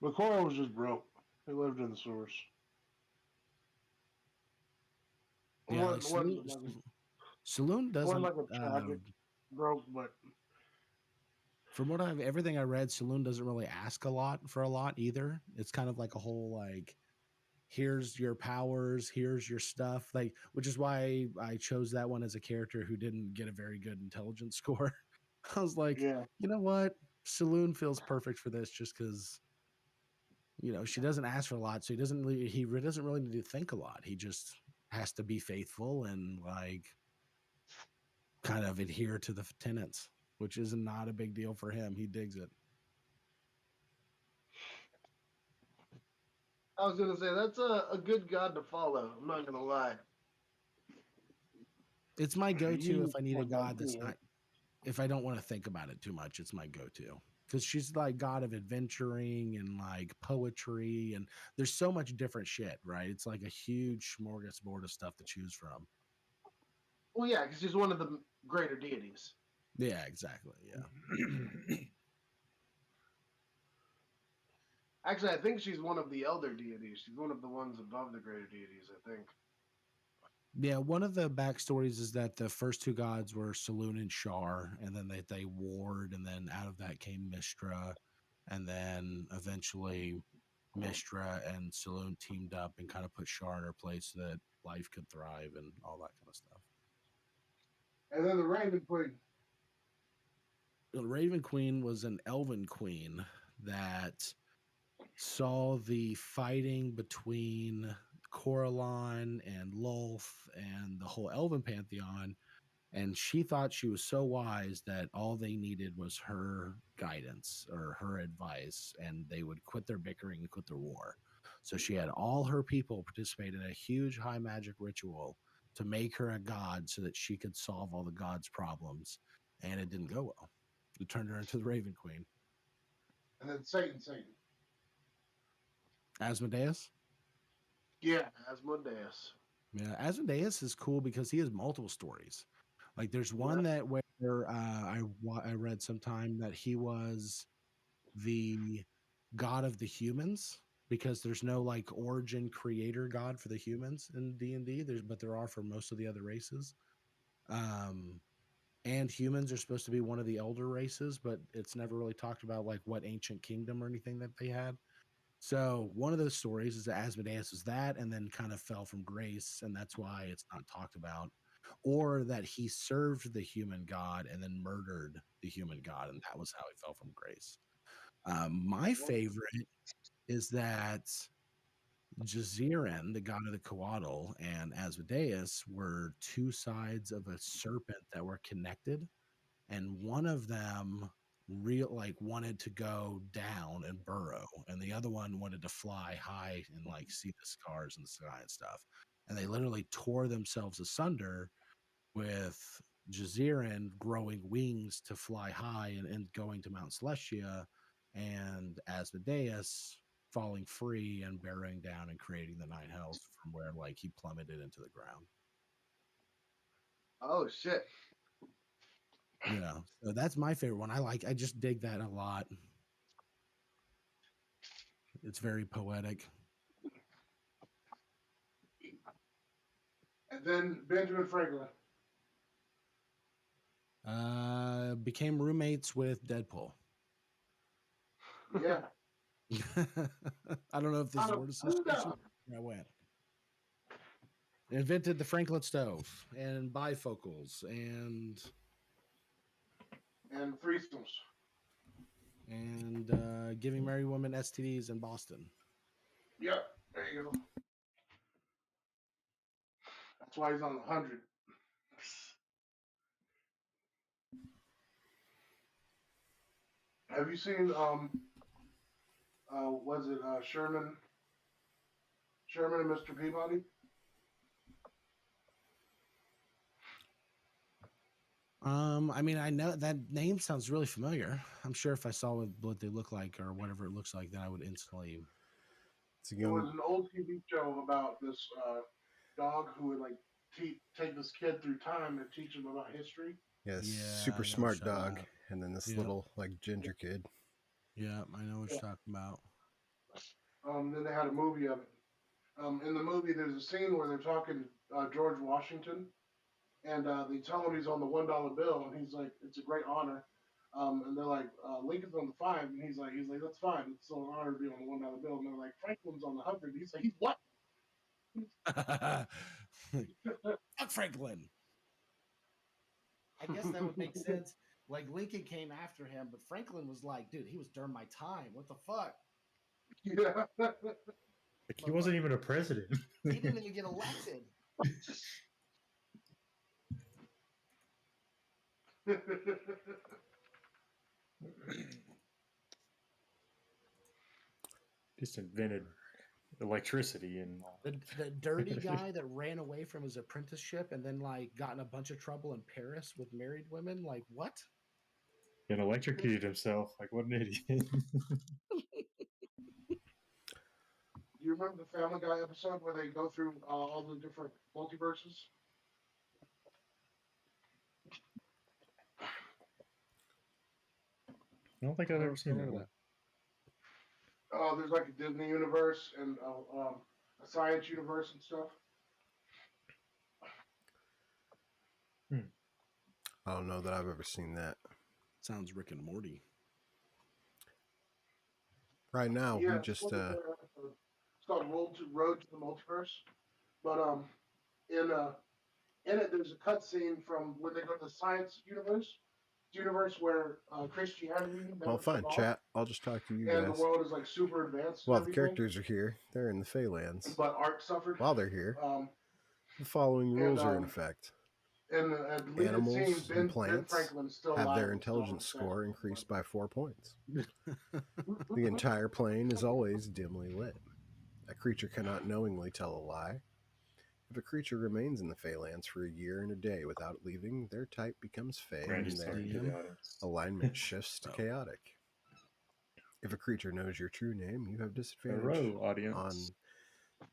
McCoy was just broke. He lived in the sewers. Yeah, like Saloon Wasn't doesn't. like a tragic broke, but From what everything I read, Saloon doesn't really ask a lot for a lot either. It's kind of like a whole like, here's your powers, here's your stuff, like, which is why I chose that one as a character who didn't get a very good intelligence score. I was like, yeah. you know what, Saloon feels perfect for this, just because she doesn't ask for a lot, so he doesn't really need to think a lot. He just has to be faithful and like kind of adhere to the tenets, which is not a big deal for him. He digs it. I was gonna say that's a good god to follow. I'm not gonna lie. It's my go-to You if I need a can't go god that's through not, if I don't want to think about it too much. It's my go-to because she's like god of adventuring and like poetry, and there's so much different shit, right? It's like a huge smorgasbord of stuff to choose from. Well, yeah, because she's one of the greater deities. Yeah, exactly. Yeah. Actually, I think she's one of the elder deities. She's one of the ones above the greater deities, I think. Yeah, one of the backstories is that the first two gods were Saloon and Shar, and then they warred, and then out of that came Mistra, and then eventually Mistra and Saloon teamed up and kind of put Shar in her place so that life could thrive and all that kind of stuff. And then the Raven Queen. The Raven Queen was an elven queen that saw the fighting between Coraline and Lolth and the whole elven pantheon, and she thought she was so wise that all they needed was her guidance or her advice, and they would quit their bickering and quit their war. So she had all her people participate in a huge high magic ritual to make her a god so that she could solve all the gods' problems, and it didn't go well. It turned her into the Raven Queen. And then Satan. Asmodeus? Yeah, Asmodeus. Yeah, Asmodeus is cool because he has multiple stories. Like there's Yeah. one that where I read sometime that he was the god of the humans because there's no like origin creator god for the humans in D&D. But there are for most of the other races. And humans are supposed to be one of the elder races, but it's never really talked about like what ancient kingdom or anything that they had. So one of those stories is that Asmodeus was that and then kind of fell from grace, and that's why it's not talked about. Or that he served the human god and then murdered the human god, and that was how he fell from grace. My favorite is that Jaziran, the god of the Coatl, and Asmodeus were two sides of a serpent that were connected, and one of them wanted to go down and burrow, and the other one wanted to fly high and like see the stars in the sky and stuff. And they literally tore themselves asunder, with Jaziran growing wings to fly high and going to Mount Celestia, and Asmodeus falling free and burrowing down and creating the nine hells from where like he plummeted into the ground. Oh shit. Yeah, so that's my favorite one. I just dig that a lot. It's very poetic. And then Benjamin Franklin. became roommates with Deadpool. Yeah. I don't know if this is Out a of word association. I went. Invented the Franklin stove and bifocals and threesomes. and giving married women STDs in Boston. Yep. There you go. That's why he's on the 100. Have you seen was it Sherman and Mr. Peabody? I mean, I know that name sounds really familiar. I'm sure if I saw what they look like or whatever it looks like, then I would instantly. It's a It was young. an old TV show about this dog who would like take this kid through time and teach him about history. Yeah, Yeah, super I know smart what you're talking dog, about. and then this Yep. little like ginger kid. Yeah, I know what you're talking about. Then they had a movie of it. In the movie, there's a scene where they're talking George Washington, and they tell him he's on the $1 bill, and he's like, "It's a great honor." And they're like, "Lincoln's on the 5," and he's like, "That's fine. It's still an honor to be on the $1 bill." And they're like, "Franklin's on the 100." He's like, "He's what?" Fuck Franklin. I guess that would make sense. Like Lincoln came after him, but Franklin was like, dude, he was during my time. What the fuck? Yeah. Like, he wasn't even a president. He didn't even get elected. Just invented electricity and all. The dirty guy that ran away from his apprenticeship and then like got in a bunch of trouble in Paris with married women. Like what? And electrocuted himself. Like, what an idiot. Do you remember the Family Guy episode where they go through all the different multiverses? I don't think I've ever seen that one. There's like a Disney universe and a science universe and stuff. I don't know that I've ever seen that. Sounds Rick and Morty. Right now, Yeah, we just it's called Road to the Multiverse. But in it, there's a cutscene from when they go to the science universe where Christianity. well, fine, chat. I'll just talk to you and guys. the world is like super advanced. While the characters are here, they're in the Feylands. But art suffered. While they're here, the following rules are in effect. Animals and plants have their intelligence score increased by 4 points. The entire plane is always dimly lit. A creature cannot knowingly tell a lie. If a creature remains in the Feylands for a year and a day without leaving, their type becomes Fey and their alignment shifts to chaotic. If a creature knows your true name, you have disadvantage on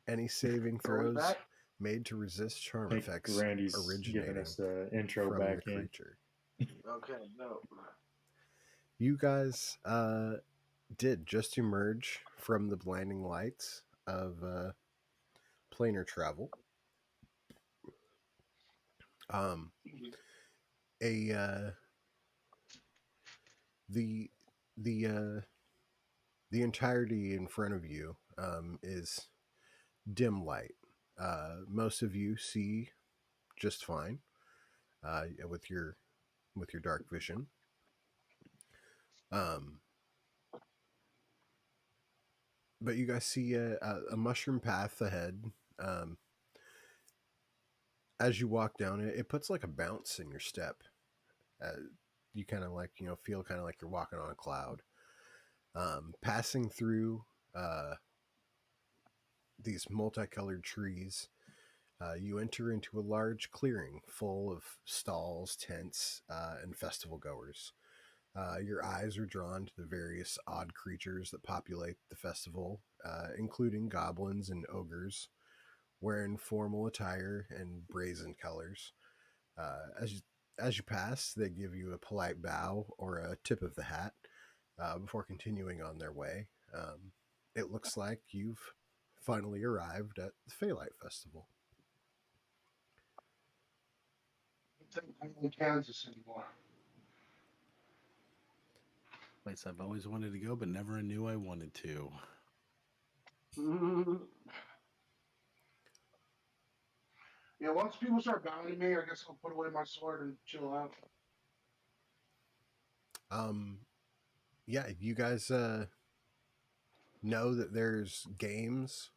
any saving throws made to resist charm effects originating us the intro from back the creature. Okay, no. You guys did just emerge from the blinding lights of planar travel. The entirety in front of you is dim light. Most of you see just fine with your dark vision. But you guys see a mushroom path ahead. As you walk down it, it puts like a bounce in your step. You kind of like, feel kind of like you're walking on a cloud. Passing through these multicolored trees, you enter into a large clearing full of stalls, tents, and festival goers. Your eyes are drawn to the various odd creatures that populate the festival, including goblins and ogres, wearing formal attire and brazen colors. As you pass, they give you a polite bow or a tip of the hat before continuing on their way. It looks like you've finally arrived at the Phalite Festival. I'm in Kansas anymore. Place I've always wanted to go, but never knew I wanted to. Yeah, once people start bounding me, I guess I'll put away my sword and chill out. Yeah, you guys know that there's games,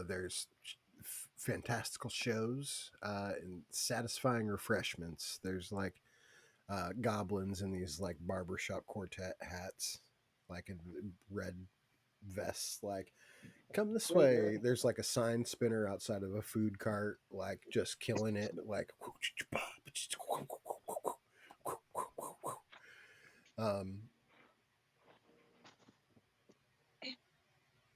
there's fantastical shows, and satisfying refreshments. There's like goblins in these like barbershop quartet hats, like in red vests. Like, come this Wait, way. There's like a sign spinner outside of a food cart, like just killing it. Like, um,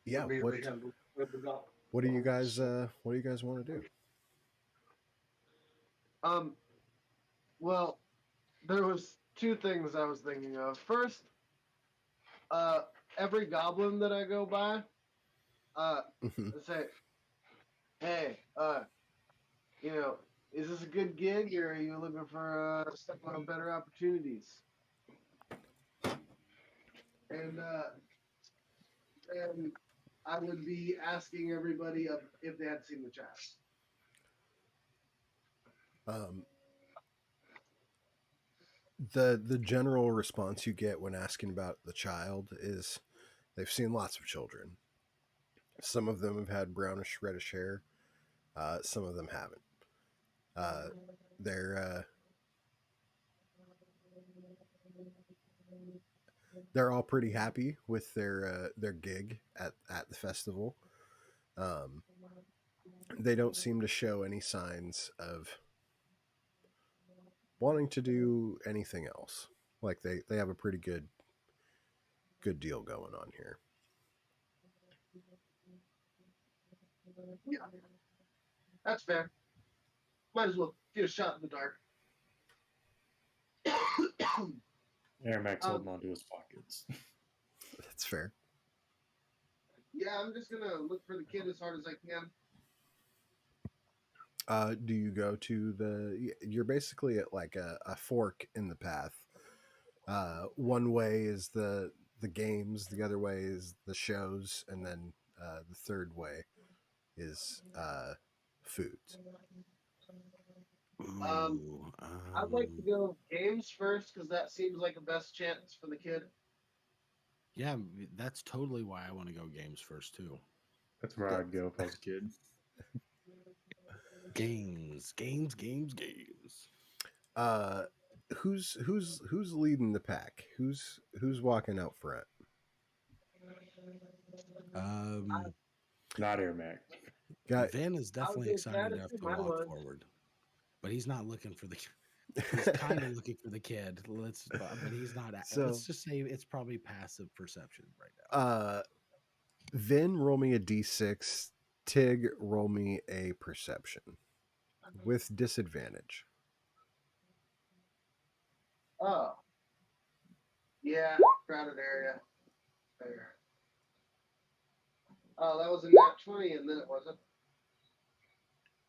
yeah. Immediately handle it up. What do you guys what do you guys want to do? Well, there was two things I was thinking of. First, uh, every goblin that I go by, I say, hey, you know, is this a good gig, or are you looking for step on better opportunities? And and I would be asking everybody if they had seen the chat. um, the general response you get when asking about the child is they've seen lots of children. Some of them have had brownish reddish hair. Some of them haven't. Uh, they're all pretty happy with their gig at the festival. Um, they don't seem to show any signs of wanting to do anything else. Like they have a pretty good deal going on here. Yeah, that's fair. Might as well get a shot in the dark. Airmax Um, holding onto his pockets. That's fair. yeah, I'm just gonna look for the kid as hard as I can. Do you go to the? You're basically at like a fork in the path. One way is the games, the other way is the shows, and then the third way is foods. Um, Ooh, I'd like to go games first because that seems like the best chance for the kid. yeah, that's totally why I want to go games first too. That's where Yeah. I'd go if I was a kid. Games. Uh, who's leading the pack? Who's walking out front? Um, Not Airmax. Got Van is I would definitely go excited fast enough through to my walk lunch. forward, but he's not looking for the. He's kind of looking for the kid. But he's not. so Let's just say it's probably passive perception right now. Vin, roll me a d6. Tig, roll me a perception with disadvantage. Oh, yeah, crowded area. There. Oh, that was a nat 20, and then it wasn't.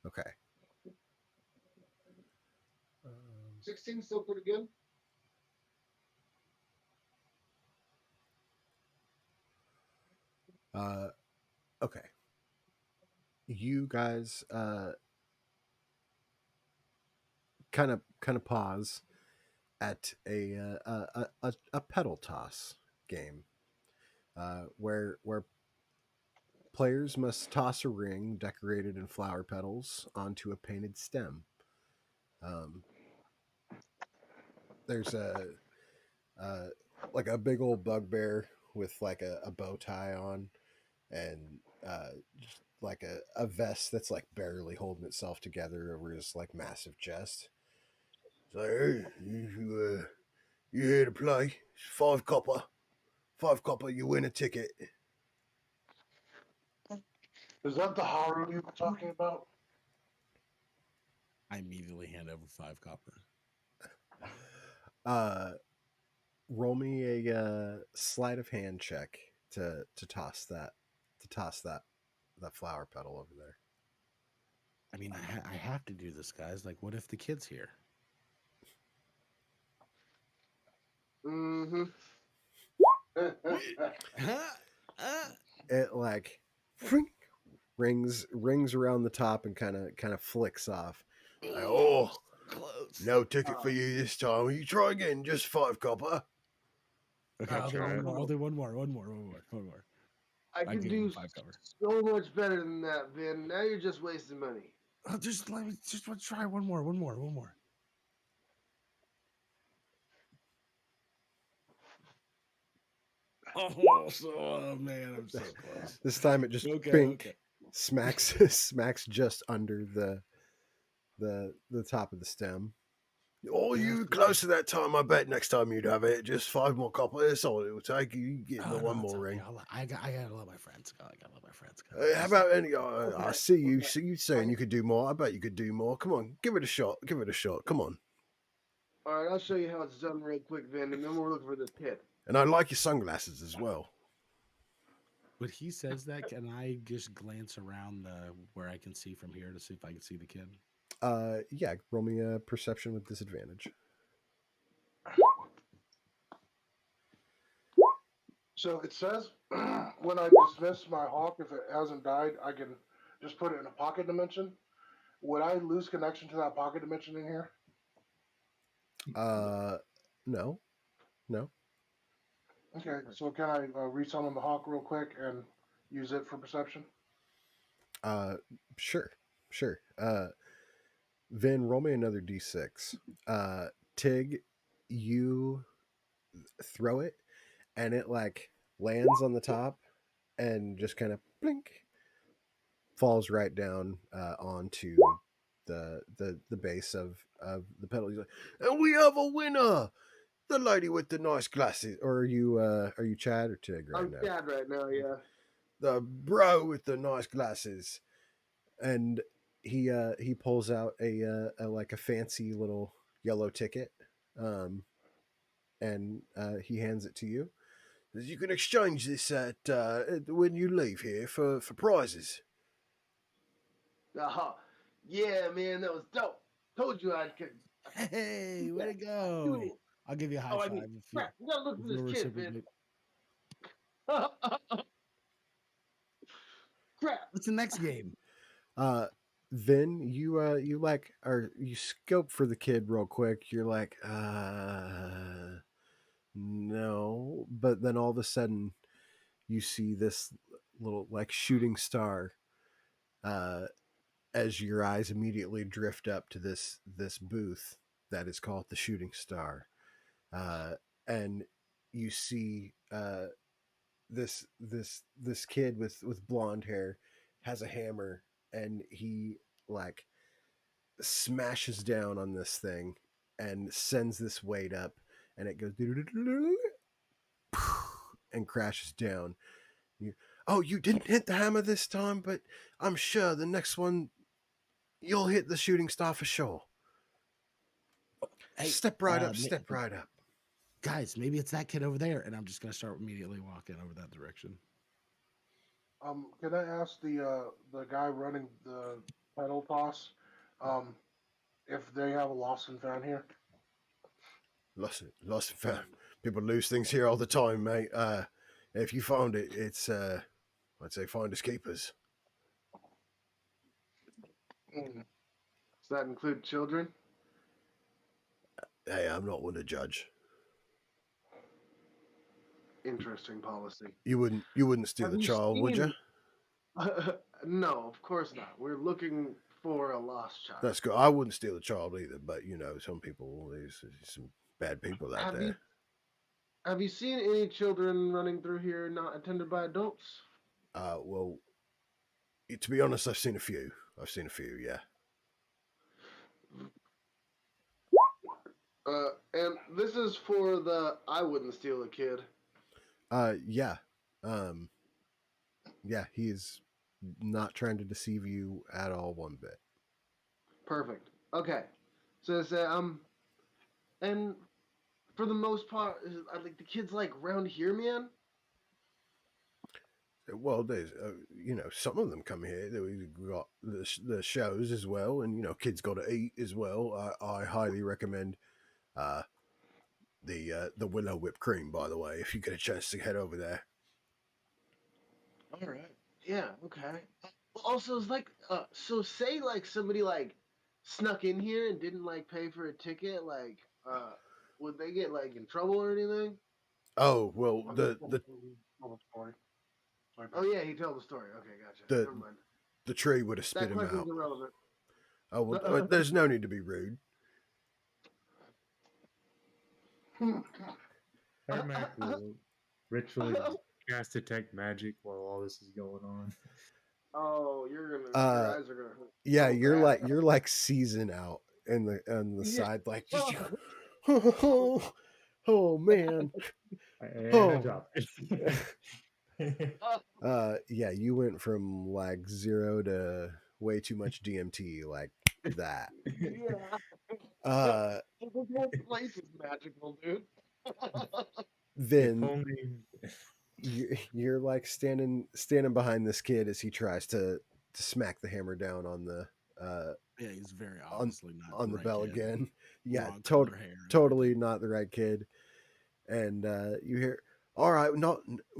Okay. 16 still pretty good. Okay. You guys kind of pause at a pedal toss game where players must toss a ring decorated in flower petals onto a painted stem. Um, there's uh, like a big old bugbear with like a bow tie on and just like a vest that's like barely holding itself together over his like massive chest. It's like, hey, you here to play? It's 5 copper. 5 copper, you win a ticket. Is that the Haru you were talking about? I immediately hand over 5 copper. Uh, roll me a sleight of hand check to toss that flower petal over there. I mean, I have to do this, guys. Like, what if the kid's here? Mm-hmm. It like rings around the top and kind of flicks off. Like, oh, Close. no ticket for you this time. You try again, just 5 copper. Okay, I'll do try one it. more. I'll do one more. One more. I I could give him do 5 cover. so much better than that, Vin. Now you're just wasting money. Oh, just let me just try one more. One more. Oh man, I'm so close. This time it just Okay. smacks smacks just under the top of the stem. Oh, Yeah, you that's close to that time. I bet next time you'd have it. Just 5 more copper. That's all it will take. You get the Oh one no, it's more okay. ring. I gotta let my friends go. I gotta let my friends go. How Just- about any? Okay. I see you. Okay. See you saying you could do more. I bet you could do more. Come on, give it a shot. Give it a shot. Come on. All right, I'll show you how it's done real quick, Vin, and then we're looking for this kid. And I like your sunglasses as well. when he says that, can I just glance around where I can see from here to see if I can see the kid? Yeah. Roll me a perception with disadvantage. So it says when I dismiss my hawk, if it hasn't died, I can just put it in a pocket dimension. Would I lose connection to that pocket dimension in here? No, no. Okay, so can I resummon the hawk real quick and use it for perception? Uh, sure, sure. Vin, roll me another d6. Tig, you throw it, and it like lands on the top and just kind of blink falls right down onto the base of the pedal. He's like, and we have a winner, the lady with the nice glasses. Or are you Chad or Tig right I'm now? sad right now, yeah. The bro with the nice glasses, and he pulls out a like a fancy little yellow ticket, um, and he hands it to you. You can exchange this at when you leave here for prizes. Uh-huh. Yeah, man, that was dope. Told you I could. Hey, way to Do go! it. I'll give you a high Oh, I five need. if Crap, we gotta look for this you'll kid, Vin. reciprocate. Crap. What's the next game? Uh, then you like or you scope for the kid real quick. You're like, no, but then all of a sudden you see this little like shooting star. Uh, as your eyes immediately drift up to this booth that is called the Shooting Star, uh, and you see this kid with blonde hair has a hammer, and he like smashes down on this thing and sends this weight up, and it goes and crashes down. You, oh, you didn't hit the hammer this time, but I'm sure the next one you'll hit the shooting star for sure. Hey, Step right up, step right up. guys, maybe it's that kid over there, and I'm just gonna start immediately walking over that direction. Can I ask the guy running the pedal toss, um, if they have a lost and found here? Lost and found. People lose things here all the time, mate. If you find it, it's I'd say finders keepers. Does that include children? Hey, I'm not one to judge. Interesting policy. You wouldn't steal Have the you child, would you? seen? No, of course not. We're looking for a lost child. That's good. I wouldn't steal the child either, but you know, some people, there's some bad people out Have there. you have you seen any children running through here not attended by adults? Well, to be honest, I've seen a few. Yeah. And this is for the I wouldn't steal a kid. Yeah. Um, yeah, he is not trying to deceive you at all one bit. Perfect. Okay. So say and for the most part, I like the kids like round here, man. Well, there's you know, some of them come here. We've got the shows as well, and you know, kids got to eat as well. I highly recommend the Willow whipped cream, by the way, if you get a chance to head over there. All right. Yeah. Okay. Also, it's like, so say like somebody like snuck in here and didn't like pay for a ticket, like, would they get like in trouble or anything? Oh well, Story. Oh yeah, he told the story. Okay, gotcha. the Never mind. the tree would have spit That him question's out. irrelevant. Oh well, there's no need to be rude. Ermac will ritually cast detect magic while all this is going on. Oh, your Uh, eyes are gonna hurt. yeah, So bad. you're like season out in the on the Yeah. side, like, oh, oh man, And I oh. drop it. Yeah, you went from like 0 to way too much DMT, like that. Yeah. Uh, The whole place is magical, dude. If then only. you're like standing behind this kid as he tries to smack the hammer down on the uh Yeah, he's very on obviously not on the the right bell kid. again. Yeah, Wrong color hair. and totally everything. not the right kid. And you hear, all right, we're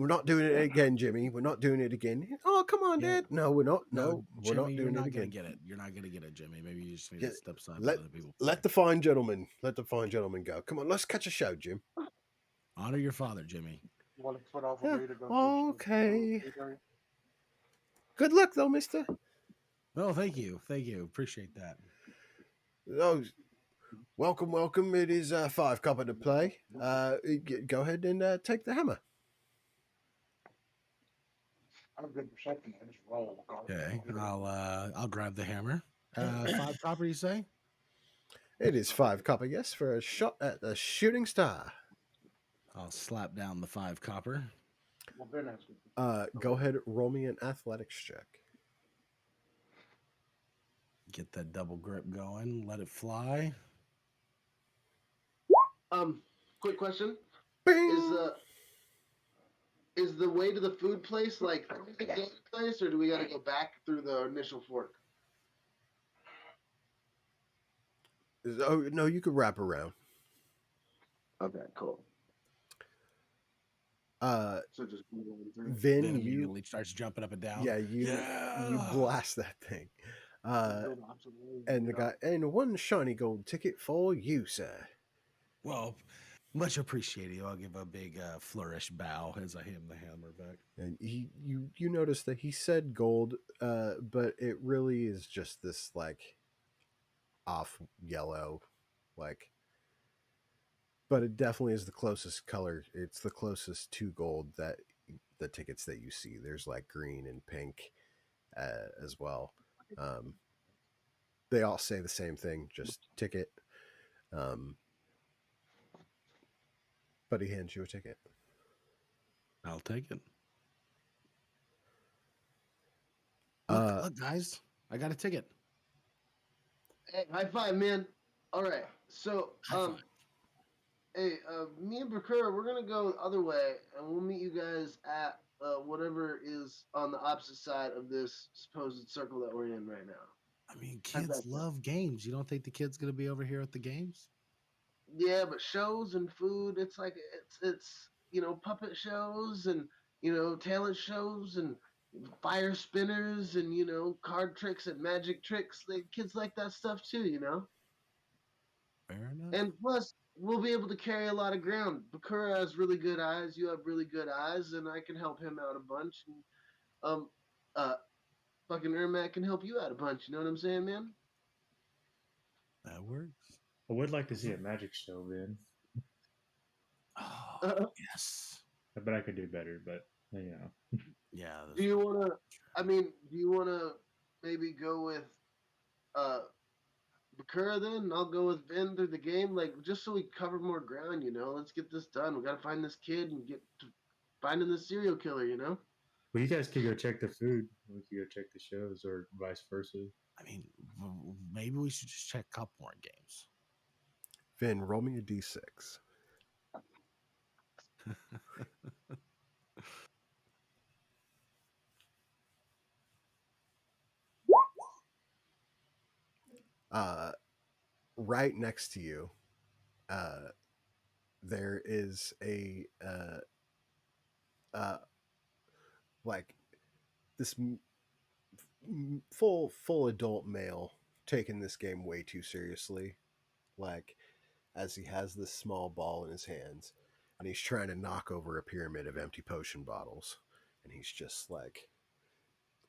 not doing it again, Jimmy. We're not doing it again. Oh, come on, Yeah. Dad. No, we're not. No, No, we're Jimmy, not you're doing it not gonna again. get it. You're not gonna get it, Jimmy. Maybe you just need Yeah, to step aside and let let other people let play. the fine gentleman go. Come on, let's catch a show, Jim. Honor your father, Jimmy. You want to put off Yeah. a way to go Okay. Good luck, though, Mister. Oh, thank you, appreciate that. Oh, welcome. It is 5 copper to play. Go ahead and take the hammer. I'm a good perception. I just roll. Okay, I'll grab the hammer. 5 copper, you say? It is 5 copper, yes, for a shot at the shooting star. I'll slap down the 5 copper. Well, Ben has good. Go ahead, roll me an athletics check. Get that double grip going. Let it fly. Quick question: Bing! Is the way to the food place like the food place, or do we got to go back through the initial fork? Oh no, you could wrap around. Okay, cool. So just Vin, Then you immediately starts jumping up and down. you blast that thing. And the guy, and one shiny gold ticket for you, sir. Well, much appreciated. I'll give a big flourish bow as I hand the hammer back. And you notice that he said gold, but it really is just this like off yellow, like. But it definitely is the closest color. It's the closest to gold that the tickets that you see. There's like green and pink as well. They all say the same thing, just ticket. But he hands you a ticket. I'll take it. Uh, Look, guys, I got a ticket. Hey, high five, man. All right, so High five. hey, me and Bakura, we're gonna go the other way, and we'll meet you guys at whatever is on the opposite side of this supposed circle that we're in right now. I mean, How's kids that sound? love games. You don't think the kid's gonna be over here at the games? Yeah, but shows and food, it's like it's puppet shows and talent shows and fire spinners and card tricks and magic tricks. Kids like that stuff too. Fair enough. And plus, we'll be able to carry a lot of ground. Bakura has really good eyes. You have really good eyes, and I can help him out a bunch. And um, uh, fucking Ermac can help you out a bunch. You know what I'm saying, man? That works. I would like to see a magic show, Vin. Oh, yes. I bet I could do better, but you know. Yeah. Do you wanna? I mean, do you wanna maybe go with uh Bakura then? And I'll go with Ben through the game, like just so we cover more ground. Let's get this done. We gotta find this kid and get to finding the serial killer. Well, you guys could go check the food. We could go check the shows, or vice versa. I mean, maybe we should just check a couple more games. Vin, roll me a d6. Right next to you, there is a uh, like this full adult male taking this game way too seriously. Like as he has this small ball in his hands, and he's trying to knock over a pyramid of empty potion bottles, and he's just like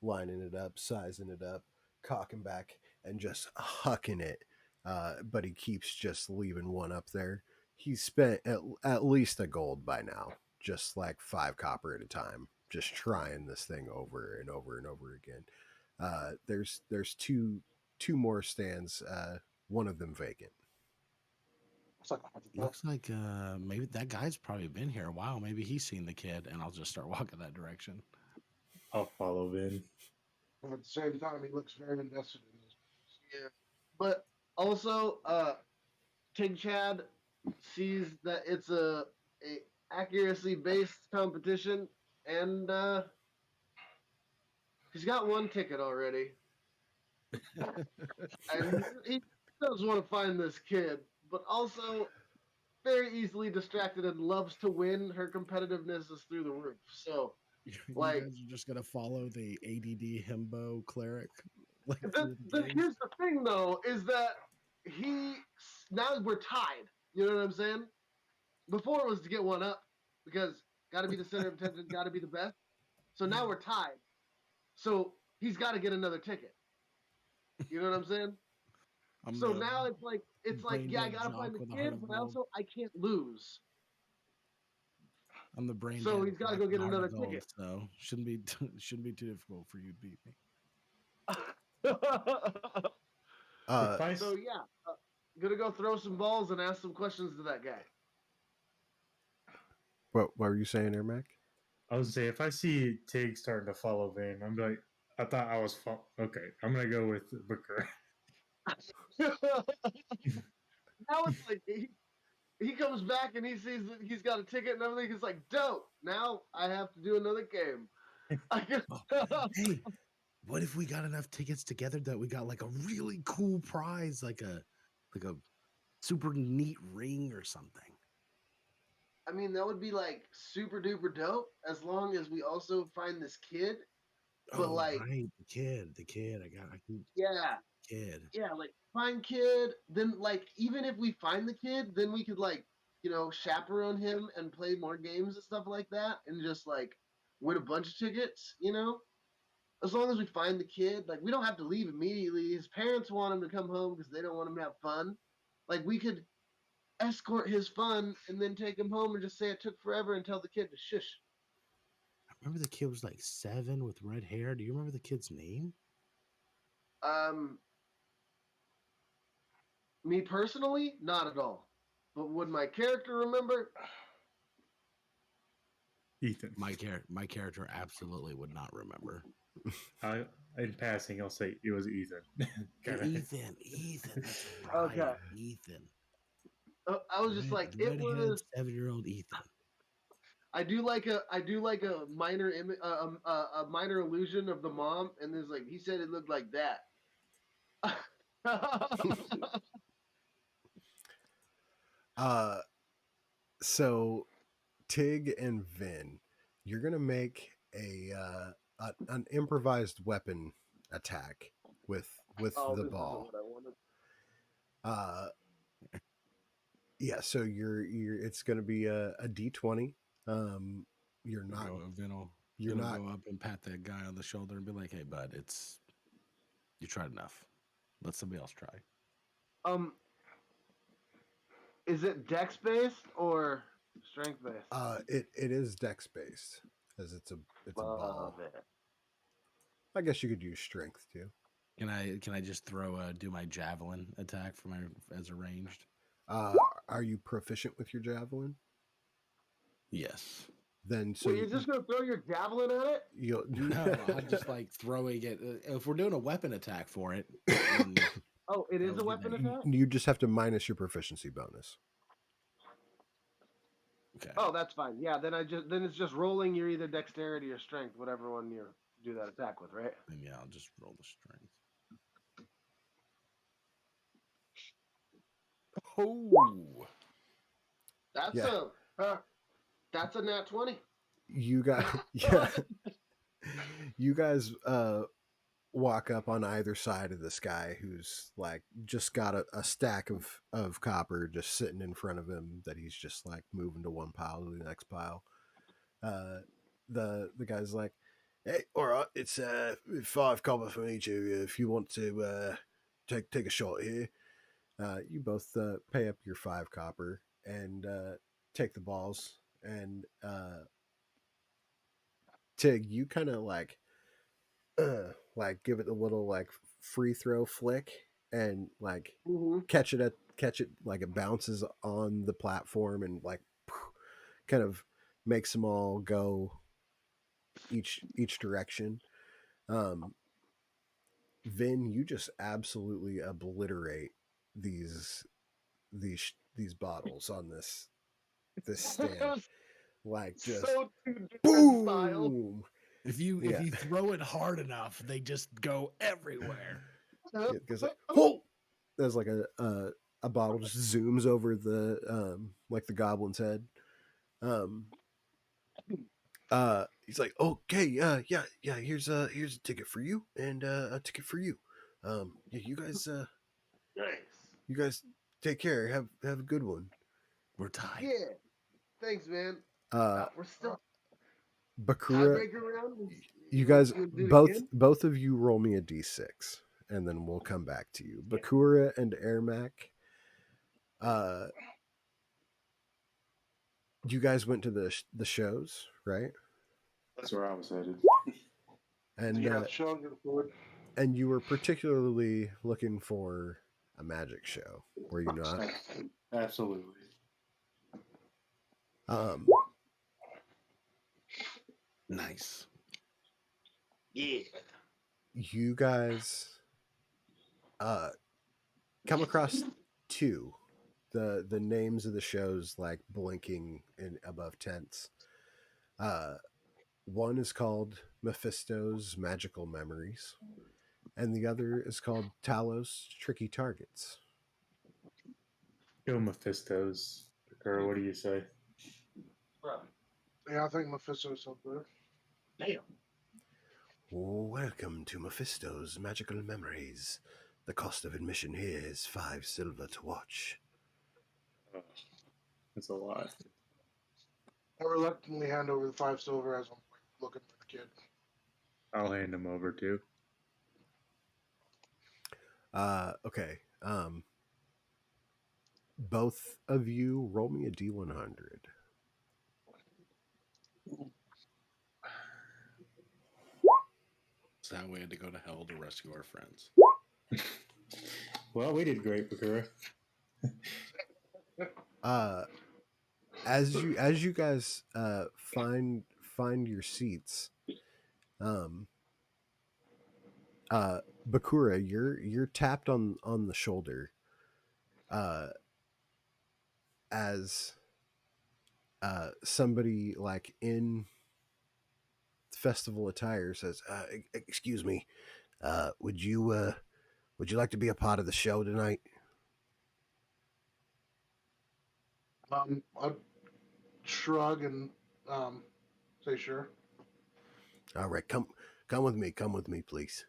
lining it up, sizing it up, cocking back, and just hucking it. But he keeps just leaving one up there. He's spent at least a gold by now, just like 5 copper at a time, just trying this thing over and over and over again. There's two more stands, one of them vacant. Looks like maybe that guy's probably been here a while. Maybe he's seen the kid, and I'll just start walking that direction. I'll follow Vin. But at the same time, he looks very invested in this. Yeah. But also, Tig Chad sees that it's a accuracy based competition, and he's got one ticket already, and he does want to find this kid, but also very easily distracted and loves to win. Her competitiveness is through the roof. So, You like, guys are just gonna follow the ADD himbo cleric, like through the games. here's the thing, though, is that he now we're tied. You know what I'm saying? Before it was to get one up because got to be the center of attention, got to be the best. So now we're tied. So he's got to get another ticket. You know what I'm saying? I'm So the now it's like brain yeah, I dead gotta find jock the with a heart kid, of but gold. also I can't lose. I'm the brain So dead he's gotta jock go with get a heart another of gold. ticket. So shouldn't be too difficult for you to beat me. If I So yeah, gonna go throw some balls and ask some questions to that guy. What were you saying there, Mac? I was gonna say if I see Tig starting to follow Vin, I'm like, I thought I was okay. I'm gonna go with Booker. Now it's like he comes back and he sees that he's got a ticket and everything. He's like, dope. Now I have to do another game. Hey, what if we got enough tickets together that we got like a really cool prize, like a super neat ring or something? I mean, that would be like super duper dope as long as we also find this kid. But Oh, like, right, the kid. I can yeah, kid. yeah, like find kid. Then like, even if we find the kid, then we could like, chaperone him and play more games and stuff like that, and just like win a bunch of tickets. As long as we find the kid, like we don't have to leave immediately. His parents want him to come home because they don't want him to have fun. Like we could escort his fun and then take him home and just say it took forever and tell the kid to shush. I remember the kid was like 7 with red hair. Do you remember the kid's name? Um, Me personally, not at all. But would my character remember? Ethan. My character absolutely would not remember. In passing, I'll say it was Ethan. Kinda. Ethan, that's right. Okay. Ethan. I was just like, it Red-headed was. 7-year-old Ethan. I do like a minor a minor illusion of the mom, and there's like he said it looked like that. So Tig and Vin, you're gonna make an improvised weapon attack with Oh, the this isn't ball. what I wanted. Uh, yeah. So you're it's gonna be a D20. You're not. You're not go up and pat that guy on the shoulder and be like, "Hey, bud, you tried enough. Let somebody else try." Is it dex based or strength based? It is dex based as it's a ball. Love it. I guess you could use strength too. Can I just do my javelin attack as a ranged? Are you proficient with your javelin? Yes. Then so Wait, you're just gonna throw your javelin at it? you'll No, I'm just like throwing it. If we're doing a weapon attack for it, then Oh, it is would a be weapon that. attack? you just have to minus your proficiency bonus. Okay. Oh, that's fine. Yeah, then it's just rolling your either dexterity or strength, whatever one you do that attack with, right? Then yeah, I'll just roll the strength. Oh, That's Yeah. that's a nat 20. You guys, yeah, you guys walk up on either side of this guy who's like just got a stack of copper just sitting in front of him that he's just like moving to one pile to the next pile. Uh, the guy's like, "Hey, all right, it's 5 copper from each of you if you want to take a shot here." You both pay up your 5 copper and take the balls. And Tig, you kind of like give it a little like free throw flick and like Mm-hmm. catch it like it bounces on the platform and like kind of makes them all go each direction. Um, Vin, you just absolutely obliterate these these bottles on this stand. Like just So two different styles. boom. If Yeah. you throw it hard enough, they just go everywhere. It goes like, whoa! There's like a bottle just zooms over the like the goblin's head. Um he's like, okay, yeah, here's a ticket for you and a ticket for you. Yeah, Nice. you guys take care. Have a good one. We're tied. Yeah. Thanks, man. Uh We're still Bakura, tiebreaker round. you guys You do it both again? both of you roll me a d6 and then we'll come back to you. Bakura and Ermac, uh you guys went to the shows, right? That's where I was headed. And Yeah, show you the food. and you were particularly looking for a magic show, were you not? Absolutely. Um, Nice. Yeah. you guys come across two. The names of the shows like blinking in above tents. Uh, one is called Mephisto's Magical Memories, and the other is called Talos Tricky Targets. Go Mephistos. Or what do you say? Yeah, I think Mephisto's so good. Damn. Welcome to Mephisto's Magical Memories. The cost of admission here is 5 silver to watch. Oh, that's a lot. I reluctantly hand over the 5 silver as I'm looking for the kid. I'll hand him over too. Okay. Both of you roll me a D100. So now we had to go to hell to rescue our friends. Well, we did great, Bakura. As you guys find your seats, um, Bakura, you're tapped on the shoulder, as somebody like in festival attire says, "Excuse me, would you like to be a part of the show tonight?" I'd shrug and say sure. All right, come with me. Come with me, please.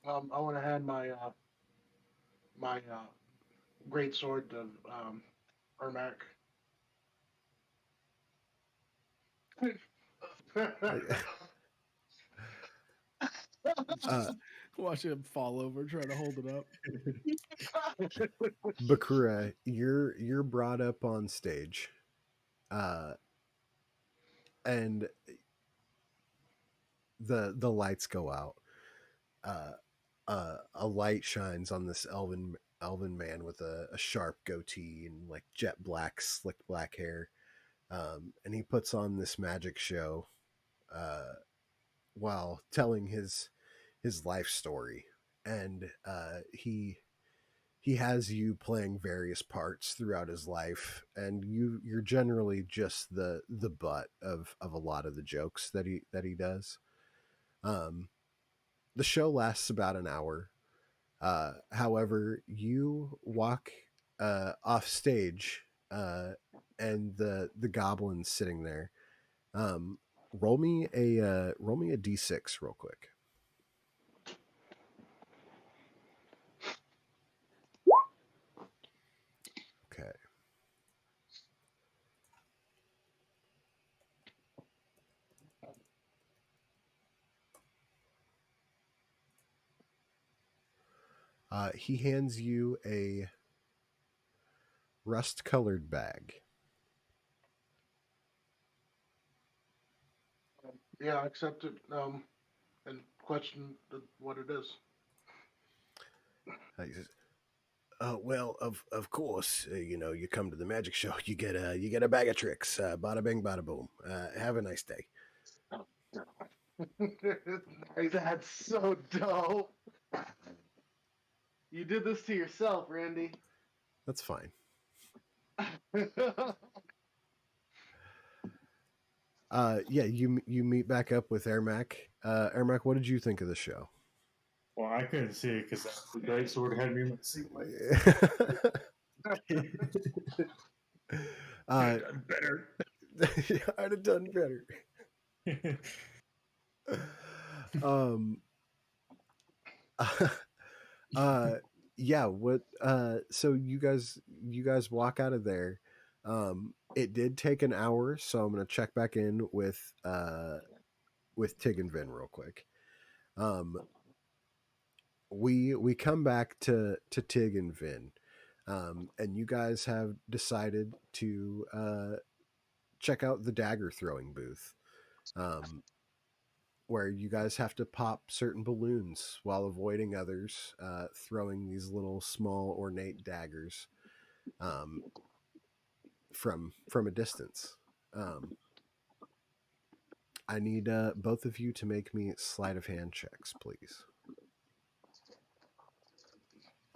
I want to hand my great sword to Ermac. Watch him fall over, trying to hold it up. Bakura, you're brought up on stage, and the lights go out. A light shines on this elven man with a sharp goatee and like jet black, slick black hair, and he puts on this magic show while telling his life story, and he has you playing various parts throughout his life, and you're generally just the butt of a lot of the jokes that he does. Um, the show lasts about an hour. However, you walk off stage, and the goblin's sitting there. Um, roll me a d6 real quick. Okay. He hands you a rust-colored bag. Yeah, I accept it. And question what it is. He says, well, of course, you know, you come to the magic show, you get a bag of tricks. Bada bing, bada boom. Have a nice day. That's so dope. You did this to yourself, Randy. That's fine. Yeah, you meet back up with Ermac. Ermac, what did you think of the show? Well, I couldn't see it because the dice sword had me in my seat. uh, Done better. I'd have done better. um, uh, yeah. What? So you guys walk out of there. It did take an hour, so I'm gonna check back in with Tig and Vin real quick. Um, we come back to Tig and Vin, and you guys have decided to check out the dagger throwing booth, um, where you guys have to pop certain balloons while avoiding others throwing these little small ornate daggers um, from a distance. Um, I need both of you to make me sleight of hand checks, please.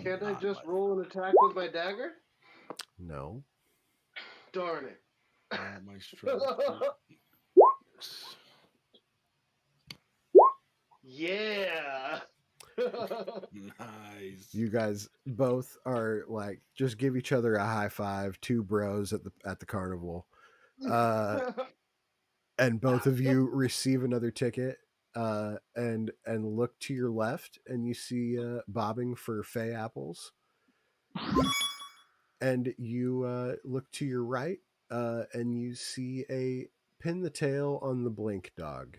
Can't I Not just my, roll an attack with my dagger? No. Darn it. not my strength. Yeah. Nice. You guys both are like just give each other a high five, two bros at the carnival. And both of you receive another ticket and look to your left and you see bobbing for Fay apples, and you look to your right and you see a pin the tail on the blink dog,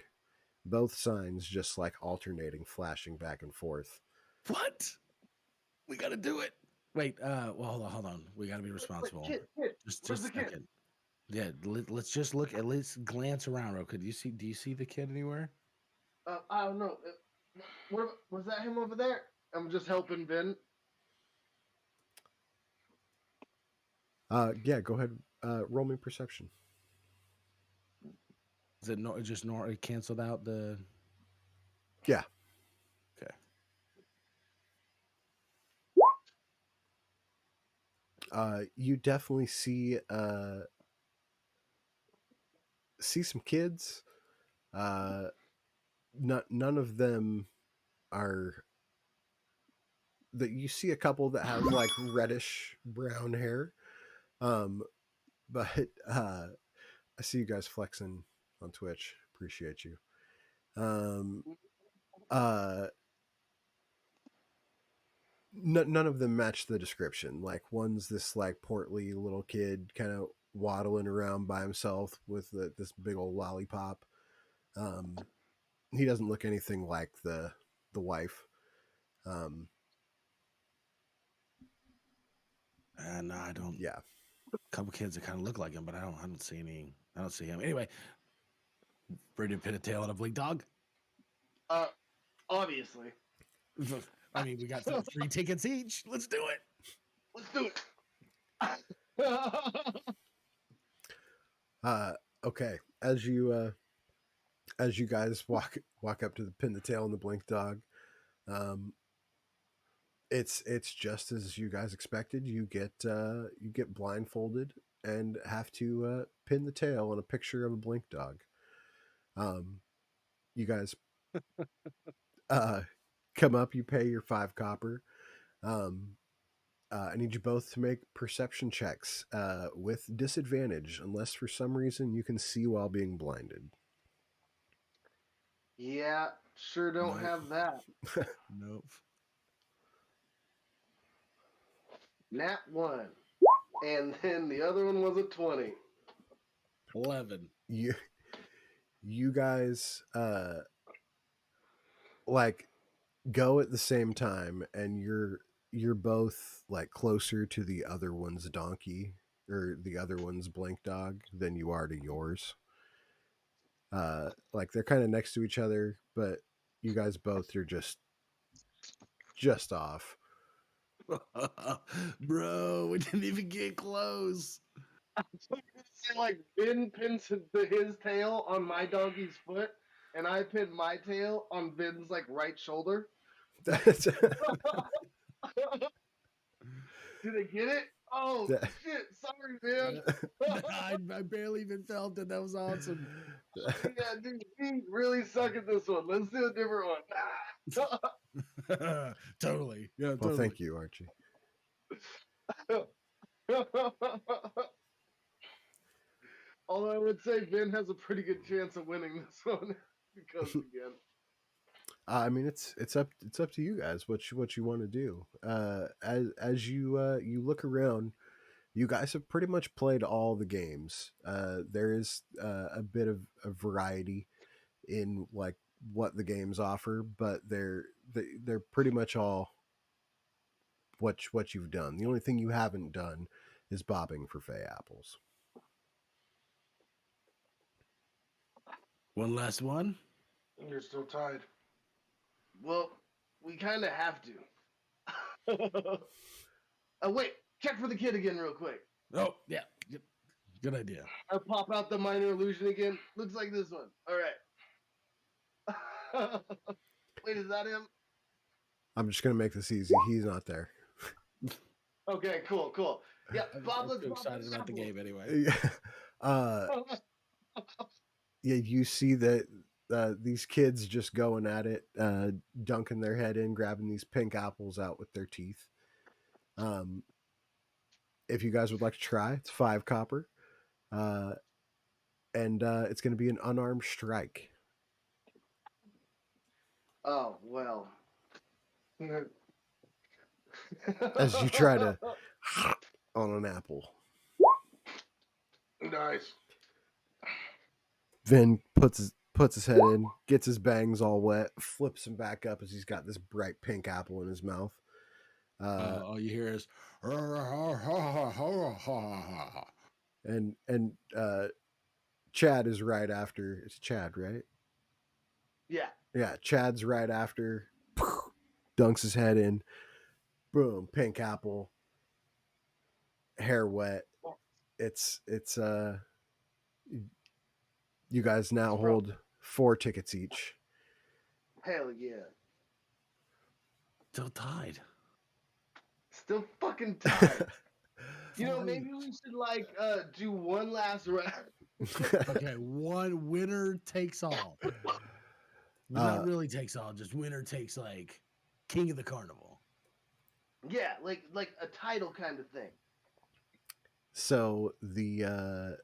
both signs just like alternating, flashing back and forth. What? We got to do it. Wait. Well, hold on. We got to be responsible. Kid, Just where's a the kid? second. Yeah. Let's just look. At least glance around, real quick. Do you see the kid anywhere? I don't know. What was that? Him over there? I'm just helping Vin. Yeah, go ahead. Roll me perception. Is it just it canceled out the? Yeah. Okay. You definitely see some kids. None of them are that you see a couple that have like reddish brown hair. Um, but I see you guys flexing on Twitch. Appreciate you. Um, uh, none of them match the description. Like one's this like portly little kid, kind of waddling around by himself with this big old lollipop. Um, he doesn't look anything like the wife. Um, No, I don't. yeah. A couple kids that kind of look like him, but I don't see any. I don't see him. Anyway, ready to pin a tail on a blink dog? Obviously. I mean, we got 3 tickets each. Let's do it. Let's do it. Okay. As you guys walk up to the pin the tail on the blink dog, um, it's just as you guys expected. You get blindfolded and have to pin the tail on a picture of a blink dog. You guys uh, come up, you pay your 5 copper. Um, I need you both to make perception checks with disadvantage, unless for some reason you can see while being blinded. Yeah, sure don't Nope. have that. Nope. Nat 1. And then the other one was a 20. 11. You guys like go at the same time, and you're both like closer to the other one's donkey or the other one's blink dog than you are to yours. Like they're kind of next to each other, but you guys both are just off. Bro, we didn't even get close. See, like Vin pins his tail on my donkey's foot, and I pin my tail on Vin's like right shoulder. That's Did they get it? Oh that, shit! Sorry, Vin. I barely even felt it. That was awesome. Yeah, dude, he really suck at this one. Let's do a different one. Totally. Yeah, well, totally. thank you, Archie. Although I would say Vin has a pretty good chance of winning this one because again. I mean, it's up to you guys what you want to do. As you look around, you guys have pretty much played all the games. There is a bit of a variety in like what the games offer, but they're pretty much all what you've done. The only thing you haven't done is bobbing for Fey apples. One last one. You're still tied. Well, we kind of have to. Wait, check for the kid again, real quick. Oh, yeah. Good idea. I pop out the minor illusion again. Looks like this one. All right. Wait, is that him? I'm just gonna make this easy. He's not there. Okay, cool. Yeah, Bob, I'm let's too pop excited this about the apple. game anyway. Yeah. Yeah, you see that these kids just going at it, dunking their head in, grabbing these pink apples out with their teeth. If you guys would like to try, it's 5 copper, uh, and it's going to be an unarmed strike Oh well. as you try to on an apple. Nice. Vin puts his head in, gets his bangs all wet, flips him back up as he's got this bright pink apple in his mouth. All you hear is And Chad is right after. It's Chad, right? Yeah. Yeah, Chad's right after. Dunks his head in. Boom, pink apple. Hair wet. It's you guys now hold 4 tickets each. Hell yeah. still tied. Still fucking tied. You know, maybe we should like do one last round. Okay, one winner takes all. Well, not really takes all, just winner takes like king of the carnival. Yeah, like a title kind of thing. So the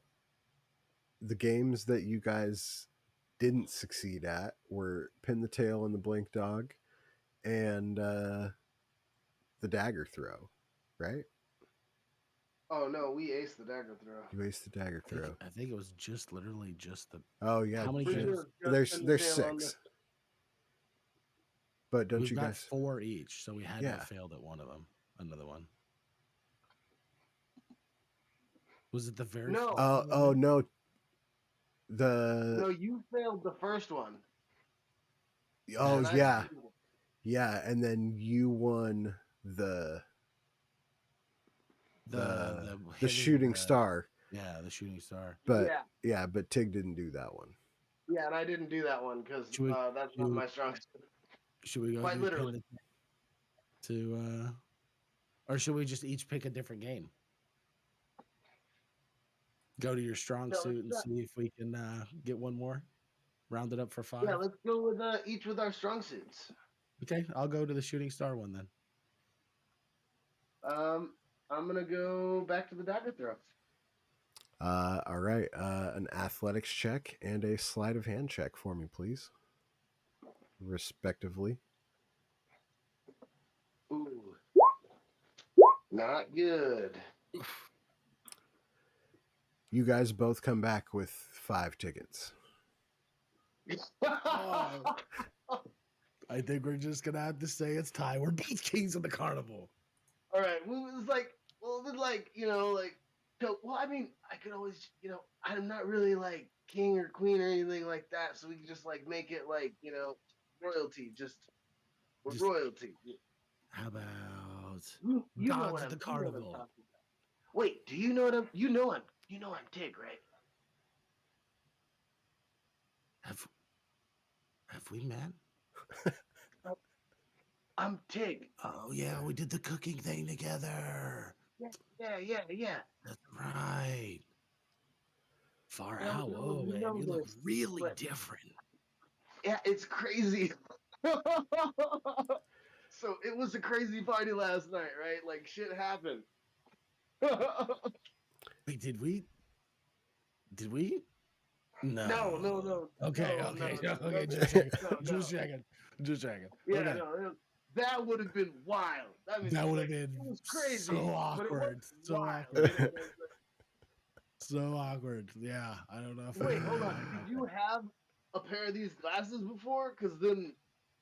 games that you guys didn't succeed at were Pin the Tail and the Blink Dog and the dagger throw, right? Oh no, we aced the dagger throw. You aced the dagger throw. I think it was just literally just the. Oh yeah. How many Pretty games? sure just There's Pin the there's Tail on 6. But don't We've you got guys 4 each, so we had to Yeah. have failed at one of them. Another one. Was it the very? No. oh no. No, The you failed the first one. oh and I yeah. failed. Yeah, and then you won the the shooting star. Yeah, the shooting star. But yeah, but Tig didn't do that one. Yeah, and I didn't do that one because Should we that's not do- my strong suit. Should we go Quite do literally. to or should we just each pick a different game? Go to your strong No, suit and let's see if we can get one more. Round it up for 5. Yeah, let's go with each with our strong suits. Okay, I'll go to the shooting star one then. I'm gonna go back to the dagger throw. All right. An athletics check and a sleight of hand check for me, please, respectively. Ooh, not good. You guys both come back with 5 tickets. Oh, I think we're just gonna have to say it's tie. We're both kings of the carnival. All right. Well, it was like, well, then like, so, well, I mean, I could always, I'm not really like king or queen or anything like that, so we could just like make it like, royalty, just Just royalty. how about You know gods what of the you know what I'm carnival? talking about. Wait, do you know I'm Tig, right? Have have we met? I'm Tig. Oh yeah, we did the cooking thing together. Yeah. That's right. Far I out. don't know if Whoa, you man, know you look this, really but different. yeah, it's crazy. So it was a crazy party last night, right? Like shit happened. Wait, did we? Did we? No, no, No. no, Okay, no, okay, no, no, okay. no, Just checking. no, no. Just checking. Just checking. Yeah, Okay. no, that would have been wild. I mean, That would have like been it was so crazy, but it awkward. wasn't So wild. You know awkward. what I'm saying? So awkward. Yeah, I don't know if we Wait, would hold have. on. Did you have a pair of these glasses before? Because then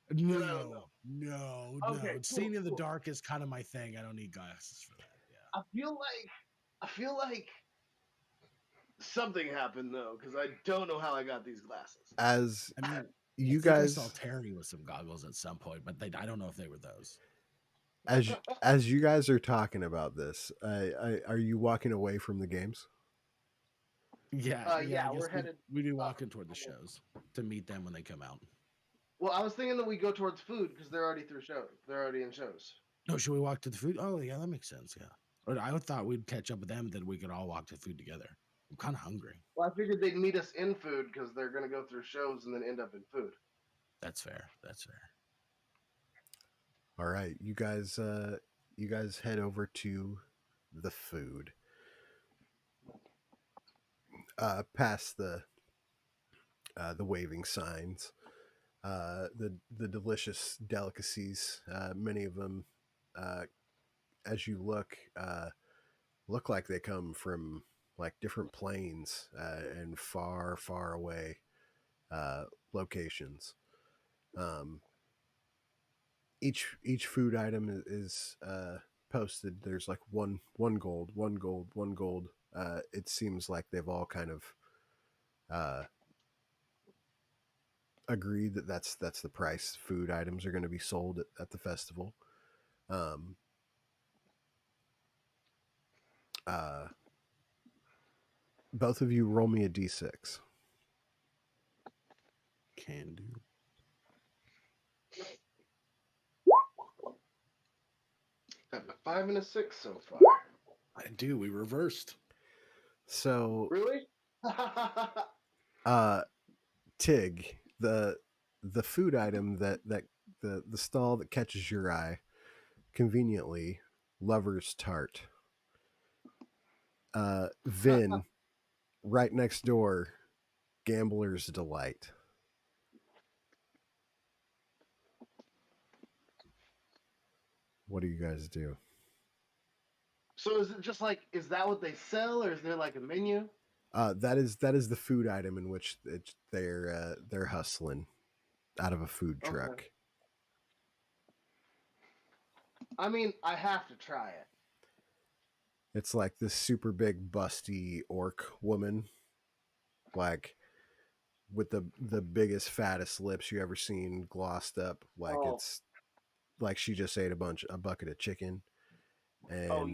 I don't No, know. no, Okay, no. cool, Seeing in the cool. dark is kind of my thing. I don't need glasses for that. Yeah. I feel like something happened though, because I don't know how I got these glasses. As I mean, I you think I saw guys Terry with some goggles at some point, but I don't know if they were those. as you guys are talking about this, are you walking away from the games? Yeah, yeah. I Yeah, guess we're headed. we'd be Uh, walking toward the shows to meet them when they come out. well, I was thinking that we go towards food because they're already through shows. They're already in shows. No, should we walk to the food? Oh, yeah, that makes sense. Yeah. Or I thought we'd catch up with them, then we could all walk to food together. I'm kind of hungry. Well, I figured they'd meet us in food because they're gonna go through shows and then end up in food. That's fair. That's fair. All right, you guys head over to the food. Past the waving signs, the delicious delicacies. Many of them, uh, as you look like they come from like different planes and far away uh, locations. Um, each food item is posted. There's like one gold, one gold, one gold. It seems like they've all kind of uh, agreed that that's the price food items are going to be sold at the festival. Um, uh, both of you roll me a d6. Can do. Got a 5 and a 6 so far. I do. We reversed. So, Really? uh, Tig, the food item that the stall that catches your eye, conveniently, lover's tart. Vin, right next door, gambler's delight. What do you guys do? So is it just like is that what they sell or is there like a menu? That is the food item in which they're hustling out of a food Okay. truck. I mean, I have to try it. It's like this super big busty orc woman, like with the biggest fattest lips you ever seen, glossed up like Oh, it's like she just ate a bucket of chicken. oh, And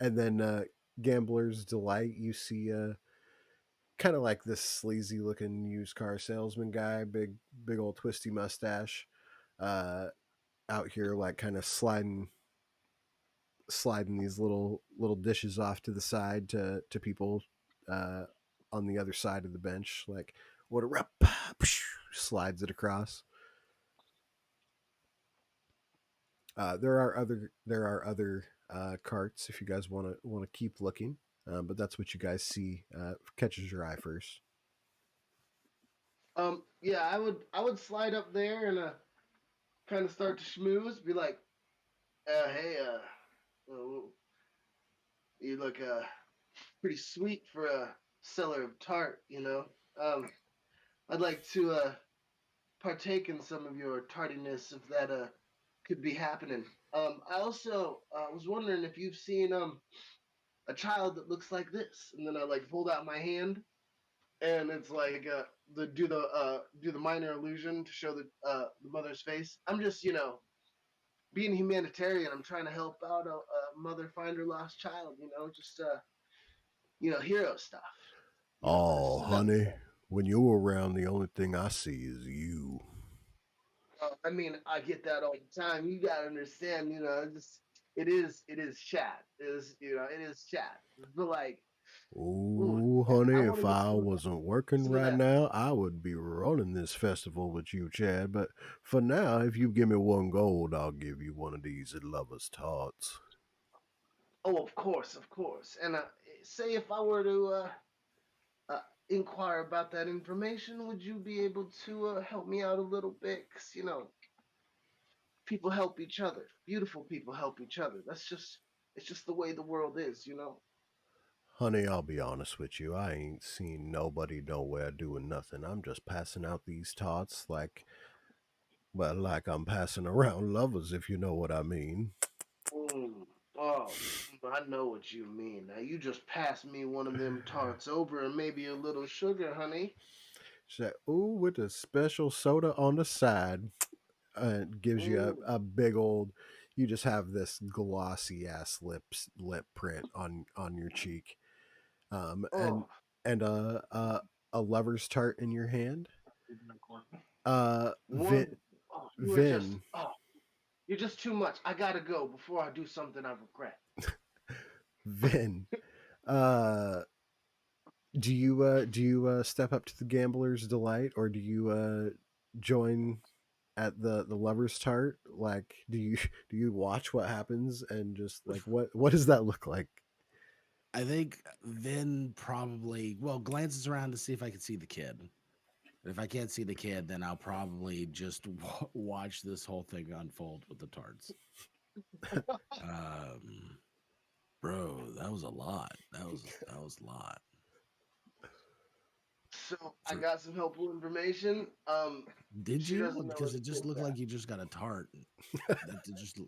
and then gambler's delight, you see kind of like this sleazy looking used car salesman guy, big old twisty mustache, uh out here like kind of sliding these little dishes off to the side to people uh on the other side of the bench, like what a rep, slides it across. There are other carts if you guys want to keep looking, but that's what you guys see catches your eye first. Yeah, I would slide up there and kind of start to schmooze, be like, hey, uh, you look pretty sweet for a seller of tart, you know. Um, I'd like to partake in some of your tardiness if that could be happening. I also was wondering if you've seen a child that looks like this, and then I like hold out my hand, and it's like do the minor illusion to show the mother's face. I'm just being humanitarian. I'm trying to help out a mother find her lost child. Just hero stuff. Oh, This is nothing. honey, when you're around, the only thing I see is you. I mean, I get that all the time. You gotta understand, it is chat. It is chat. But like, ooh, Oh, yeah, honey, I want if to get I wasn't working some of right that. now, I would be running this festival with you, Chad. But for now, if you give me 1 gold, I'll give you one of these lovers' tarts. Oh, of course, of course. And say if I were to uh, inquire about that information, would you be able to help me out a little bit? 'Cause, people help each other. Beautiful people help each other. It's just the way the world is. Honey, I'll be honest with you. I ain't seen nobody nowhere doing nothing. I'm just passing out these tarts like I'm passing around lovers, if you know what I mean. Mm. Oh, I know what you mean. Now you just pass me one of them tarts over and maybe a little sugar, honey. She's like, ooh, with a special soda on the side. And gives you Mm. a big old. You just have this glossy ass lip print on your cheek, um, and Oh, and a lover's tart in your hand. one. Vin, Oh, you are just. Vin, Oh, you're just too much. I gotta go before I do something I regret. Vin. Uh, do you step up to the gambler's delight, or do you join at the lover's tart? Like, do you watch what happens and just like what does that look like? I think Vin probably glances around to see if I can see the kid. And if I can't see the kid, then I'll probably just watch this whole thing unfold with the tarts. Um, bro, that was a lot. That was a lot. So I For got some helpful information. did She you? doesn't know Because it it's just Kit looked Kat. like you just got a tart. That did just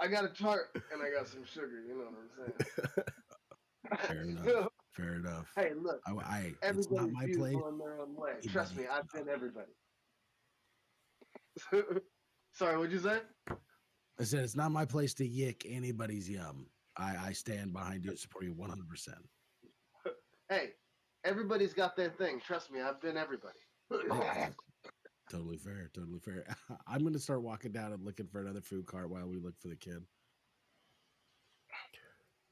I got a tart and I got some sugar. You know what fair I'm enough. saying? Fair enough. Hey, look, It's not everybody's my place. beautiful in their own way. Trust Anybody. me, I've been everybody. Sorry, what'd you say? I said it's not my place to yick anybody's yum. I stand behind you, support you 100%. Hey, everybody's got their thing. Trust me, I've been everybody. Totally fair. Totally fair. I'm gonna start walking down and looking for another food cart while we look for the kid.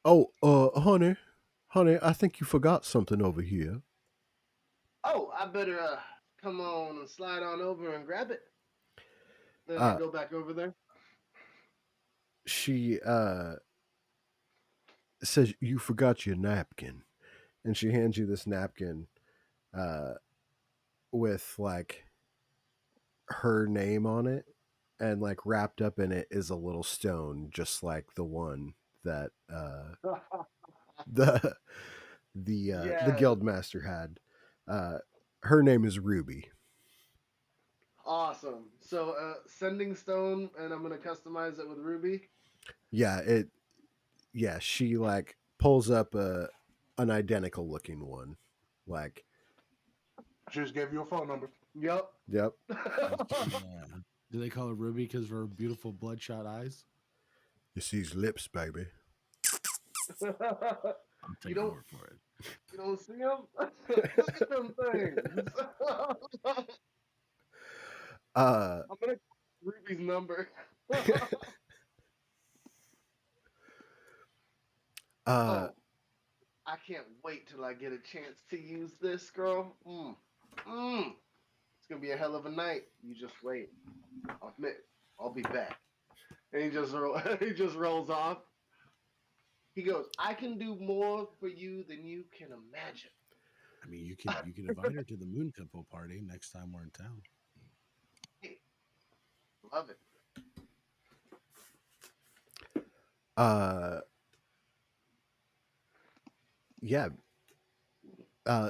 Oh, honey, I think you forgot something over here. Oh, I better come on and slide on over and grab it. Then I Uh, go back over there. she says you forgot your napkin, and she hands you this napkin uh, with like her name on it, and like wrapped up in it is a little stone, just like the one that the the Yes, guild master had. Uh, her name is Ruby. awesome. So, sending stone, and I'm gonna customize it with ruby. Yeah, she like pulls up an identical looking one. Like, She just gave you a phone number. Yup. yep. Yeah. Do they call her Ruby because of her beautiful bloodshot eyes? You see his lips, baby. I'll you take your don't word for it. you don't see them? Look at them things. uh I'm gonna Ruby's number. uh Oh, I can't wait till I get a chance to use this, girl. It's gonna be a hell of a night. You just wait. I'll admit, I'll be back. And he just rolls off. He goes, "I can do more for you than you can imagine." I mean, you can invite her to the Moon Temple party next time we're in town. Love it. Yeah.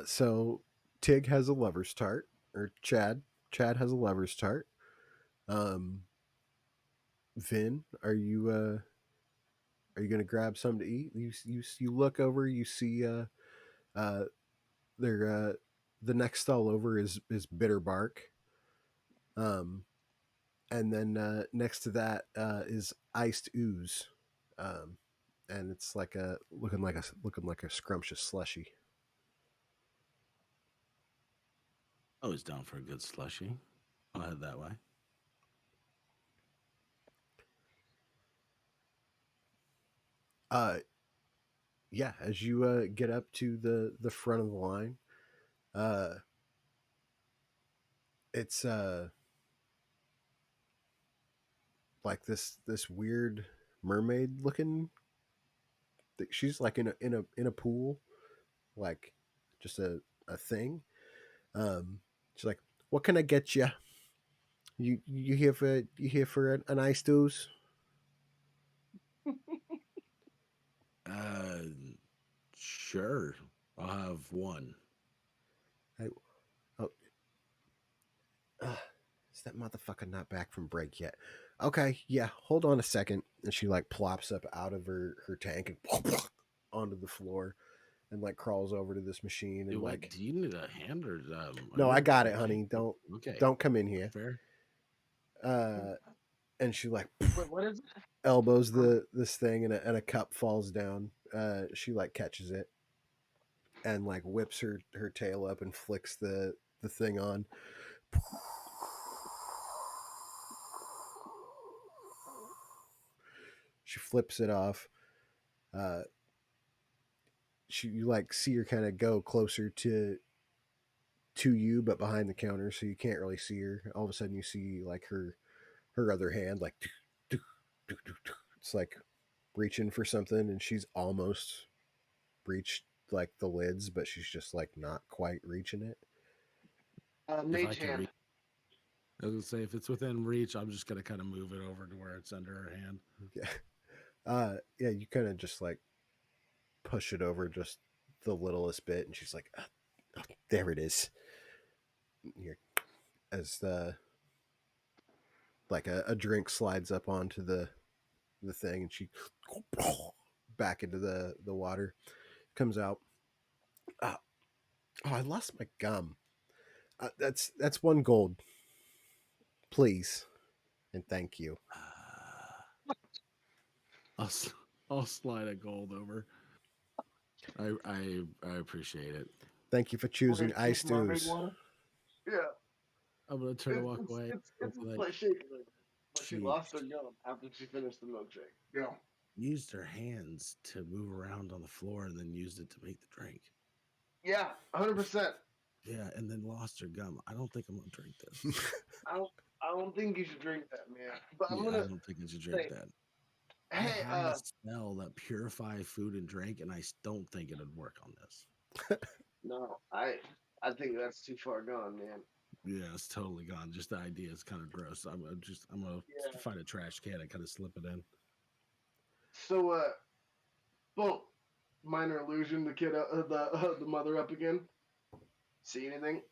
So Tig has a lover's tart, or Chad has a lover's tart. Um, Vin, are you gonna grab something to eat? You look over, you see uh there the next stall over is bitter bark. Um, and then next to that is iced ooze. Um, and it's like a looking like a scrumptious slushy. I was down for a good slushy. I'll head that way. Uh, yeah, as you get up to the front of the line, uh, it's like this weird mermaid looking. She's like in a pool, like just a thing. She's like, "What can I get you? You here for an iced ooze?" Uh, sure. I'll have one. I, oh, is that motherfucker not back from break yet? Okay, yeah. Hold on a second, and she like plops up out of her tank and onto the floor, and like crawls over to this machine and Wait, like, do you need a hand or are no, you I got it, okay? honey. Okay, Don't come in here. fair. Uh, and she like Wait, what is it? elbows this thing, and a cup falls down. She like catches it and like whips her tail up and flicks the thing on. She flips it off. Uh, you like see her kind of go closer to you, but behind the counter, so you can't really see her. All of a sudden, you see like her other hand, like it's like reaching for something, and she's almost reached like the lids, but she's just like not quite reaching it. If I Mage can hand. reach, I was gonna say if it's within reach, I'm just gonna kind of move it over to where it's under her hand. Yeah, yeah. You kind of just like push it over just the littlest bit, and she's like, oh, "There it is." Here, as the like a drink slides up onto the thing, and she back into the water, comes out. Oh, oh, I lost my gum. That's one gold, please, and thank you. I'll I'll slide a gold over. I appreciate it. Thank you for Wait, choosing it's just iced mermaid ooze. water? Yeah. I'm gonna turn to walk away. It's Be like, like shaking her. But she she lost her gum after she finished the milkshake. Yeah. used her hands to move around on the floor and then used it to make the drink. Yeah, 100%. Yeah, and then lost her gum. I don't think I'm gonna drink this. I don't I don't think you should drink that, man. But I'm Yeah, I gonna don't think I should drink say, that. I hey, have a spell that purifies food and drink, and I don't think it'd work on this. no, I think that's too far gone, man. Yeah, it's totally gone. Just the idea is kind of gross. I'm gonna Yeah. find a trash can and kind of slip it in. So boom, minor illusion. The kid, the mother up again. See anything?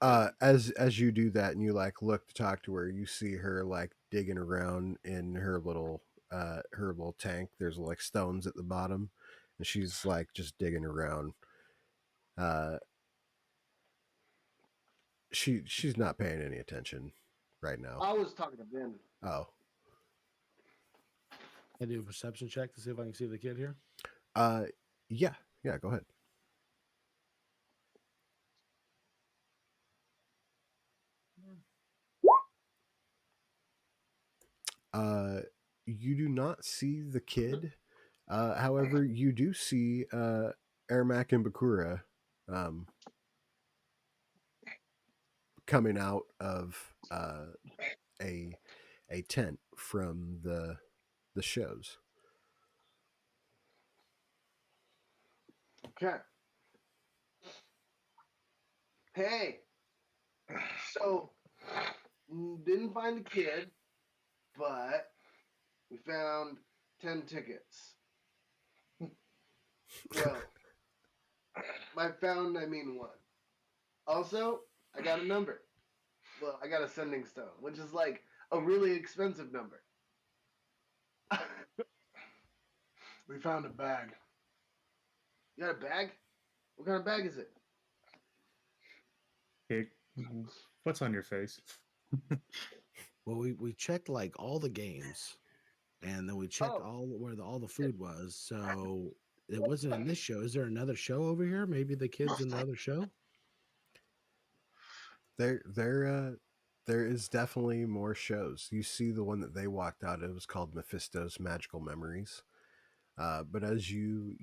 As you do that and you like look to talk to her, you see her like digging around in her little tank. There's like stones at the bottom, and she's like just digging around. Uh, she's not paying any attention right now. I was talking to Ben. Oh, I do a perception check to see if I can see the kid here. uh, yeah, yeah. Go ahead. You do not see the kid. However, you do see Ermac and Bakura um, coming out of a tent from the shows. Okay. Hey, so didn't find the kid, but we found 10 tickets. Well, by found I mean one. Also, I got a number. Well, I got a sending stone, which is like a really expensive number. We found a bag. You got a bag? What kind of bag is it? Hey, what's on your face? Well, we checked like all the games, and then we checked Oh. all where all the food was. So it wasn't in this show. Is there another show over here? Maybe the kids in the other show. There is definitely more shows. You see the one that they walked out. It was called Mephisto's Magical Memories. But as you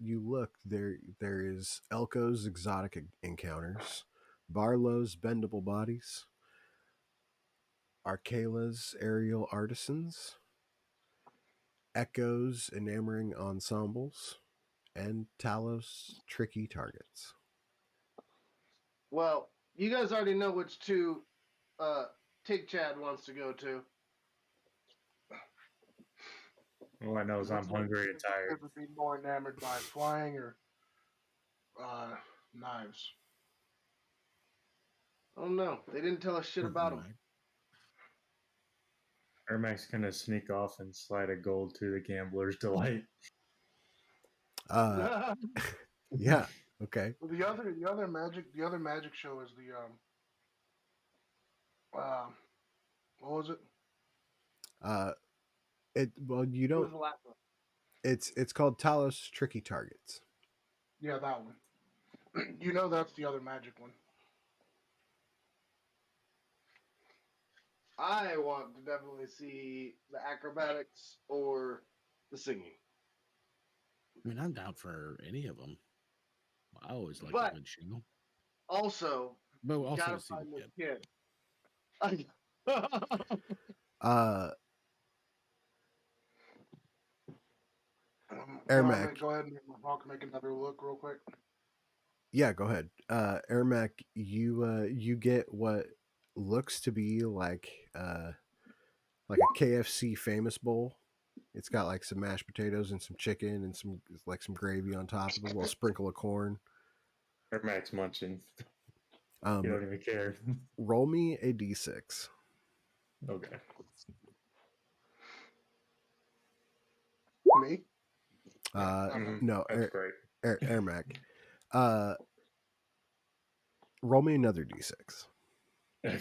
look, there is Elko's Exotic Encounters, Barlow's Bendable Bodies, Arcala's Aerial Artisans, Echo's Enamoring Ensembles, and Talos Tricky Targets. Well, you guys already know which two Tig Chad wants to go to. All I know is I'm Looks like hungry and tired. Kids would be more enamored by flying or knives. Oh no, they didn't tell us shit about them. Ermac's gonna sneak off and slide a gold to the gambler's delight. Yeah, okay. The other magic show is the what was it? Well, you What was don't. the last one? It's called Talos Tricky Targets. Yeah, that one. You know that's the other magic one. I want to definitely see the acrobatics or the singing. I mean, I'm down for any of them. I always like But- a good show. Also, But also gotta to see find the this kid. kid. Uh, Ermac. Ermac. Go ahead and make another look real quick. Yeah, go ahead. Ermac, you get what looks to be like a KFC famous bowl. It's got like some mashed potatoes and some chicken and some gravy on top with a little sprinkle of corn. Ermac's munching. You don't even care. Roll me a d6. Okay. Me? No, That's great. Ermac. Roll me another d6. Okay.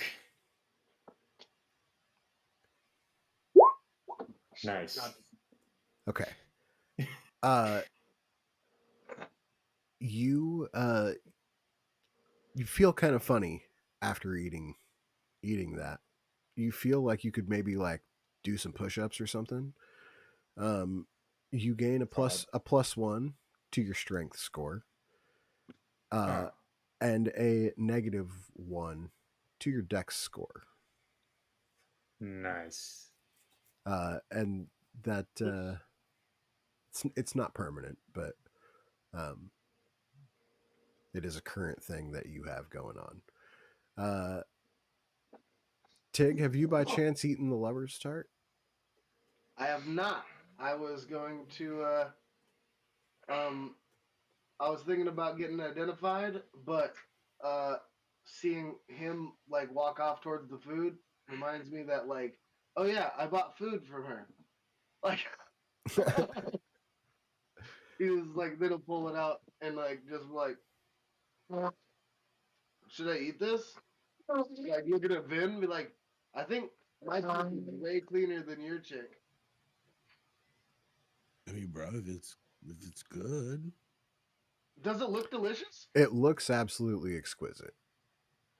Nice. Okay. You feel kind of funny after eating that. You feel like you could maybe like do some push-ups or something. You gain a +1 to your strength score. And a -1 to your dex score. Nice. And that it's not permanent, but it is a current thing that you have going on. Tig, have you by chance eaten the lover's tart? I have not. I was going to I was thinking about getting identified, but seeing him like walk off towards the food reminds me that like, oh yeah, I bought food from her. Like he was like, then he'll pull it out and like just like, should I eat this? Like look at a Vin, and be like, I think my chick is way cleaner than your chick. I mean, bro, if it's good. Does it look delicious? It looks absolutely exquisite.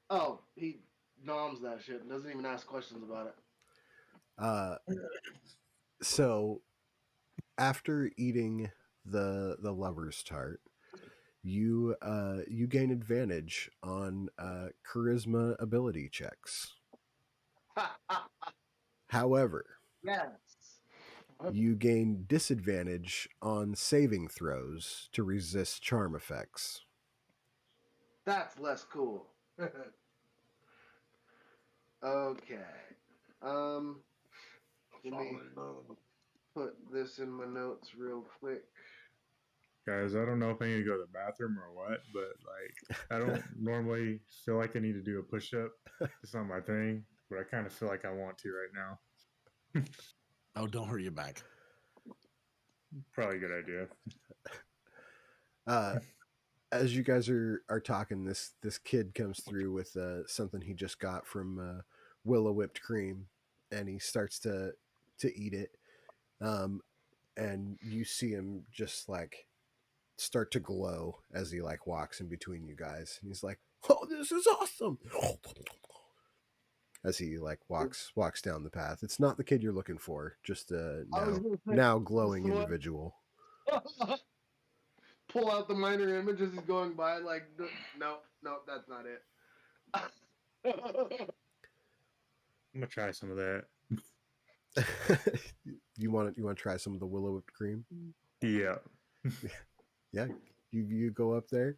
Oh, he noms that shit and doesn't even ask questions about it. So after eating the lover's tart, you gain advantage on charisma ability checks. However, Yes. you gain disadvantage on saving throws to resist charm effects. That's less cool. Okay. Um, let me put this in my notes real quick. Guys, I don't know if I need to go to the bathroom or what, but like, I don't normally feel like I need to do a push up. It's not my thing, but I kind of feel like I want to right now. Oh, don't hurt your back. Probably a good idea. As you guys are talking, this kid comes through with something he just got from Willow whipped cream, and he starts to eat it. And you see him just like start to glow as he like walks in between you guys, and he's like, "Oh, this is awesome!" As he like walks down the path. It's not the kid you're looking for, just a I was gonna say, now glowing this one- individual. Pull out the minor image as he's going by, like, nope, that's not it. I'm gonna try some of that. You want to try some of the Willow whipped cream? Yeah. Yeah, you go up there.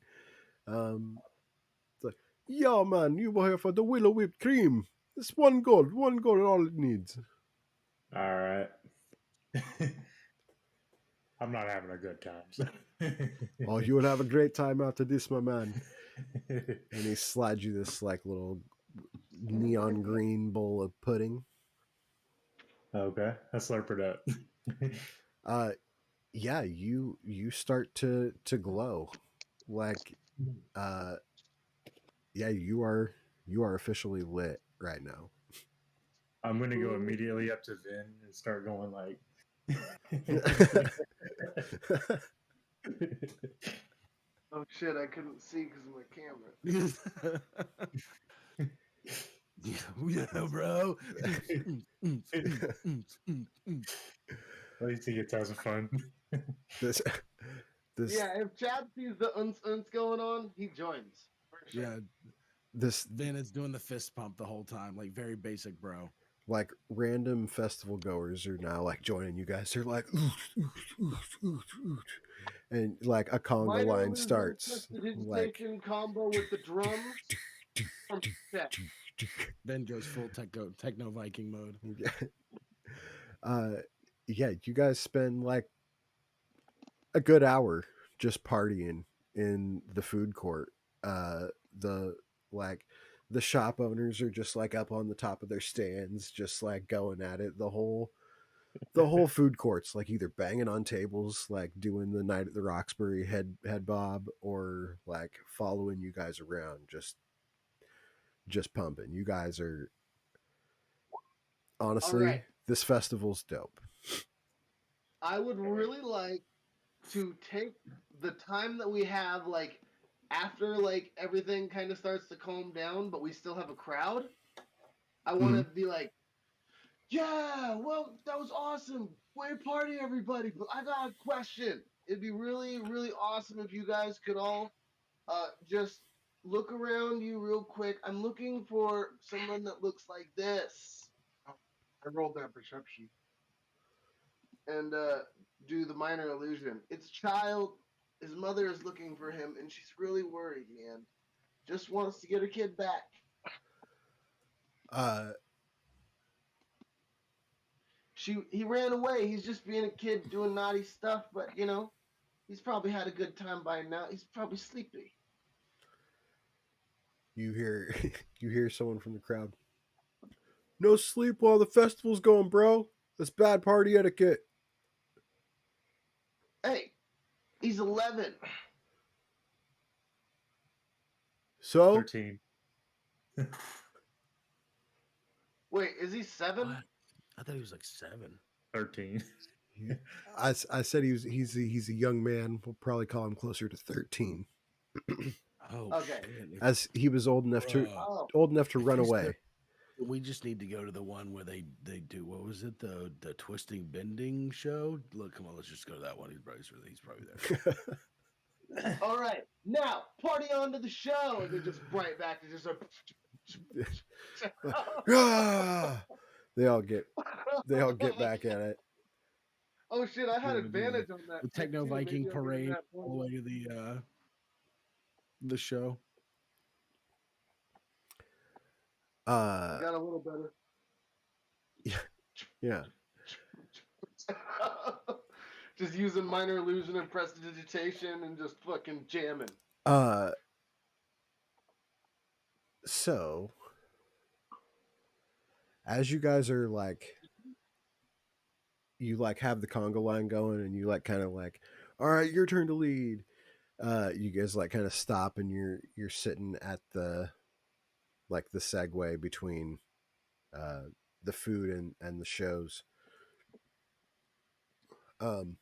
It's like, yeah, man, you were here for the Willow whipped cream. It's one gold, all it needs. All right. I'm not having a good time. Oh, you will have a great time after this, my man. And he slides you this like little neon green bowl of pudding. Okay, I slurp it up. Yeah, you start to glow, like, yeah, you are officially lit right now. I'm gonna go immediately up to Vin and start going like. Oh shit, I couldn't see because of my camera. Yeah, bro. At least he gets to have some fun. this Yeah, if Chad sees the uns going on, he joins. For sure. Yeah, this Vin is doing the fist pump the whole time, like very basic, bro. like random festival goers are now like joining you guys. They're like, "Oof, oof, oof, oof, oof." And like a conga Minor line illusion starts. Like, prestidigitation combo with the drums. From Chad. Vin goes full techno Viking mode. yeah, yeah. You guys spend like a good hour just partying in the food court. The like the shop owners are just like up on the top of their stands, just like going at it. The whole food court's like either banging on tables, like doing the night at the Roxbury head bob, or like following you guys around, just pumping. You guys are honestly, right. this festival's dope. I would really like to take the time that we have, like, after, like, everything kind of starts to calm down, but we still have a crowd. I want to be like, yeah, well, that was awesome. Great party, everybody. But I got a question. It'd be really, really awesome if you guys could all just look around you real quick. I'm looking for someone that looks like this. I rolled that perception. And do the minor illusion. It's a child. His mother is looking for him, and she's really worried, man. Just wants to get her kid back. Uh, He ran away. He's just being a kid doing naughty stuff, but you know, he's probably had a good time by now. He's probably sleepy. you hear you hear someone from the crowd. No sleep while the festival's going, bro. That's bad party etiquette. Hey, he's 11. So 13. Wait, is he 7? What? I thought he was like 7. 13. I said he's a young man. We'll probably call him closer to 13, Oh, Okay. shit. as he was old enough to Oh, run away. We just need to go to the one where they do, what was it, the twisting bending show? Look, come on, let's just go to that one. He's probably there. all right. Now, party on to the show. And then just right back to just a... Ah, they all get back at it. Oh shit! I had We're gonna do advantage on that the check Techno too. Viking Maybe I'm getting parade that all the point. way to the show. Got a little better. Yeah. Just using minor illusion and prestidigitation and just fucking jamming. So as you guys are like, you like have the conga line going, and you like kind of like, all right, your turn to lead. You guys like kind of stop, and you're sitting at the like the segue between uh the food and the shows. Um,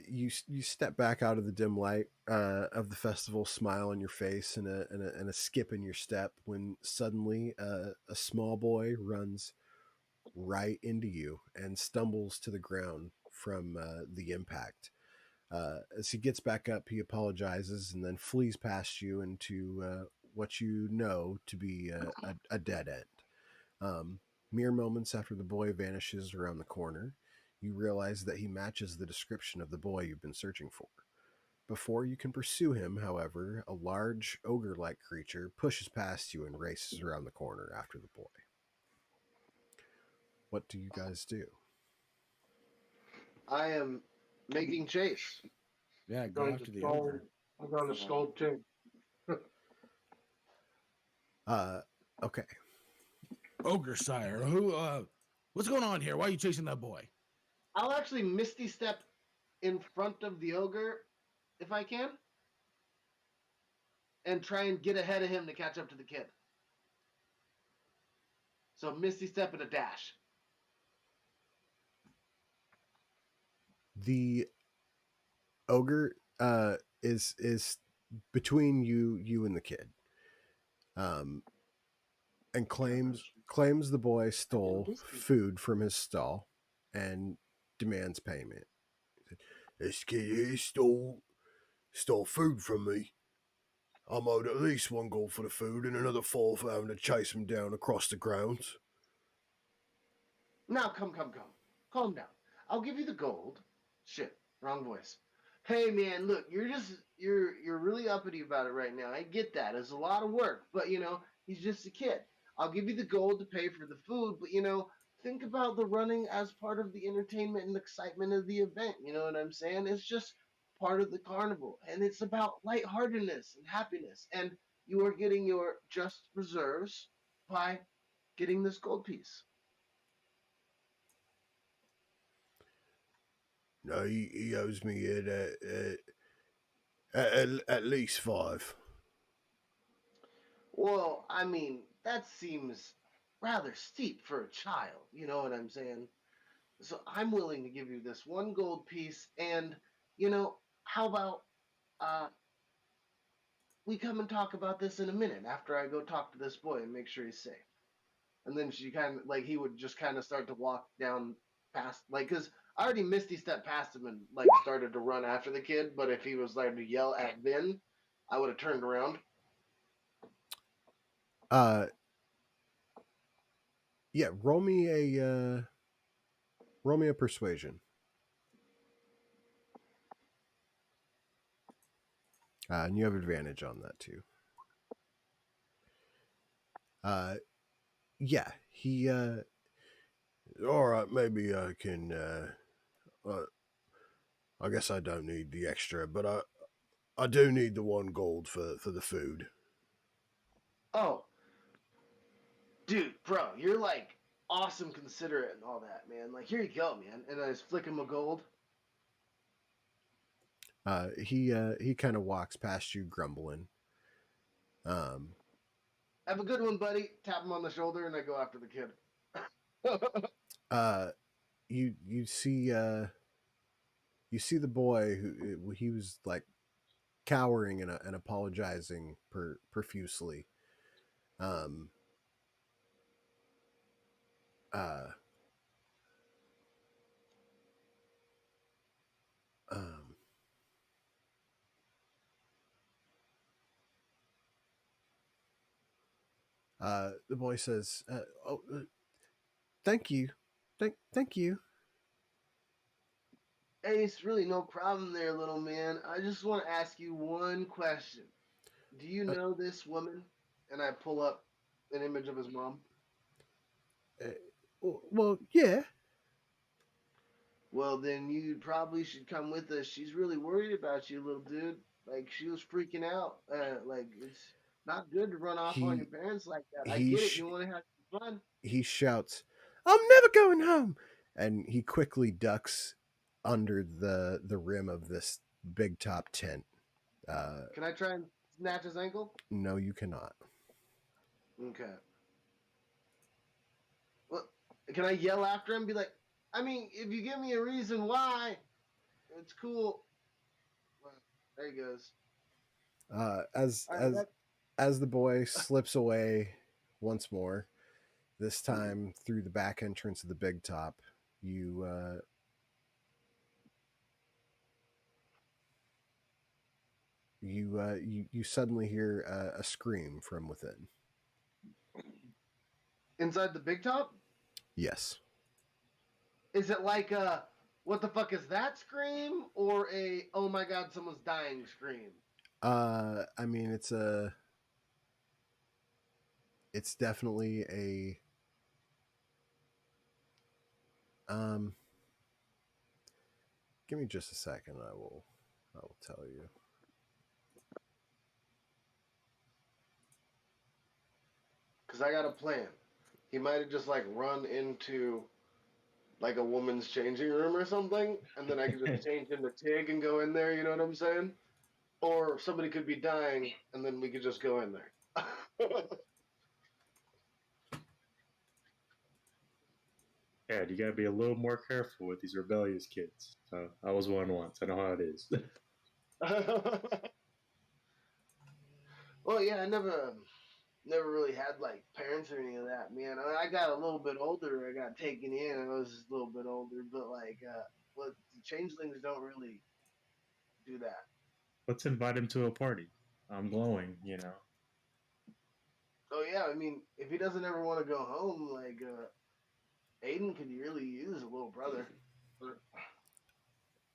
you step back out of the dim light of the festival, smile on your face and a skip in your step, when suddenly a small boy runs right into you and stumbles to the ground from the impact. As he gets back up, he apologizes and then flees past you into what you know to be a dead end. Um, Mere moments after the boy vanishes around the corner, you realize that he matches the description of the boy you've been searching for. Before you can pursue him, however, a large ogre like creature pushes past you and races around the corner after the boy. What do you guys do? I am making chase. Yeah, I'm go going to after the scold. ogre. I'm going to scold too. Uh, okay. Ogre sire, what's going on here? Why are you chasing that boy? I'll actually misty step in front of the ogre if I can, and try and get ahead of him to catch up to the kid. So misty step and a dash. The ogre is between you and the kid. Um, and claims the boy stole food from his stall and demands payment. This kid here stole food from me. I'm owed at least one gold for the food and another four for having to chase him down across the grounds. Now come. Calm down. I'll give you the gold. Shit, wrong voice. Hey man, look, you're really uppity about it right now. I get that. It's a lot of work, but he's just a kid. I'll give you the gold to pay for the food, but think about the running as part of the entertainment and excitement of the event. You know what I'm saying? It's just part of the carnival, and it's about lightheartedness and happiness. And you are getting your just reserves by getting this gold piece. No, he owes me at least five. Well, I mean, that seems rather steep for a child. You know what I'm saying? So I'm willing to give you this one gold piece, and how about uh, we come and talk about this in a minute after I go talk to this boy and make sure he's safe. And then she kind of like he would just kind of start to walk down past, like, cause I already misty stepped past him and like started to run after the kid. But if he was like to yell at Vin, I would have turned around. Uh, yeah. Roll me a persuasion. And you have advantage on that too. Uh, yeah. He. All right. Maybe I can. I guess I don't need the extra, but I do need the one gold for the food. Oh, dude, bro, you're like awesome, considerate, and all that, man. Like, here you go, man. And I just flick him a gold. He kind of walks past you, grumbling. Have a good one, buddy. Tap him on the shoulder, and I go after the kid. Uh, you see the boy who he was like cowering and apologizing profusely. Um, uh, um, The boy says, "Oh, thank you, thank you." Hey, it's really no problem there, little man. I just want to ask you one question. Do you Uh, know this woman? And I pull up an image of his mom. well, yeah. Well, then you probably should come with us. She's really worried about you, little dude. Like, she was freaking out. Like, it's not good to run off on your He parents like that. I he get it. sh- You want to have some fun. he shouts, "I'm never going home!" And he quickly ducks under the rim of this big top tent. Can I try and snatch his ankle? No, you cannot. Okay. Well, can I yell after him? Be like, I mean, if you give me a reason why, it's cool. Well, there he goes. Uh, as All right, as as the boy slips away once more, this time through the back entrance of the big top, you you suddenly hear a scream from within. inside the big top? Yes. Is it like a what the fuck is that scream or a oh my god someone's dying scream? I mean, it's definitely a um. Give me just a second. I will tell you. Cause I got a plan. He might have just like run into like a woman's changing room or something, and then I could just change into Tig and go in there. You know what I'm saying? Or somebody could be dying, and then we could just go in there. Yeah, you gotta be a little more careful with these rebellious kids. I was one once. I know how it is. Well, yeah, I never really had like parents or any of that, man. I got a little bit older. I got taken in. I was just a little bit older, but like, well, the changelings don't really do that. Let's invite him to a party. I'm glowing, you know. Oh yeah, I mean, if he doesn't ever want to go home, like, Aiden could really use a little brother.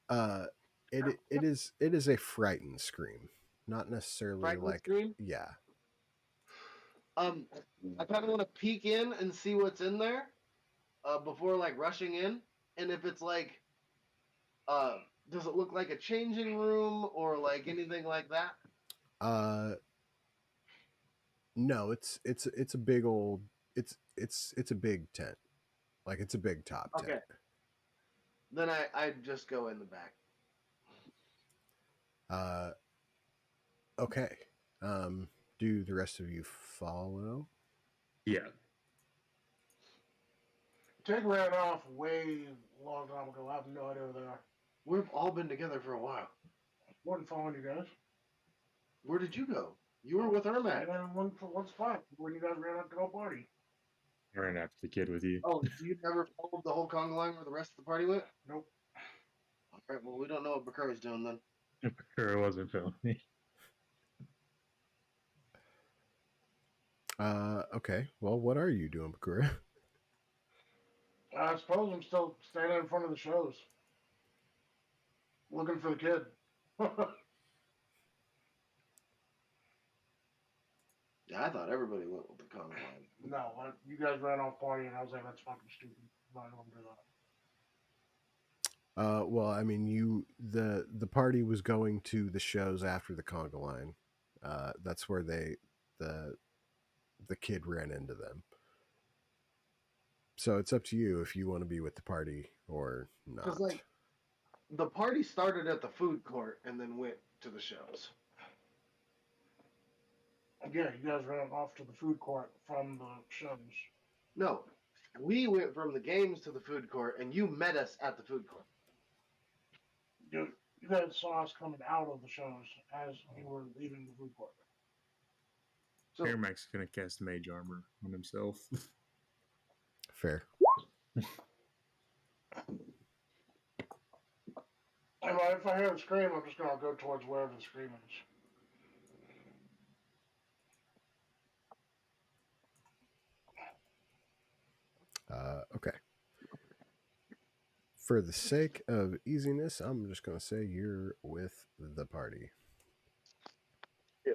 Uh, it is a frightened scream, not necessarily Frightening like scream. yeah. Um, I kind of want to peek in and see what's in there, before like rushing in, and if it's like, uh, does it look like a changing room or like anything like that? Uh, no, it's a big old it's a big tent. Like it's a big top tent. Okay, then I just go in the back. Uh, okay. Do the rest of you follow? Yeah. Tig ran off way long time ago. I have no idea where they are. We've all been together for a while. Wasn't following you guys. Where did you go? You were with I Ermac. got in one spot when you guys ran out to go party. I ran after the kid with you. Oh, you never followed the whole conga line where the rest of the party went? Nope. All right, well, we don't know what Bakura's doing then. Sure, it wasn't filming. Okay. Well, what are you doing, Bakura? I suppose I'm still standing in front of the shows, looking for the kid. Yeah, I thought everybody went with the conga line. No, you guys ran off party, and I was like, that's fucking stupid. I'm not gonna do that. Well, I mean, the party was going to the shows after the conga line. That's where the the kid ran into them. So it's up to you if you want to be with the party or Because, not. like, the party started at the food court and then went to the shows. Yeah, you guys ran off to the food court from the shows. No, we went from the games to the food court, and you met us at the food court. You guys saw us coming out of the shows as you were leaving the food court. So, Airmax gonna cast mage armor on himself. Fair. If I hear a scream, I'm just gonna go towards wherever the scream is. Okay. For the sake of easiness, I'm just going to say you're with the party. Yeah.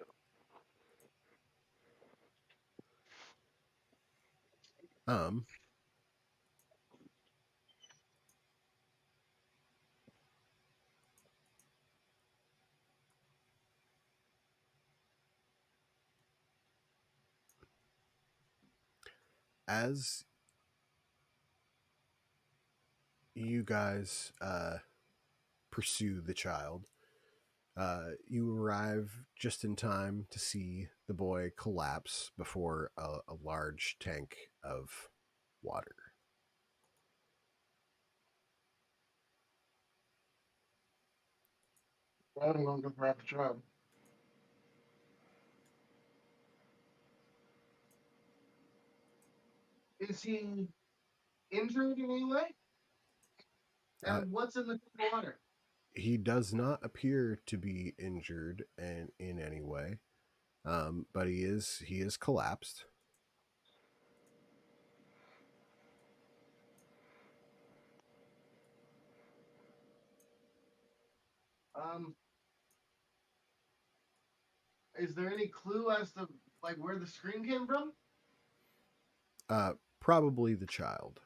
As you guys pursue the child, you arrive just in time to see the boy collapse before a large tank of water. I don't want to grab the child. Is he injured in any way? Uh, And what's in the water? he does not appear to be injured in any way, but he is collapsed. Um, is there any clue as to like where the scream came from? Probably the child.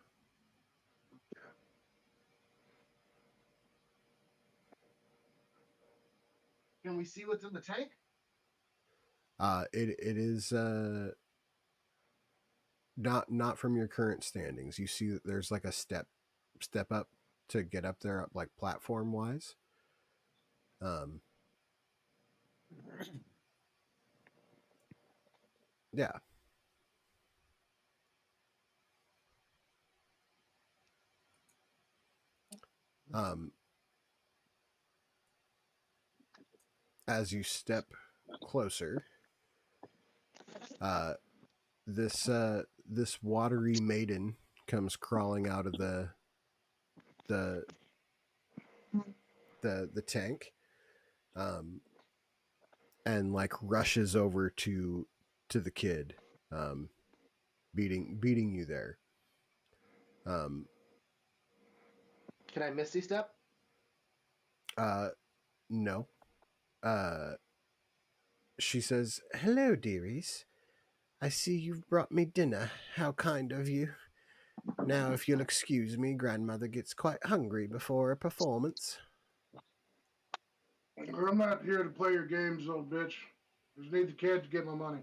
Can we see what's in the tank? It is not from your current standings. You see that there's like a step up to get up there, like platform wise. Yeah. Um, as you step closer, uh, this watery maiden comes crawling out of the the tank, um, and like rushes over to the kid, um, beating you there. Um, Can I misty step? no. Uh, she says, "Hello, dearies. I see you've brought me dinner. How kind of you. Now, if you'll excuse me, grandmother gets quite hungry before a performance." I'm not here to play your games, little bitch. I just need the kid to get my money.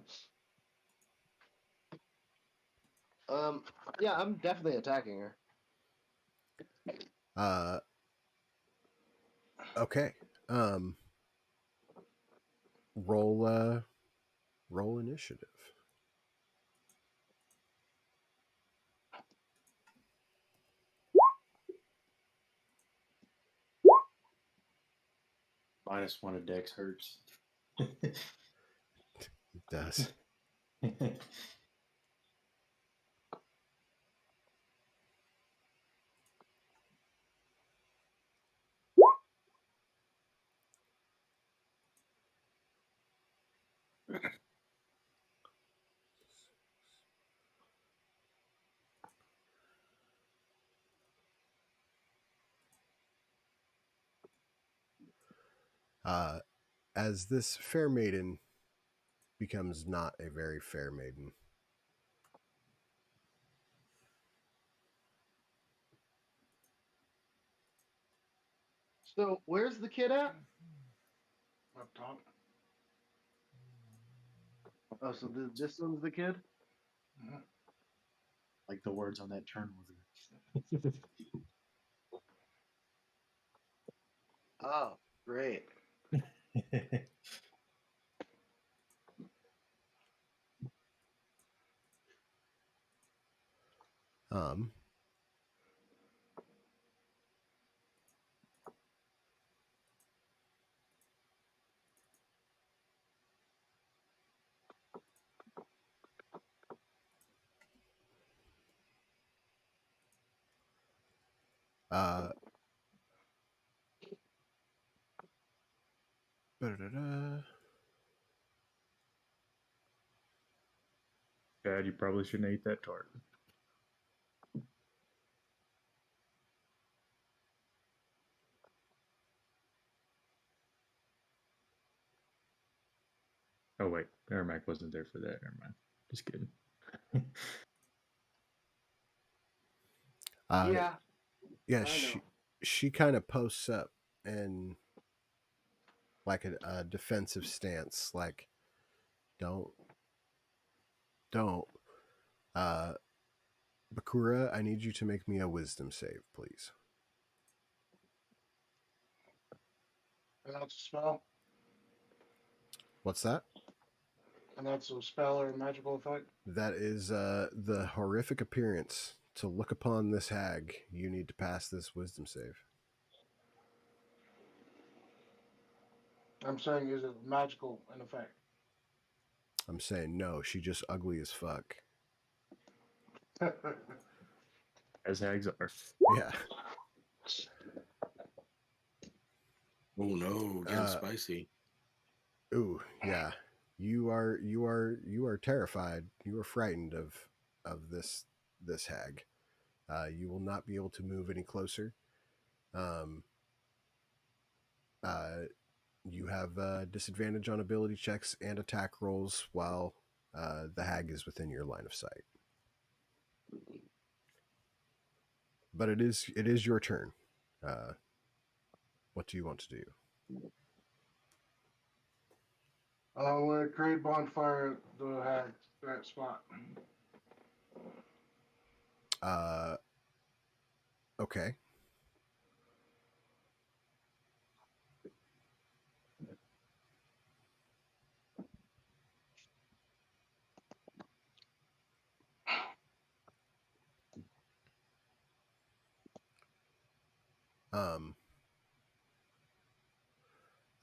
Yeah, I'm definitely attacking her. Uh, okay. Roll initiative. -1 of Dex hurts. It does. Uh, as this fair maiden becomes not a very fair maiden. So where's the kid at? Up top. Oh, so this one's the kid? Mhm. Like the words on that turn order. Oh, great. Um, uh, ba-da-da-da. Dad, you probably shouldn't eat that tart. Jack wasn't there for that. Never mind. Just kidding. Yeah, Yeah, I know. she kind of posts up and like a defensive stance, like don't don't Bakura, I need you to make me a wisdom save, please. And that's a spell. What's that? And that's a spell or a magical effect. That is the horrific appearance. To look upon this hag, you need to pass this wisdom save. I'm saying, is it magical in effect? I'm saying no, she just ugly as fuck. As hags are. Yeah. Oh no, getting spicy. Ooh, yeah. You are terrified. You are frightened of this hag. You will not be able to move any closer. Um, you have disadvantage on ability checks and attack rolls while the hag is within your line of sight. But it is your turn. What do you want to do? I want to create bonfire at the hag that spot. Okay.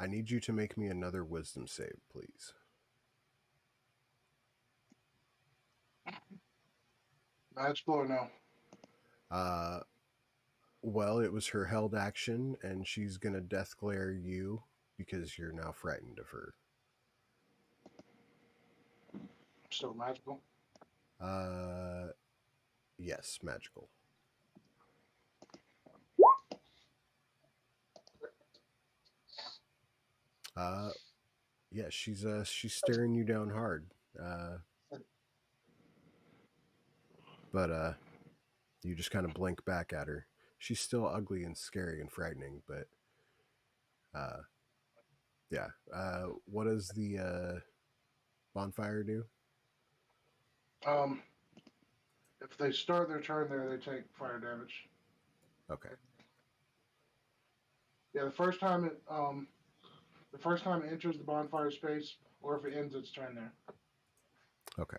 I need you to make me another wisdom save, please. Magical or no? Well, it was her held action, and she's gonna death glare you because you're now frightened of her. Still magical. Yes, magical. Yeah, she's staring you down hard. But you just kind of blink back at her. She's still ugly and scary and frightening, but yeah. What does the bonfire do? If they start their turn there, they take fire damage. Okay. Yeah, the first time it enters the bonfire space, or if it ends its turn there. Okay.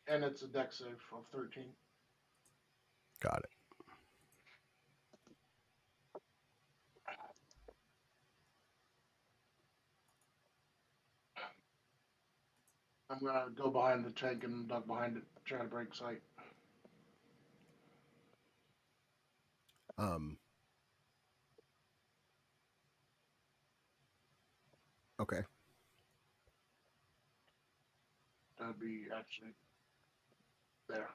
And it's a dex save of 13. Got it. I'm gonna go behind the tank and duck behind it, try to break sight. Okay. That'd be actually there.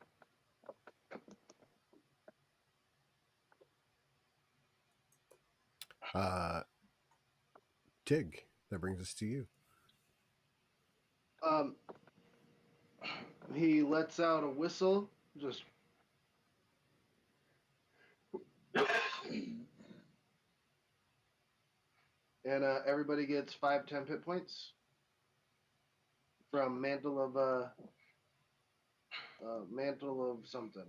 Tig, that brings us to you. He lets out a whistle, just and everybody gets 5 10 hit points from mantle of something,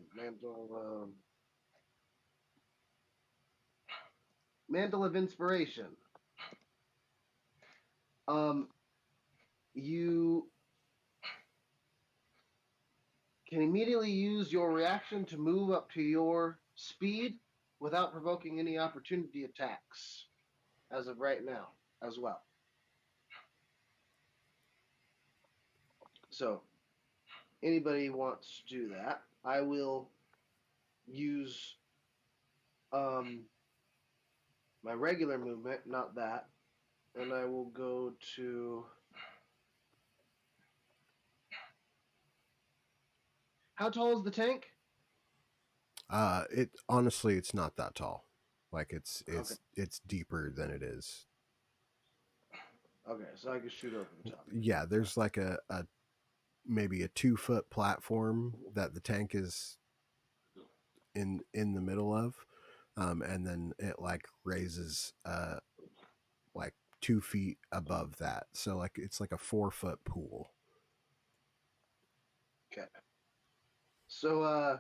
mantle of inspiration. You can immediately use your reaction to move up to your speed without provoking any opportunity attacks as of right now as well. So, anybody wants to do that, I will use my regular movement, not that, and I will go to. How tall is the tank? It honestly, it's not that tall. Like it's Okay. deeper than it is. Okay, so I can shoot over the top. Yeah, there's like a maybe a 2-foot platform that the tank is in the middle of, and then it like raises like 2 feet above that, so like it's like a 4-foot pool. Okay. So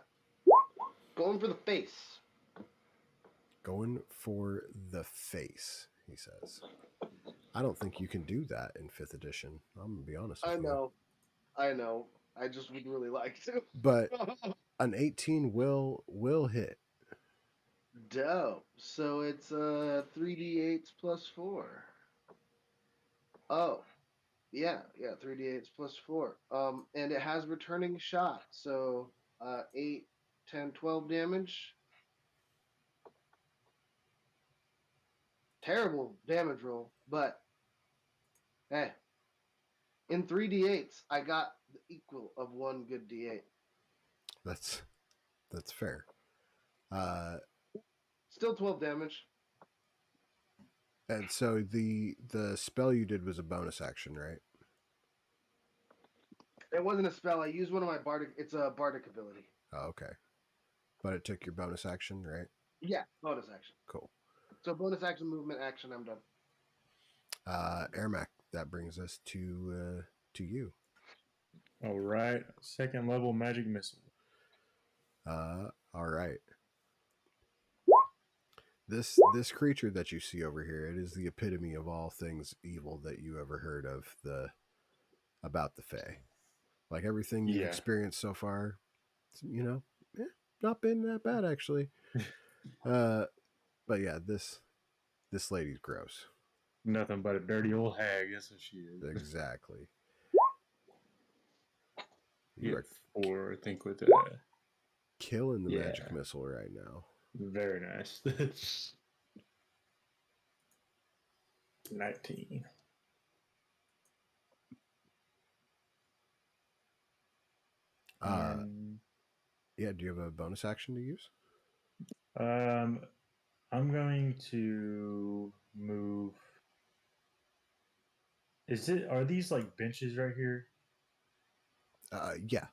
going for the face. Going for the face, he says. I don't think you can do that in 5th edition. I'm gonna be honest with you. I know. I just would really like to. But an 18 will hit. Dope. So it's 3d8s plus 4. Oh, yeah, 3d8s plus 4. And it has returning shot. So 8, 10, 12 damage. Terrible damage roll, but hey, in 3d8s, I got the equal of one good d8. That's fair. Still 12 damage. And so the spell you did was a bonus action, right? It wasn't a spell. I used one of my bardic. It's a bardic ability. Oh, okay. But it took your bonus action, right? Yeah, bonus action. Cool. So bonus action, movement action. I'm done. Ermac, that brings us to you. All right. Second level magic missile. All right. This creature that you see over here, it is the epitome of all things evil that you ever heard of about the Fae. Like everything you've Yeah. experienced so far, not been that bad actually. But yeah, this lady's gross. Nothing but a dirty old hag. That's what she is. Exactly. You You have are 4, I think, with killing the yeah. magic missile right now. Very nice. 19. Yeah, do you have a bonus action to use? I'm going to move. Are these like benches right here? Yeah.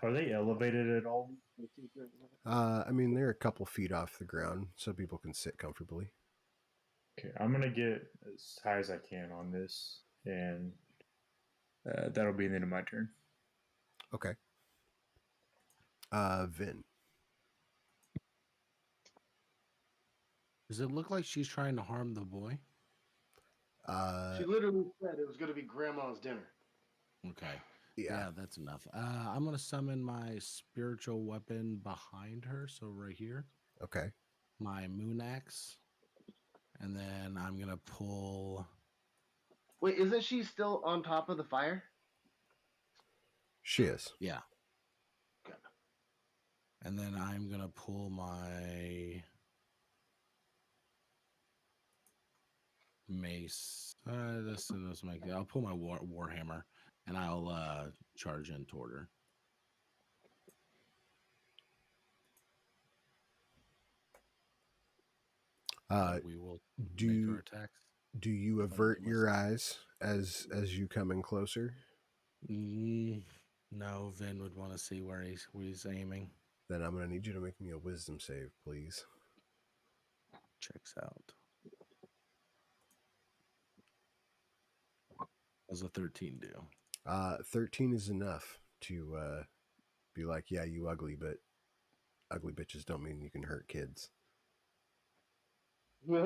Are they elevated at all? I mean, they're a couple feet off the ground, so people can sit comfortably. Okay, I'm gonna get as high as I can on this, and that'll be the end of my turn. Okay. Vin. Does it look like she's trying to harm the boy? She literally said it was going to be grandma's dinner. Okay. Yeah. Yeah, that's enough. I'm gonna summon my spiritual weapon behind her, so right here. Okay. My moon axe, and then I'm gonna pull. Wait, isn't she still on top of the fire? She is. Yeah, Okay. and then I'm gonna pull my mace. This make. I'll pull my warhammer, and I'll charge in toward her. We will make her attacks. Do you avert your eyes as you come in closer? No, Vin would want to see where he's aiming. Then I'm going to need you to make me a wisdom save, please. Checks out. How's a 13 do? 13 is enough to be like, yeah, you ugly, but ugly bitches don't mean you can hurt kids. We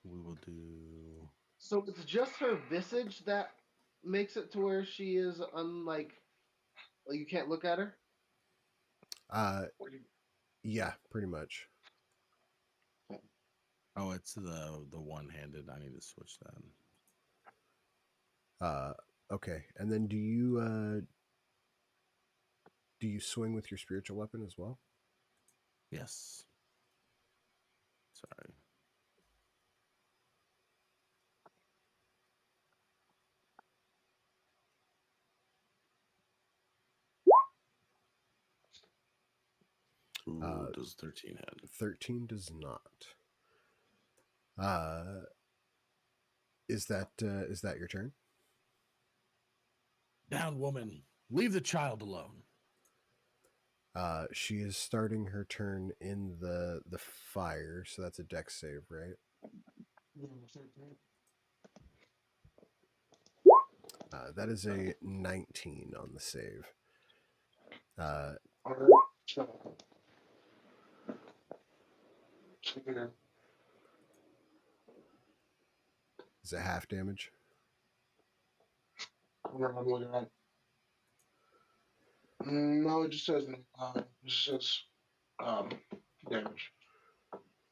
will do. So it's just her visage that makes it to where she is you can't look at her? Yeah, pretty much. Oh, it's the one-handed. I need to switch that. Okay. And then do you swing with your spiritual weapon as well? Yes. Sorry. Ooh, does 13 hit? 13 does not. Uh, is that your turn? Down, woman. Leave the child alone. She is starting her turn in the fire, so that's a dex save, right? That is a 19 on the save. Is it half damage? No, it just says damage.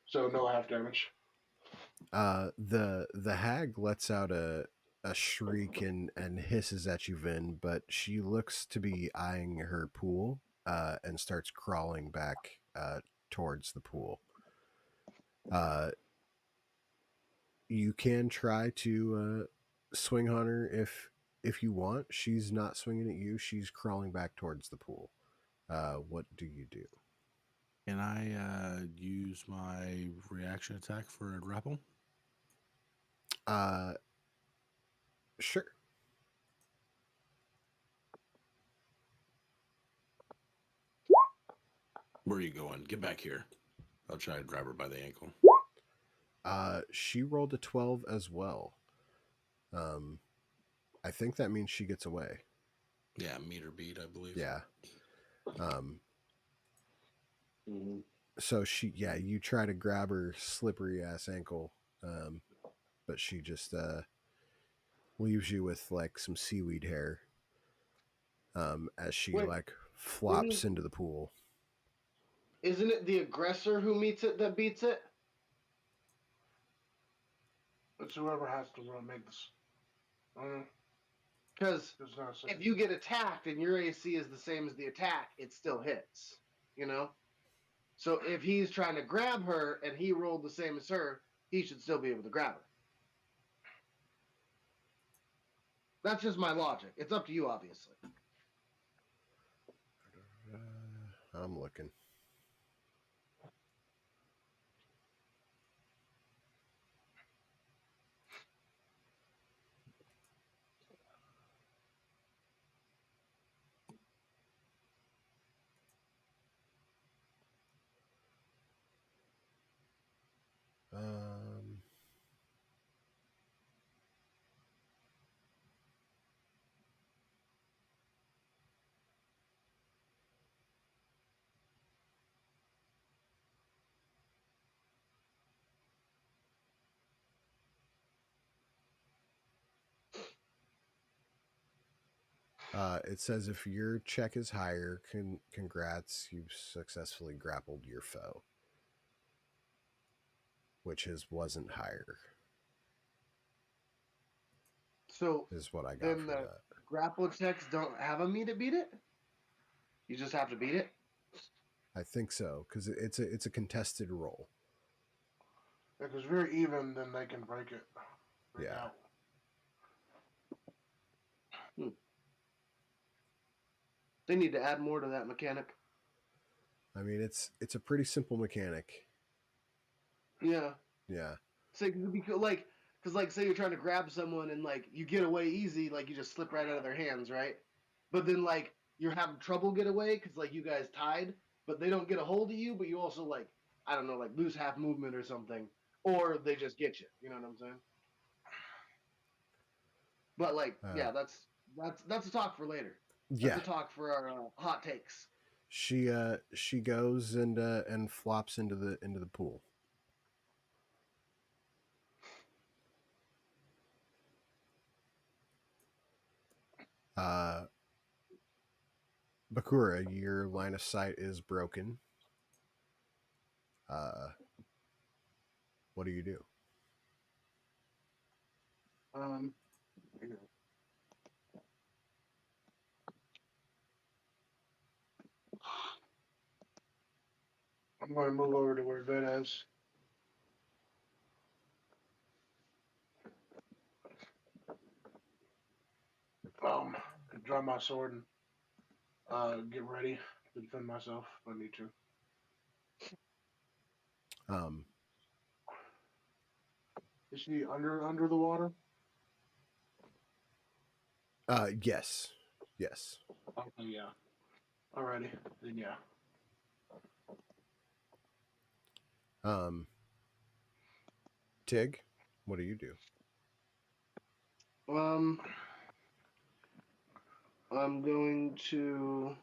So no half damage. The hag lets out a shriek and hisses at you, Vin, but she looks to be eyeing her pool and starts crawling back towards the pool. You can try to swing on her if you want. She's not swinging at you. She's crawling back towards the pool. What do you do? Can I use my reaction attack for a grapple? Sure. Where are you going? Get back here. I'll try to grab her by the ankle. She rolled a 12 as well. I think that means she gets away. Yeah, meter beat, I believe. Yeah. So you try to grab her slippery ass ankle, but she just leaves you with like some seaweed hair as she like flops into the pool. Isn't it the aggressor who meets it that beats it? It's whoever has to make this. Because if you get attacked and your AC is the same as the attack, it still hits. You know? So if he's trying to grab her and he rolled the same as her, he should still be able to grab her. That's just my logic. It's up to you, obviously. I'm looking. It says if your check is higher, congrats, you've successfully grappled your foe, which wasn't higher. So is what I got then from the that. grapple checks don't have a meter beat it? You just have to beat it? I think so, because it's a contested roll. If it's very even, then they can break it. Yeah. Out. They need to add more to that mechanic. I mean, it's a pretty simple mechanic. Yeah. Yeah. So because like say you're trying to grab someone and like you get away easy, like you just slip right out of their hands, right? But then like you're having trouble get away because like you guys tied, but they don't get a hold of you, but you also like I don't know, like lose half movement or something, or they just get you. You know what I'm saying? But like, yeah, that's a talk for later. Yeah. That's a talk for our hot takes. She goes and flops into the pool. Bakura, your line of sight is broken. What do you do? I'm going to move over to where Ven is. Draw my sword and get ready to defend myself if I need to. Is she under the water? Yes. Yes. Okay, yeah. Alrighty, then yeah. Tig, what do you do? I'm going to.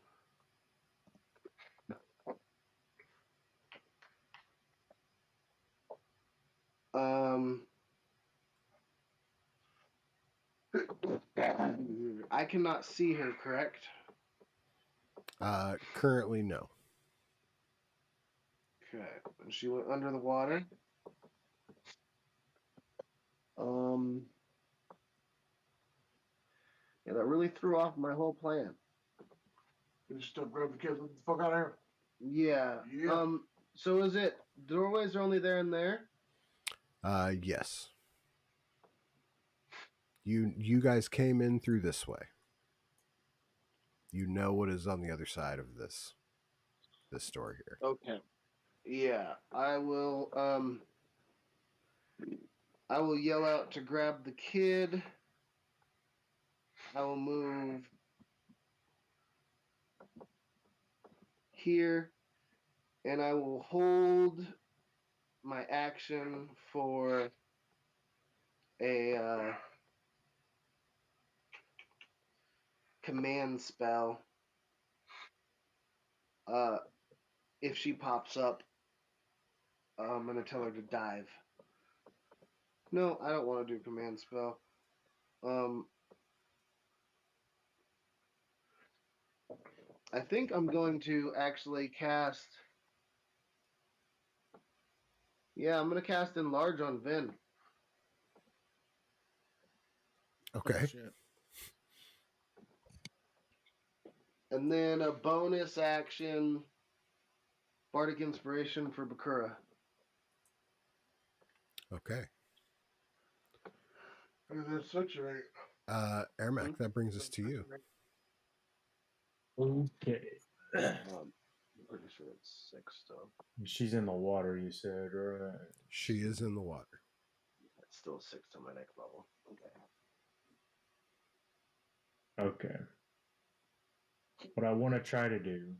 I cannot see her, correct? Currently, no. Okay. And she went under the water. Yeah, that really threw off my whole plan. You just don't grab the kids. Get the fuck out of here. Yeah. Yeah. So is it doorways are only there and there? Yes. You guys came in through this way. You know what is on the other side of this door here. Okay. Yeah, I will yell out to grab the kid. I will move here and I will hold my action for a command spell. If she pops up, I'm gonna tell her to dive. No, I don't want to do command spell. I think I'm going to actually cast. Yeah, I'm gonna cast enlarge on Vin. Okay. Oh, shit. And then a bonus action, Bardic Inspiration for Bakura. Okay. That's such a right. Ermac, that brings us to you. Okay. I'm pretty sure it's 6 still. She's in the water, you said, right? She is in the water. It's still 6 to my next level. Okay. Okay. What I want to try to do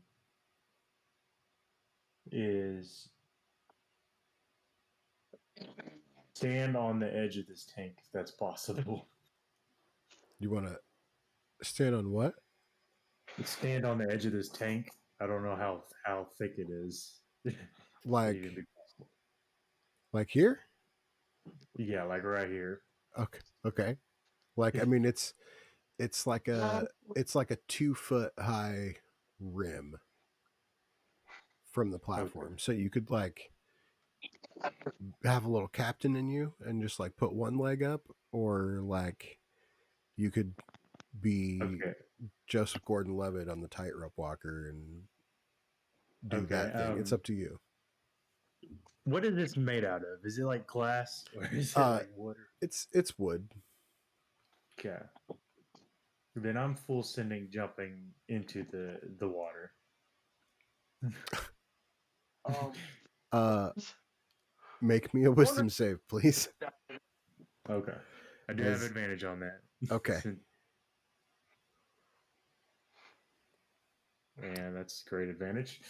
is stand on the edge of this tank if that's possible. You want to stand on what? Stand on the edge of this tank. I don't know how thick it is. Like, Even be- like here? yeah, like right here. Okay. Okay. Like, I mean, it's like a 2-foot high rim from the platform. Okay. So you could like have a little captain in you and just like put one leg up, or like you could be Okay. Joseph Gordon-Levitt on the tightrope walker and do Okay. that thing. It's up to you. What is this made out of? Is it like glass or is it like wood? It's wood. Okay. Then I'm full sending jumping into the water. Make me a wisdom save, please. Okay. I do have advantage on that. Okay. And that's great advantage.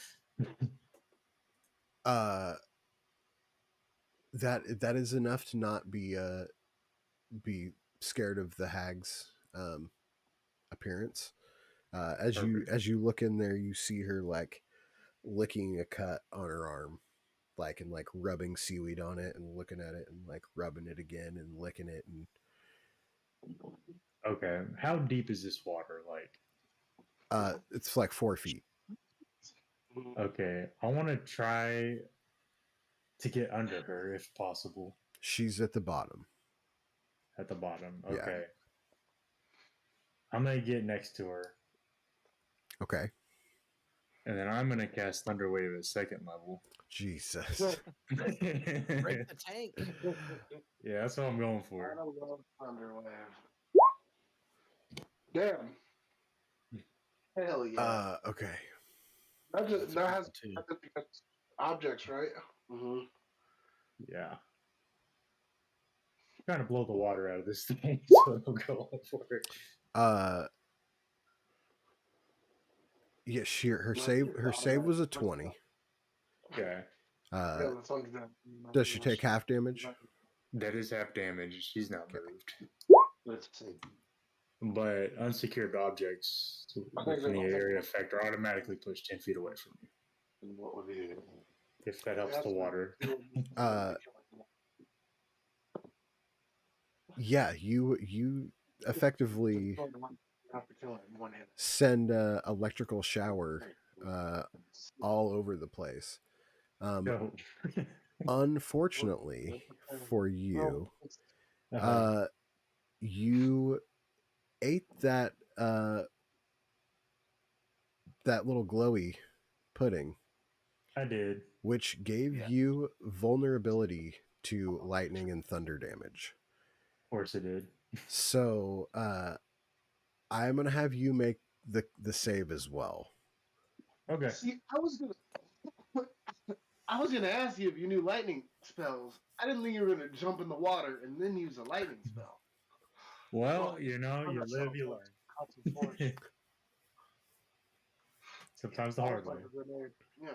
That is enough to not be scared of the hag's appearance. As you look in there, you see her like licking a cut on her arm, like, and like rubbing seaweed on it and looking at it and like rubbing it again and licking it. And Okay. How deep is this water? Like, it's like 4 feet. okay. I want to try to get under her if possible. She's at the bottom. At the bottom. Yeah. Okay. I'm going to get next to her. Okay. And then I'm going to cast Thunder Wave at 2nd level. Jesus. Break the tank. Yeah, that's what I'm going for. I love Thunderwave. Damn. Hell yeah. Okay. That has Too. objects, right? Mm-hmm. Yeah. trying to blow the water out of this thing, so it'll go for it. Yeah, her save was a 20. Yeah, Does she take half damage? that is half damage. She's not Okay. moved. Let's see. But unsecured objects within the area effect are automatically pushed 10 feet away from you. What would be? If that helps the water. Yeah, you effectively send a electrical shower all over the place. No. Unfortunately for you, Uh-huh. you ate that little glowy pudding, I did. which gave you vulnerability to lightning and thunder damage. Of course it did. So I'm gonna have you make the save as well. Okay. See, I was gonna ask you if you knew lightning spells. I didn't think you were gonna jump in the water and then use a lightning spell. Well, you live, you learn. Sometimes the hard way. Yeah.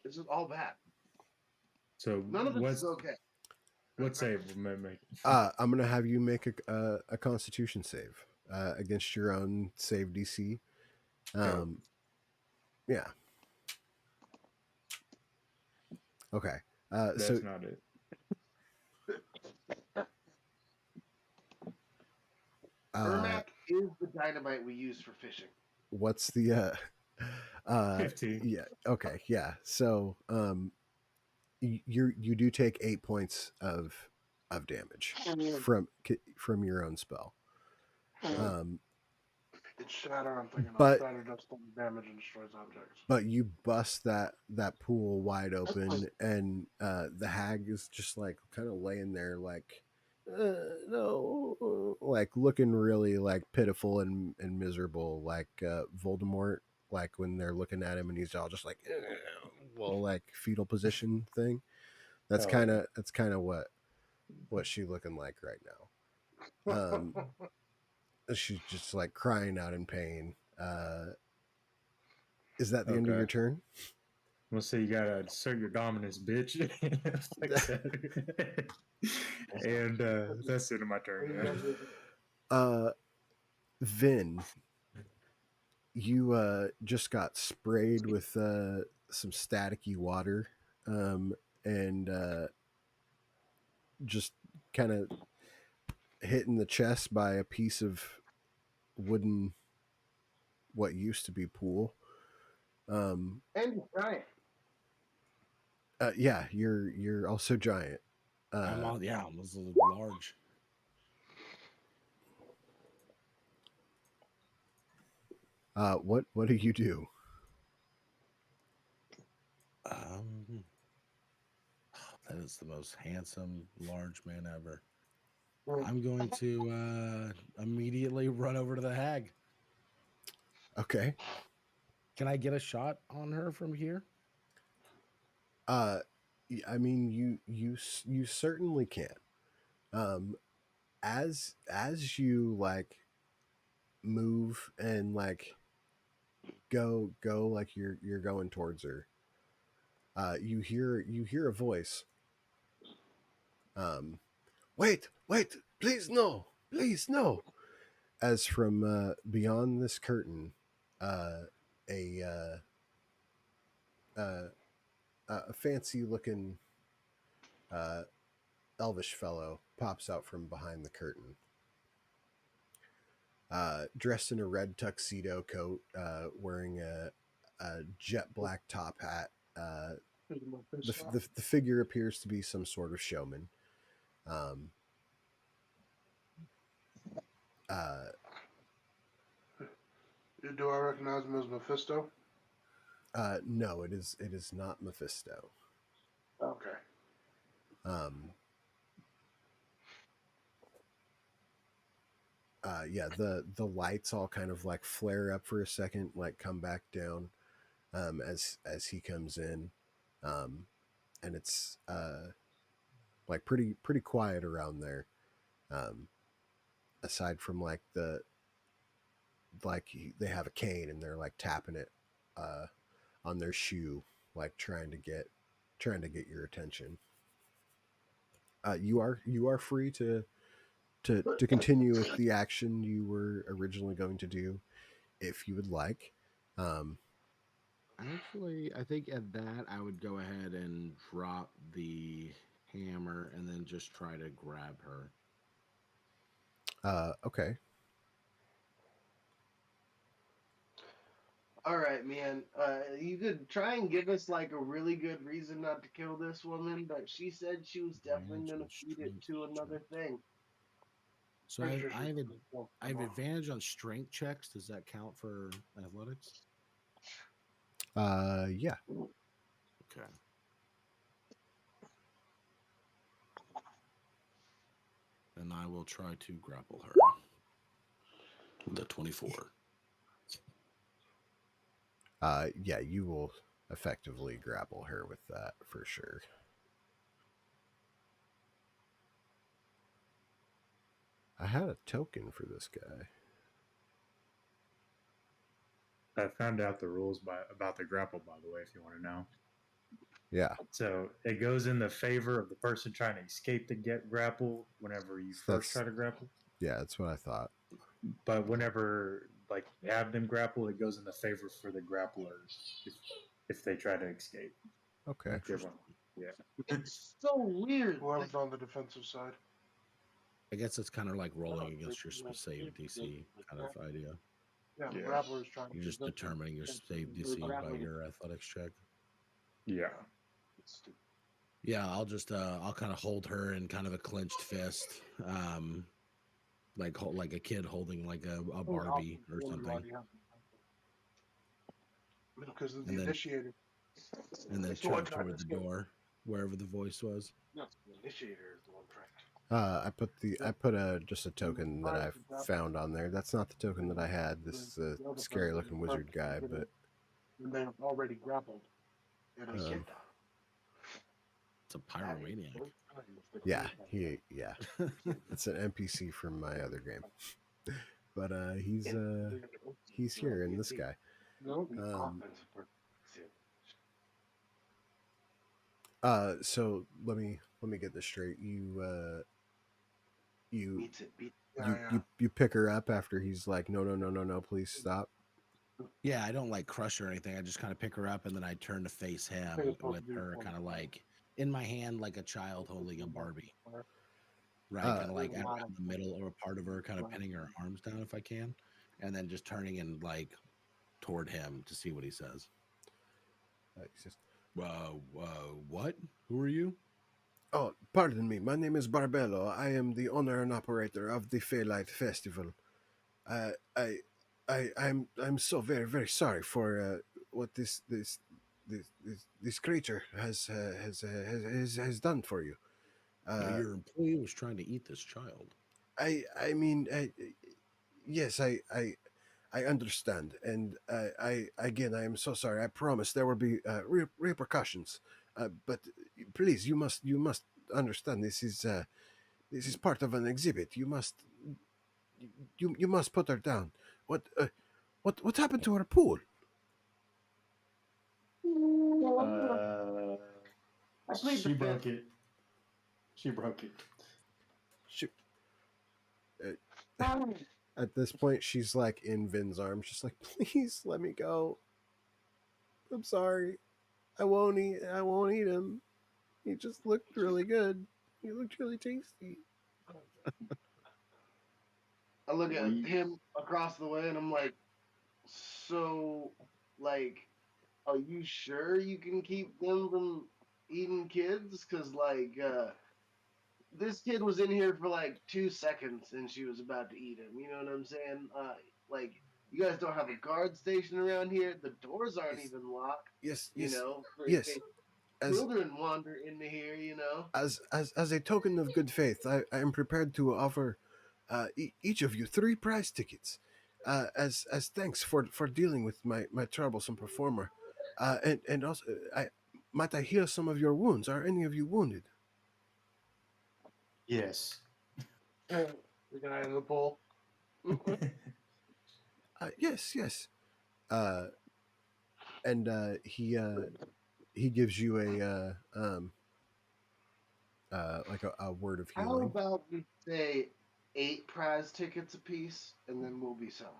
It's just all bad. So None of this is okay. what save am I making? I'm gonna have you make a Constitution save against your own save DC. Yeah. Okay. That's so not it. Ermac is the dynamite we use for fishing. what's the 15. yeah, okay, yeah. So you do take 8 points of damage from your own spell. It's shatter. I'm thinking But- shatter does damage and destroys objects. But you bust that pool wide open, and the hag is just like kind of laying there like no, like looking really like pitiful and miserable, like Voldemort, like when they're looking at him and he's all just like well, like fetal position thing. That's Oh. kind of what she's looking like right now. She's just like crying out in pain. Is that the end of your turn? We'll say you gotta assert your dominance, bitch. Like that. And that's the end of my turn. Vin, you just got sprayed with some staticky water, and just kind of hit in the chest by a piece of wooden, what used to be pool. And giant. Yeah, you're also giant. I'm almost large. What do you do? That is the most handsome large man ever. I'm going to immediately run over to the hag. Okay. Can I get a shot on her from here? I mean, you certainly can. As you like move and like go like you're going towards her, you hear a voice. Wait, please no, as from beyond this curtain, a fancy looking elvish fellow pops out from behind the curtain, dressed in a red tuxedo coat, wearing a jet black top hat. The figure appears to be some sort of showman. Do I recognize him as Mephisto? No, it is not Mephisto. Okay. Yeah, the lights all kind of like flare up for a second, like come back down, as he comes in, and it's like pretty quiet around there. Um, aside from like they have a cane and they're like tapping it uh, on their shoe, like trying to get your attention. You are free to continue with the action you were originally going to do if you would like. Um, Actually, I think at that I would go ahead and drop the hammer and then just try to grab her. okay. All right, man. You could try and give us like a really good reason not to kill this woman, but she said she was definitely Advantage gonna on feed it strength to another check. thing. So Pretty sure she's I have advantage on strength checks. Does that count for athletics? Yeah. Okay. And I will try to grapple her. The 24. Yeah, you will effectively grapple her with that for sure. I had a token for this guy. I found out the rules about the grapple, by the way, if you want to know. Yeah. So it goes in the favor of the person trying to escape the get grapple whenever you first That's try to grapple. yeah, that's what I thought. But whenever like you have them grapple, it goes in the favor for the grappler if they try to escape. Okay. Yeah. It's so weird. Whoever's on the defensive side. I guess it's kind of like rolling against your save DC kind of idea. Yeah, Yeah. Grappler's trying You're to just determining your save DC by your athletics check. Yeah. Yeah, I'll kind of hold her in kind of a clenched fist, like a kid holding like a Barbie or something, because of the and then initiator. and then It's the one turn trying to toward the escape. door wherever the voice was. No, the initiator is the one trying. I put just a token that I found on there. That's not the token that I had. This is a scary looking wizard guy, but And they're already grappled. It is um, It's a pyromaniac. yeah, it's an NPC from my other game, but he's here in this guy. Um, so let me get this straight. You you pick her up after he's like, no, please stop. Yeah, I don't like crush her or anything. I just kind of pick her up and then I turn to face him with her kind of like in my hand, like a child holding a Barbie. Right, kind of like around the middle or a part of her, kind of pinning her arms down if I can, and then just turning and like toward him to see what he says. He's just, What? Who are you? oh, pardon me. My name is Barbello. I am the owner and operator of the Faylight Festival. Uh, I, I'm so very sorry for what this creature has done for you. Your employee was trying to eat this child. I mean, yes, I understand, and I again I am so sorry. I promise there will be repercussions. But please, you must understand this is part of an exhibit. You must put her down. What happened to her pool? Uh, she broke it. She broke it. She, at this point, she's like in Vin's arms, just like, please let me go. I'm sorry. I won't eat him. He just looked really good. He looked really tasty. I look at him across the way and I'm like, so, like, are you sure you can keep them from eating kids? Because, like, this kid was in here for like 2 seconds and she was about to eat him. You know what I'm saying? Like, you guys don't have a guard station around here. The doors aren't Yes, even locked. yes, You yes, know, for in yes. case As children wander into here. You know. as a token of good faith, I am prepared to offer each of you 3 prize tickets as thanks for dealing with my troublesome performer. And also, I heal some of your wounds. Are any of you wounded? Yes. The guy in the pole. Yes, yes. Uh, and he gives you like a word of How healing. about we say 8 prize tickets apiece, and then we'll be somewhere.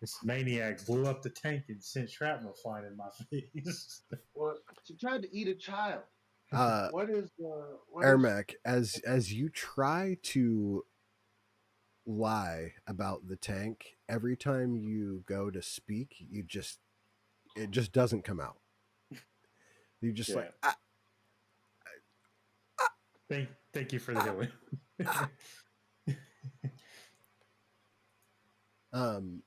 This maniac blew up the tank and sent shrapnel flying in my face. What? She tried to eat a child. What is? What is? Ermac, as you try to lie about the tank, every time you go to speak, it just doesn't come out. You just like Yeah. Thank you for the healing. um.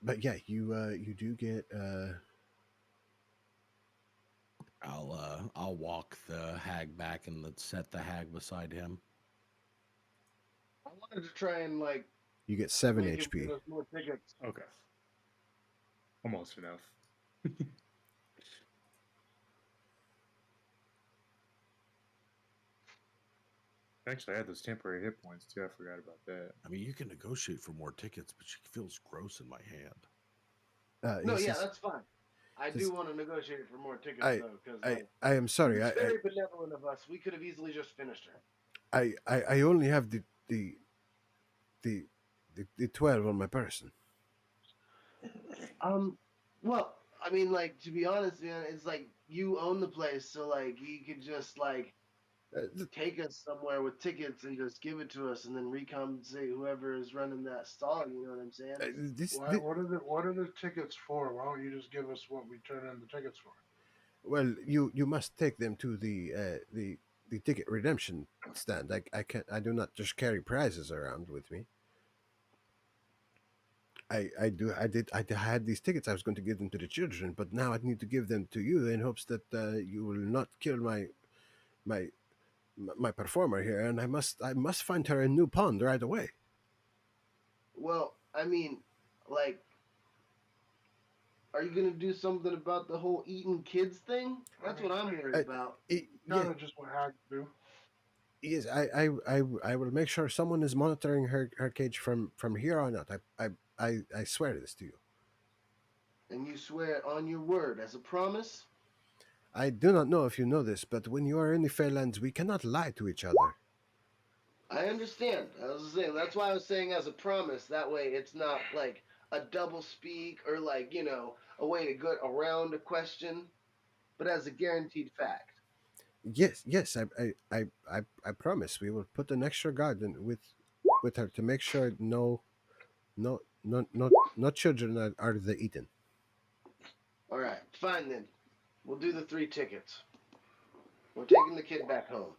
But yeah, you do get I'll walk the hag back and let's set the hag beside him. I wanted to try and like you get 7 make him give HP. us more tickets. Okay. Almost enough. Actually, I had those temporary hit points too. I forgot about that. I mean, you can negotiate for more tickets, but she feels gross in my hand. No, He yeah, says, that's fine. I do want to negotiate for more tickets I though, because like I am sorry. it's very benevolent of us. We could have easily just finished her. I only have the the 12 on my person. Well, I mean, like to be honest, man, it's like you own the place, so like you could just like take us somewhere with tickets and just give it to us, and then recompensate whoever is running that stall. You know what I'm saying? Why? What are the tickets for? Why don't you just give us what we turn in the tickets for? well, you must take them to the ticket redemption stand. I do not just carry prizes around with me. I had these tickets. I was going to give them to the children, but now I need to give them to you in hopes that you will not kill my my performer here, and I must find her a new pond right away. Well, I mean, like, are you gonna do something about the whole eating kids thing? That's what I'm worried Uh, about. yeah, Kind of just what hags do. yes, I will make sure someone is monitoring her cage from here on out. I swear this to you. And you swear on your word as a promise? I do not know if you know this, but when you are in the Fairlands, we cannot lie to each other. I understand. I was saying that's why I was saying as a promise. That way, it's not like a double speak or like a way to get around a question, but as a guaranteed fact. Yes, yes, I promise we will put an extra guard with her to make sure no children are the eaten. All right, fine then. We'll do the 3 tickets. We're taking the kid back home.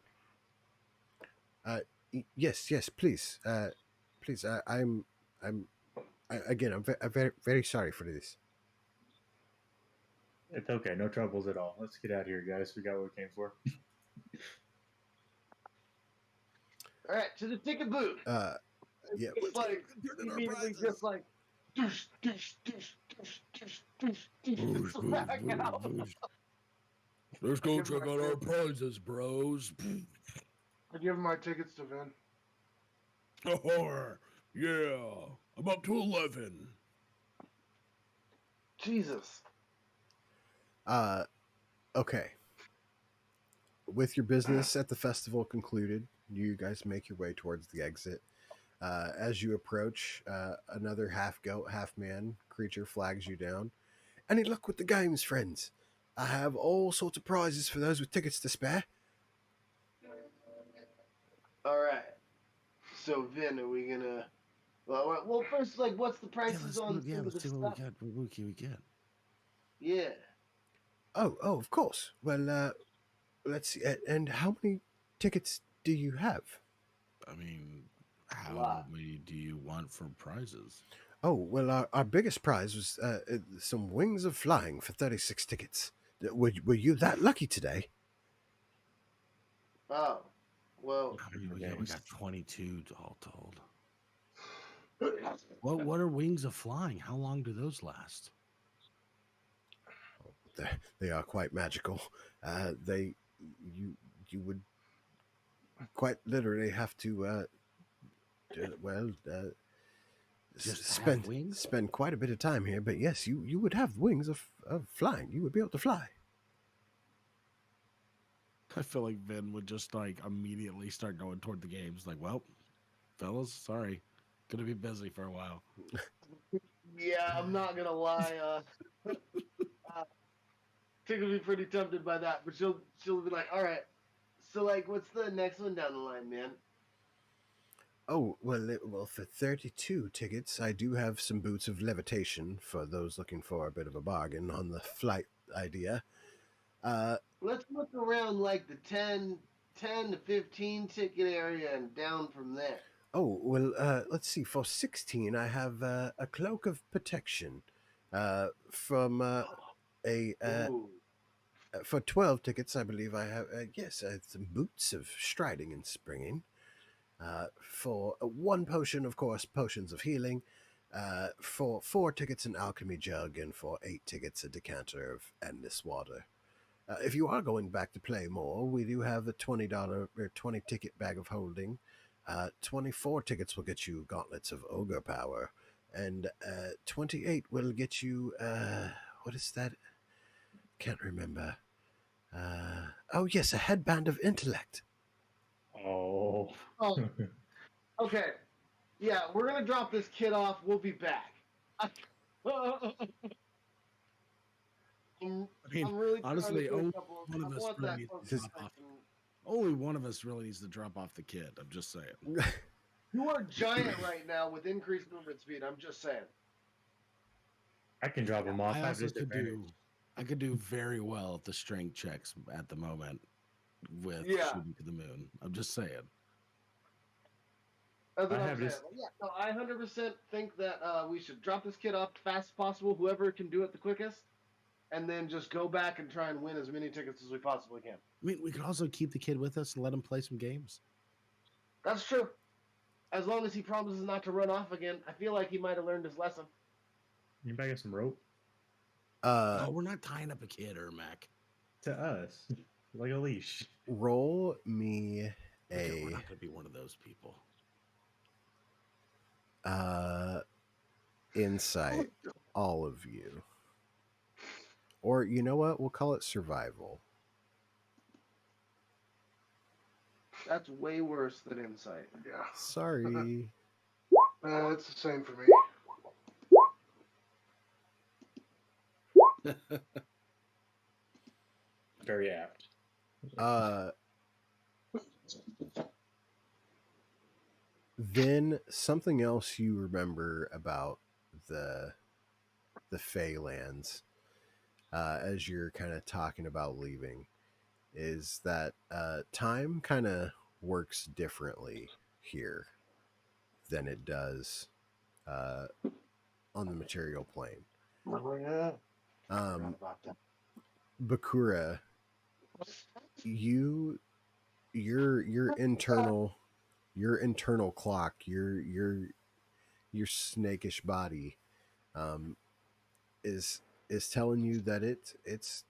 Yes, yes, please, please. I'm again. I'm very very sorry for this. It's okay. No troubles at all. Let's get out of here, guys. We got what we came for. All right, to the ticket booth. Yeah, It's like immediately just like douche, douche, douche, douche, douche, douche, douche. Boosh, boosh, Back boosh, out. boosh. Let's I go give check my out our prizes, bros. I give my tickets to Vin. Yeah, I'm up to 11. Jesus. Uh, okay. With your business at the festival concluded, you guys make your way towards the exit. As you approach, another half goat, half man creature flags you down. Any luck with the games, friends? I have all sorts of prizes for those with tickets to spare. All right. So Vin, are we gonna? Well, first, like, what's the prices on some of Let's the see what we stuff? got. What can we get? Yeah, Oh, of course. Well, let's see. And how many tickets do you have? I mean, a how lot. many do you want for prizes? Oh, well, our biggest prize was some Wings of Flying for 36 tickets. Were you that lucky today? Oh, well. I mean, we Games. got 22 all told. What are wings of flying? How long do those last? They are quite magical. They you you would quite literally have to well Just to have spend wings? spend quite a bit of time here. But yes, you would have wings of flying. You would be able to fly. I feel like Vin would just like immediately start going toward the games. Like, well, fellas, sorry, gonna be busy for a while. Yeah, I'm not gonna lie. Chick will be pretty tempted by that, but she'll be like, all right. So like, what's the next one down the line, man? Oh well, for 32 tickets, I do have some boots of levitation for those looking for a bit of a bargain on the flight idea. Uh, Let's look around like the 10 to 15 ticket area and down from there. oh well, let's see. For 16, I have a cloak of protection from a Ooh. for 12 tickets. I believe I have yes, some boots of striding and springing. For one potion, of course, potions of healing. For 4 tickets, an alchemy jug, and for 8 tickets, a decanter of endless water. If you are going back to play more, we do have a $20 or 20 ticket bag of holding. 24 tickets will get you gauntlets of ogre power, and 28 will get you what is that? Can't remember. Oh yes, a headband of intellect. Oh. Oh, okay. Yeah, we're gonna drop this kid off. We'll be back. I'm, I mean, I'm really trying to honestly, do a only couple. one I of us want really that needs close to drop off. protection. Only one of us really needs to drop off the kid. I'm just saying. You are giant right now with increased movement speed. I'm just saying. I can drop them off. I I have also could disadvantage. do. I could do very well at the strength checks at the moment with Yeah, shooting to the moon. I'm just saying. that's I what I'm have saying. this. Like, yeah, no, I 100% think that we should drop this kid off as fast as possible. Whoever can do it the quickest, and then just go back and try and win as many tickets as we possibly can. I mean, we could also keep the kid with us and let him play some games. That's true. As long as he promises not to run off again, I feel like he might have learned his lesson. Anybody got some rope? uh, Oh, we're not tying up a kid, Ermac. To us, like a leash. roll me Okay, we're a not going to be one of those people. uh, insight, all of you. Or you know what? We'll call it survival. That's way worse than insight. Yeah. Sorry. It's the same for me. Very apt. Uh, then something else you remember about the the Feylands as you're kind of talking about leaving is that time kind of works differently here than it does uh, on the material plane. Oh, yeah. Um, About that. Bakura, you your internal clock, your snakish body um, is telling you that it's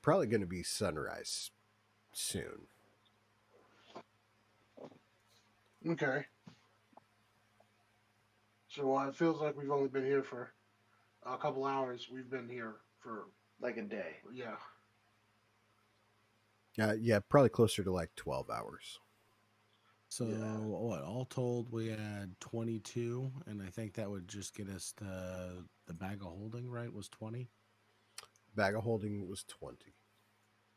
probably going to be sunrise soon. Okay. So it feels like we've only been here for a couple hours. We've been here for, Like a day. yeah. Yeah, probably closer to like 12 hours. So, Yeah. what, all told, we had 22, and I think that would just get us the bag of holding, right? Was 20. Bag of holding was 20.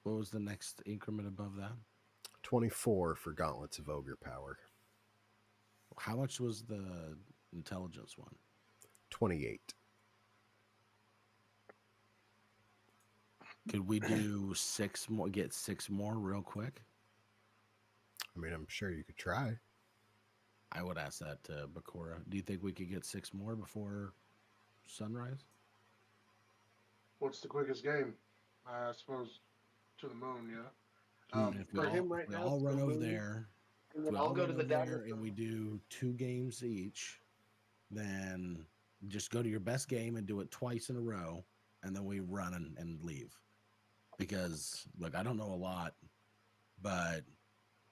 What was the next increment above that? 24 for gauntlets of ogre power. How much was the intelligence one? 28. Could we do 6 more, get 6 more real quick? I mean, I'm sure you could try. I would ask that to Bakura. Do you think we could get 6 more before sunrise? What's the quickest game? I suppose to the moon, yeah. If For him right we now, all it's run the over moon, there, and if then we I'll all go run to the over there dagger. and we do 2 games each, then just go to your best game and do it twice in a row, and then we run and leave. Because look, I don't know a lot, but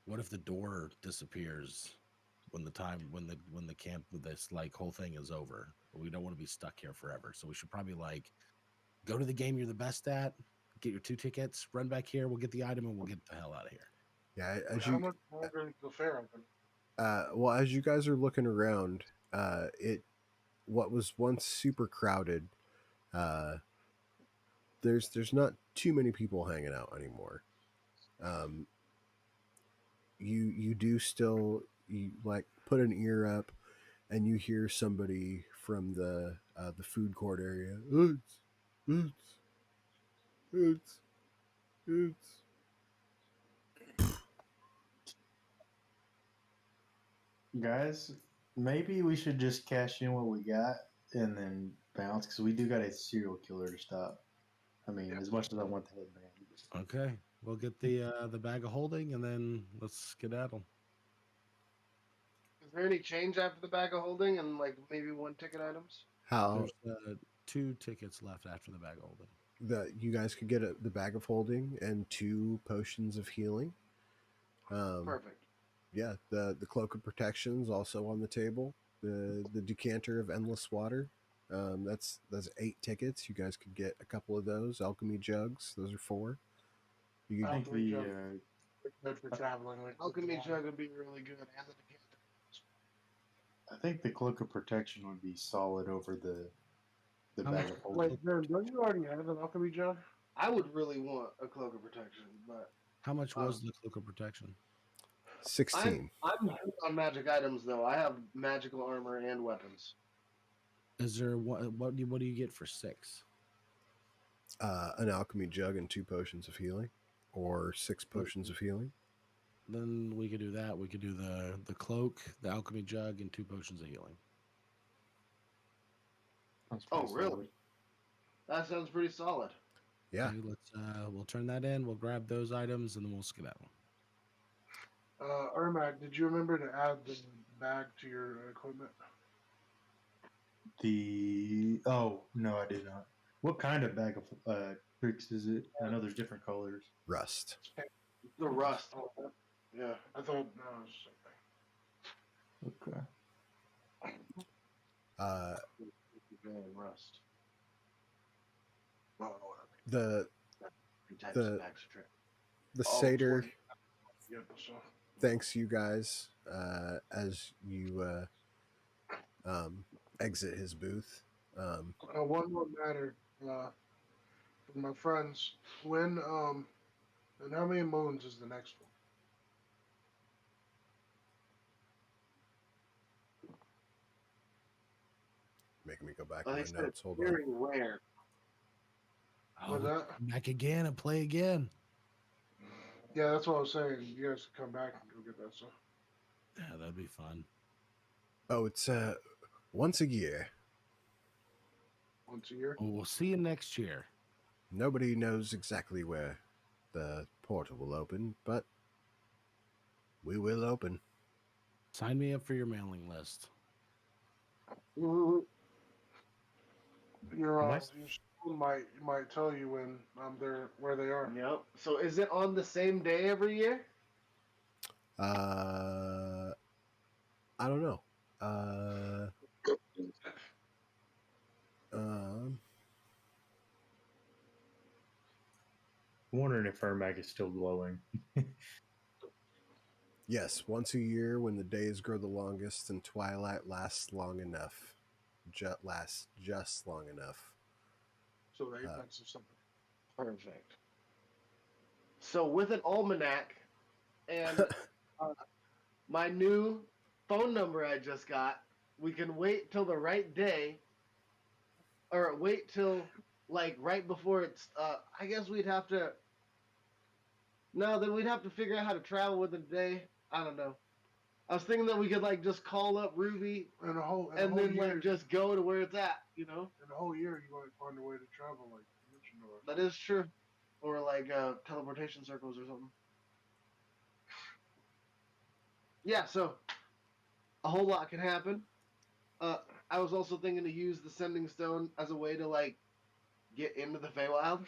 What if the door disappears when the camp with this like whole thing is over? We don't want to be stuck here forever, so we should probably like go to the game you're the best at, get your 2 tickets, run back here, we'll get the item, and we'll get the hell out of here. Yeah, as How you much longer is the fair open? well, as you guys are looking around, it what was once super crowded, uh, there's not too many people hanging out anymore. Um, you do still you like put an ear up and you hear somebody from the food court area. Oots, oots, oots, oots. Guys, maybe we should just cash in what we got and then bounce because we do got a serial killer to stop. I mean, as much as I want the headband. Okay, we'll get the bag of holding, and then let's skedaddle. Is there any change after the bag of holding and like maybe 1 ticket items? How There's 2 tickets left after the bag of holding. you guys could get the bag of holding and 2 potions of healing. Perfect. Yeah, the cloak of protection is also on the table. The decanter of endless water. That's 8 tickets. You guys could get a couple of those. Alchemy jugs. Those are 4. You I could, think Alchemy the jug. Good for traveling. Like Alchemy jug would be really good, and the decanter. I think the cloak of protection would be solid over the How bag much? of holding. Wait, don't you already have an alchemy jug? I would really want a cloak of protection, but How much was the cloak of protection? 16. I'm good on magic items though. I have magical armor and weapons. Is there what do you get for 6? An alchemy jug and 2 potions of healing, or 6 potions of healing. Then we could do that. We could do the cloak, the alchemy jug, and 2 potions of healing. That's Oh, pretty really? solid. That sounds pretty solid. Yeah. Okay, let's we'll turn that in. We'll grab those items and then we'll skedaddle. Ermac, did you remember to add the bag to your equipment? Oh no, I did not. What kind of bag of tricks is it? I know there's different colors. Rust. The rust. Yeah. I thought no, it was Okay. Rust. Oh, The three types the of bags of trick. the Oh, satyr 20. Yep, so thanks you guys as you exit his booth. one more matter for my friends. When and how many moons is the next one? Making me go back Oh, in they my said notes. it's Hold on. very rare. Was Oh, that? come back again and play again. Yeah, that's what I was saying. You guys can come back and go get that stuff. Yeah, that'd be fun. Oh, it's once a year. Once a year. Well, we'll see you next year. Nobody knows exactly where the portal will open, but we will open. Sign me up for your mailing list. Your Nice. your school might tell you when they're where they are. Yep. So is it on the same day every year? I don't know. Um, I'm wondering if Ermac is still glowing. yes, once a year when the days grow the longest and twilight lasts long enough. Lasts just long enough. So the apex of something. Perfect. So with an almanac and my new phone number I just got, we can wait till the right day, or wait till like right before it's. I guess we'd have to. No, then we'd have to figure out how to travel with the day. I don't know. I was thinking that we could like just call up Ruby And and whole then year, like just go to where it's at. You know, in the whole year you might find a way to travel like dimension doors. that is true. Or like teleportation circles or something. Yeah. So a whole lot can happen. Uh, I was also thinking to use the sending stone as a way to like get into the Feywild.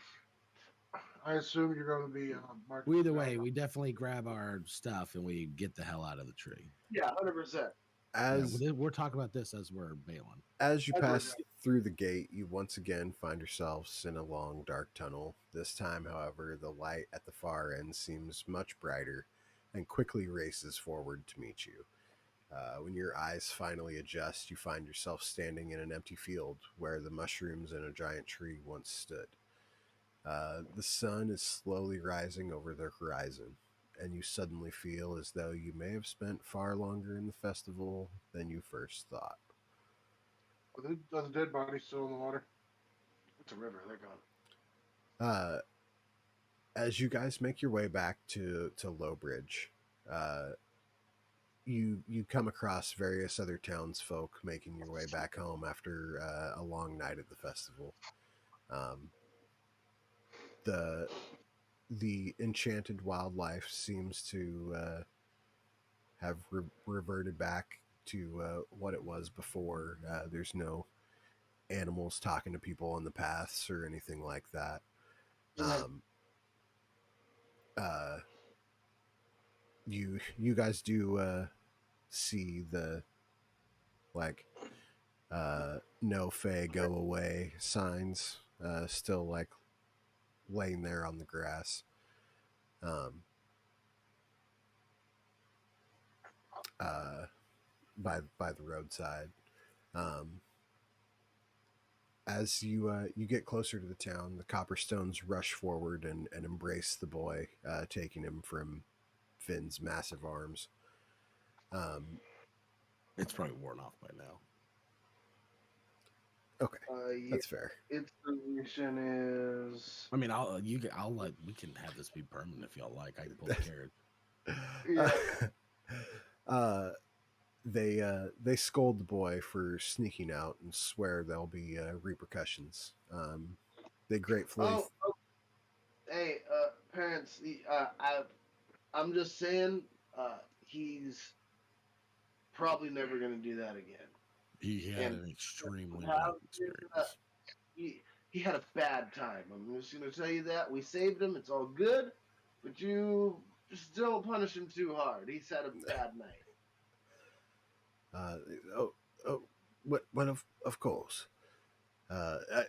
I assume you're going to be marking. Well, either way, we definitely grab our stuff and we get the hell out of the tree. Yeah, 100%. Yeah, As we're talking about this as we're bailing. As you As we're pass through the gate, you once again find yourselves in a long, dark tunnel. This time, however, the light at the far end seems much brighter and quickly races forward to meet you. When your eyes finally adjust, you find yourself standing in an empty field where the mushrooms in a giant tree once stood. The sun is slowly rising over the horizon, and you suddenly feel as though you may have spent far longer in the festival than you first thought. Are the dead bodies still in the water? It's a river. They're gone. Uh, as you guys make your way back to Lowbridge, uh, you come across various other townsfolk making your way back home after a long night at the festival. Um, the the enchanted wildlife seems to have reverted back to what it was before. There's no animals talking to people on the paths or anything like that. Right. Uh, you guys do see the like no Fae go away signs still like laying there on the grass. Um, uh, by the roadside. Um, as you get closer to the town, the Copperstones rush forward and embrace the boy, taking him from Finn's massive arms. Um, It's probably worn off by now. okay, Yeah, that's fair. its duration is. I mean, I'll let we can have this be permanent if y'all like. I can pull the carrot. Yeah. uh, they scold the boy for sneaking out and swear there'll be repercussions. They gratefully. Oh, hey, parents. I'm just saying, he's probably never gonna do that again. He had And an extremely have rough his, experience. he had a bad time. I'm just gonna tell you that. We saved him. It's all good, but you just don't punish him too hard. He's had a bad night. Uh, oh, oh, well, of course.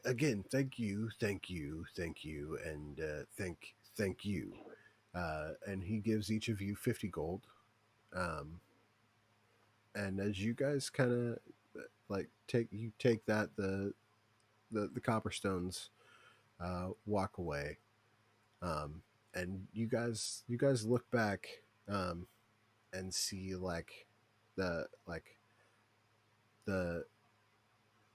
Again, thank you, and thank you. And he gives each of you 50 gold. Um, and as you guys kind of like take that the copperstones walk away. And you guys look back um, and see the like the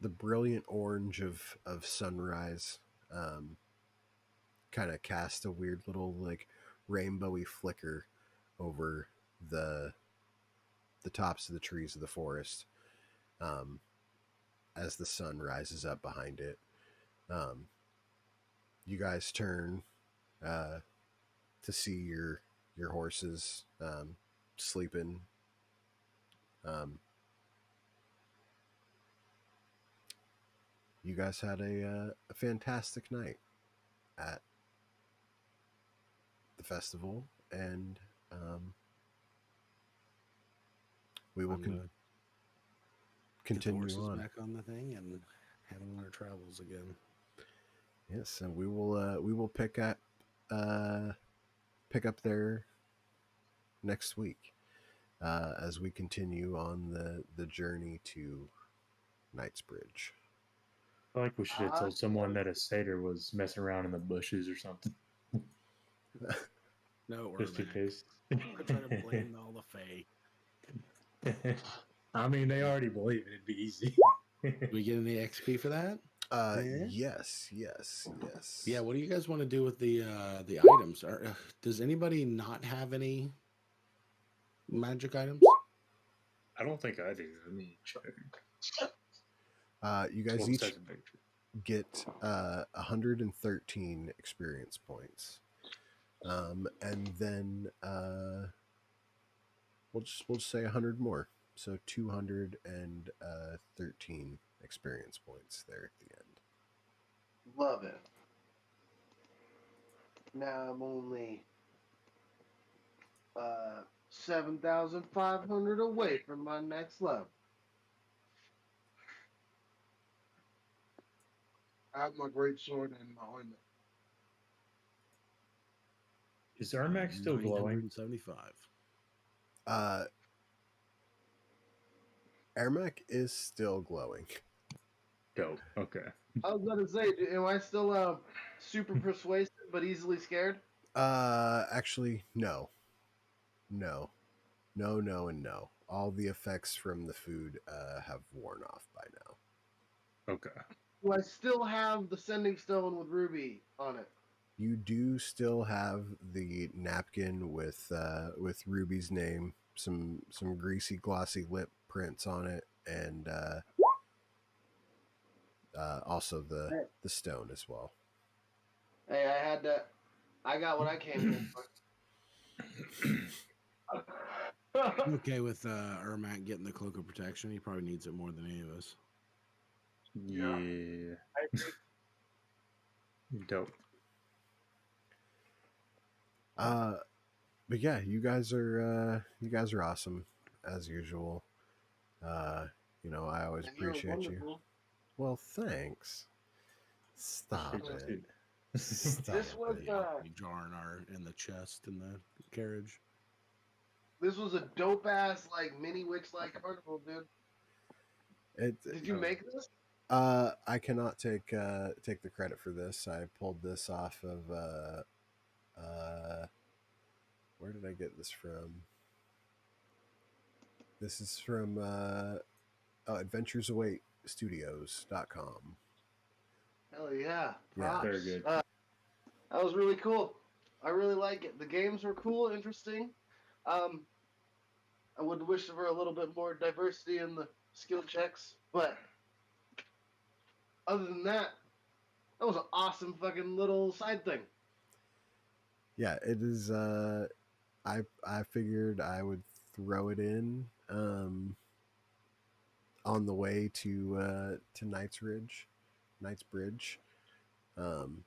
the brilliant orange of sunrise kind of cast a weird little like rainbowy flicker over the the tops of the trees of the forest um, as the sun rises up behind it. Um, you guys turn uh, to see your horses sleeping. Um, you guys had a fantastic night at the festival, and we will I'm gonna get the continue horses on. back on the thing and head on our travels again. Yes, and we will pick up there next week as we continue on the journey to Knightsbridge. I feel like we should have told someone that a satyr was messing around in the bushes or something, No, we're just in back. case. I try to blame all the Fae. I mean, they already believe it. It'd be easy. Do we get any XP for that? Yeah. Yes. Yeah. What do you guys want to do with the items? Does anybody not have any magic items? I don't think I do. I mean, You guys 12 each sides of picture. get 113 experience points, and then we'll just say 100 more, so 213 experience points there at the end. Love it. Now I'm only 7,500 away from my next level. I have my great sword and my ointment. Is Armac still glowing? 975. Ermac is still glowing. Dope. Okay. I was going to say, am I still super persuasive but easily scared? Actually, no. No. No, no, and no. All the effects from the food have worn off by now. Okay. Do I still have the sending stone with Ruby on it? You do still have the napkin with Ruby's name, some greasy, glossy lip prints on it, and also the stone as well. Hey, I had that. I got what I came here for. I'm okay with Ermac getting the cloak of protection. He probably needs it more than any of us. Yeah. I agree. Dope. But yeah, you guys are awesome as usual. I always And you're appreciate you. wonderful. Well, thanks. Stop Appreciate it. you. Stop This was it. We jar in the chest in the carriage. this was a dope ass like mini witch like carnival, dude. Did you make this? I cannot take the credit for this. I pulled this off of where did I get this from? This is from adventuresawaitstudios.com. Hell yeah! Yeah. Props. Very good. That was really cool. I really like it. The games were cool, interesting. Um, I would wish there were a little bit more diversity in the skill checks, but other than that, that was an awesome fucking little side thing. Yeah, it is I figured I would throw it in on the way to Knight's Bridge. Um,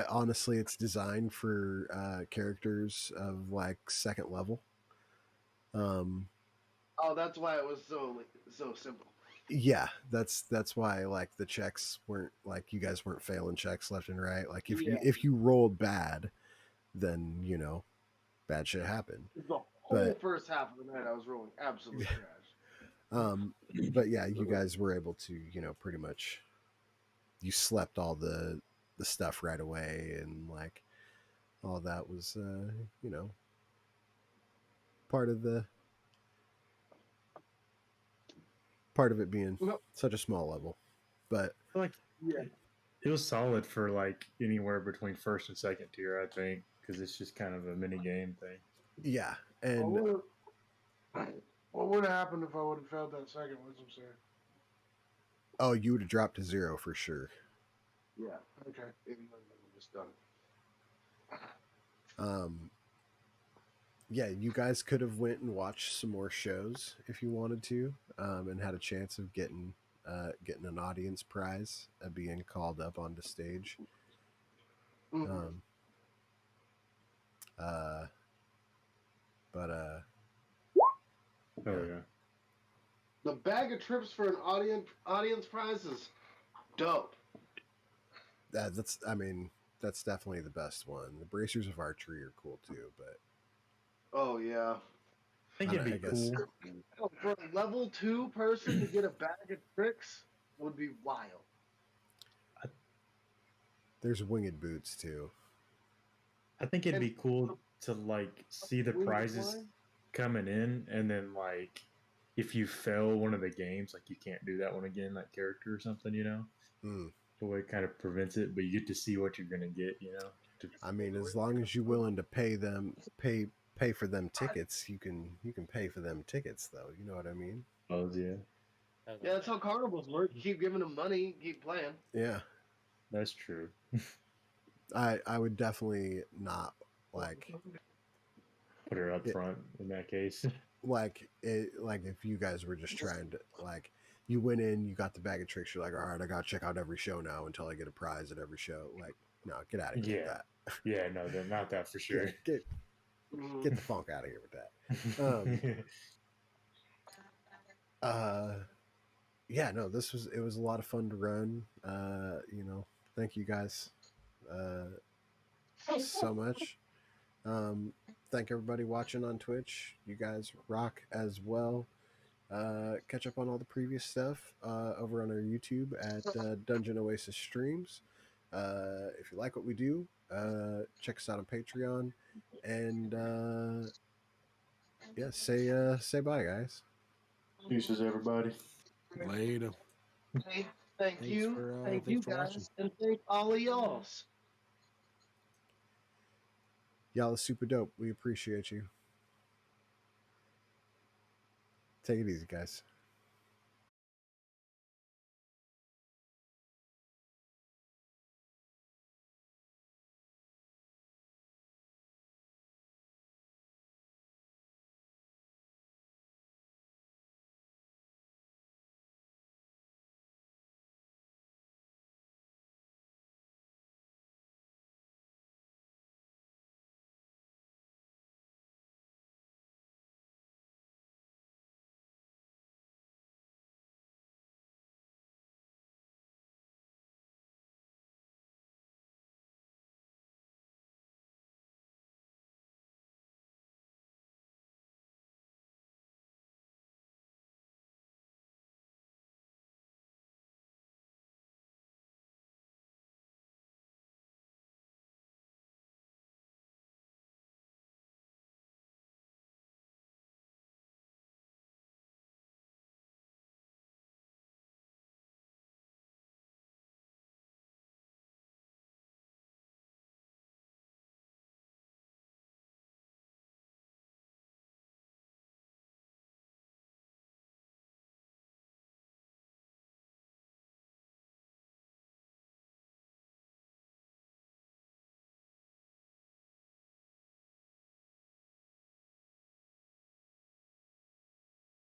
honestly, it's designed for characters of like second level. Oh, that's why it was so simple. Yeah, that's why like the checks weren't like you guys weren't failing checks left and right. Like if you rolled bad, then bad shit happened. The whole But first half of the night, I was rolling absolute Yeah. trash. But yeah, you guys were able to pretty much you slept all the stuff right away, and like all that was part of it being No, such a small level. But I feel like yeah. it was solid for like anywhere between first and second tier, I think, because it's just kind of a mini game thing. yeah, and What would have happened if I would have failed that second wisdom save? oh, you would have dropped to 0 for sure. Yeah. Okay. Just done. Yeah, you guys could have went and watched some more shows if you wanted to, and had a chance of getting an audience prize being called up onto stage. Mm-hmm. But Oh Yeah. yeah. The bag of trips for an audience prize is dope. that's definitely the best one. The bracers of archery are cool too, but Oh yeah. I think it'd I be guess- cool. For a level 2 person to get a bag of tricks would be wild. there's winged boots too. I think it'd And- be cool to like see the Winged prizes fly? coming in, and then like if you fail one of the games, like you can't do that one again, that character or something, Hmm. The way it kind of prevents it, but you get to see what you're gonna get, I mean, as long as you're willing to pay for them tickets, you can pay for them tickets though. You know what I mean? Oh yeah, Yeah, that's how carnivals work. You keep giving them money, keep playing. Yeah. that's true. I would definitely not like Put her up Yeah. front in that case. like if you guys were just trying to like you went in, you got the bag of tricks, you're like, all right, I gotta check out every show now until I get a prize at every show. Like No, get out of here with Yeah. that. Yeah, no, not that for Yeah, sure. get the funk out of here with that. Yeah, no, it was a lot of fun to run. Thank you guys so much. Thank everybody watching on Twitch. You guys rock as well. Catch up on all the previous stuff over on our YouTube at Dungeon Oasis Streams. If you like what we do, check us out on Patreon. And yeah, say bye, guys. Pieces, everybody. Later. Hey, thank Thanks you. for Thank thanks you for watching. guys. And thank all of y'all. Y'all are super dope. We appreciate you. Take it easy, guys.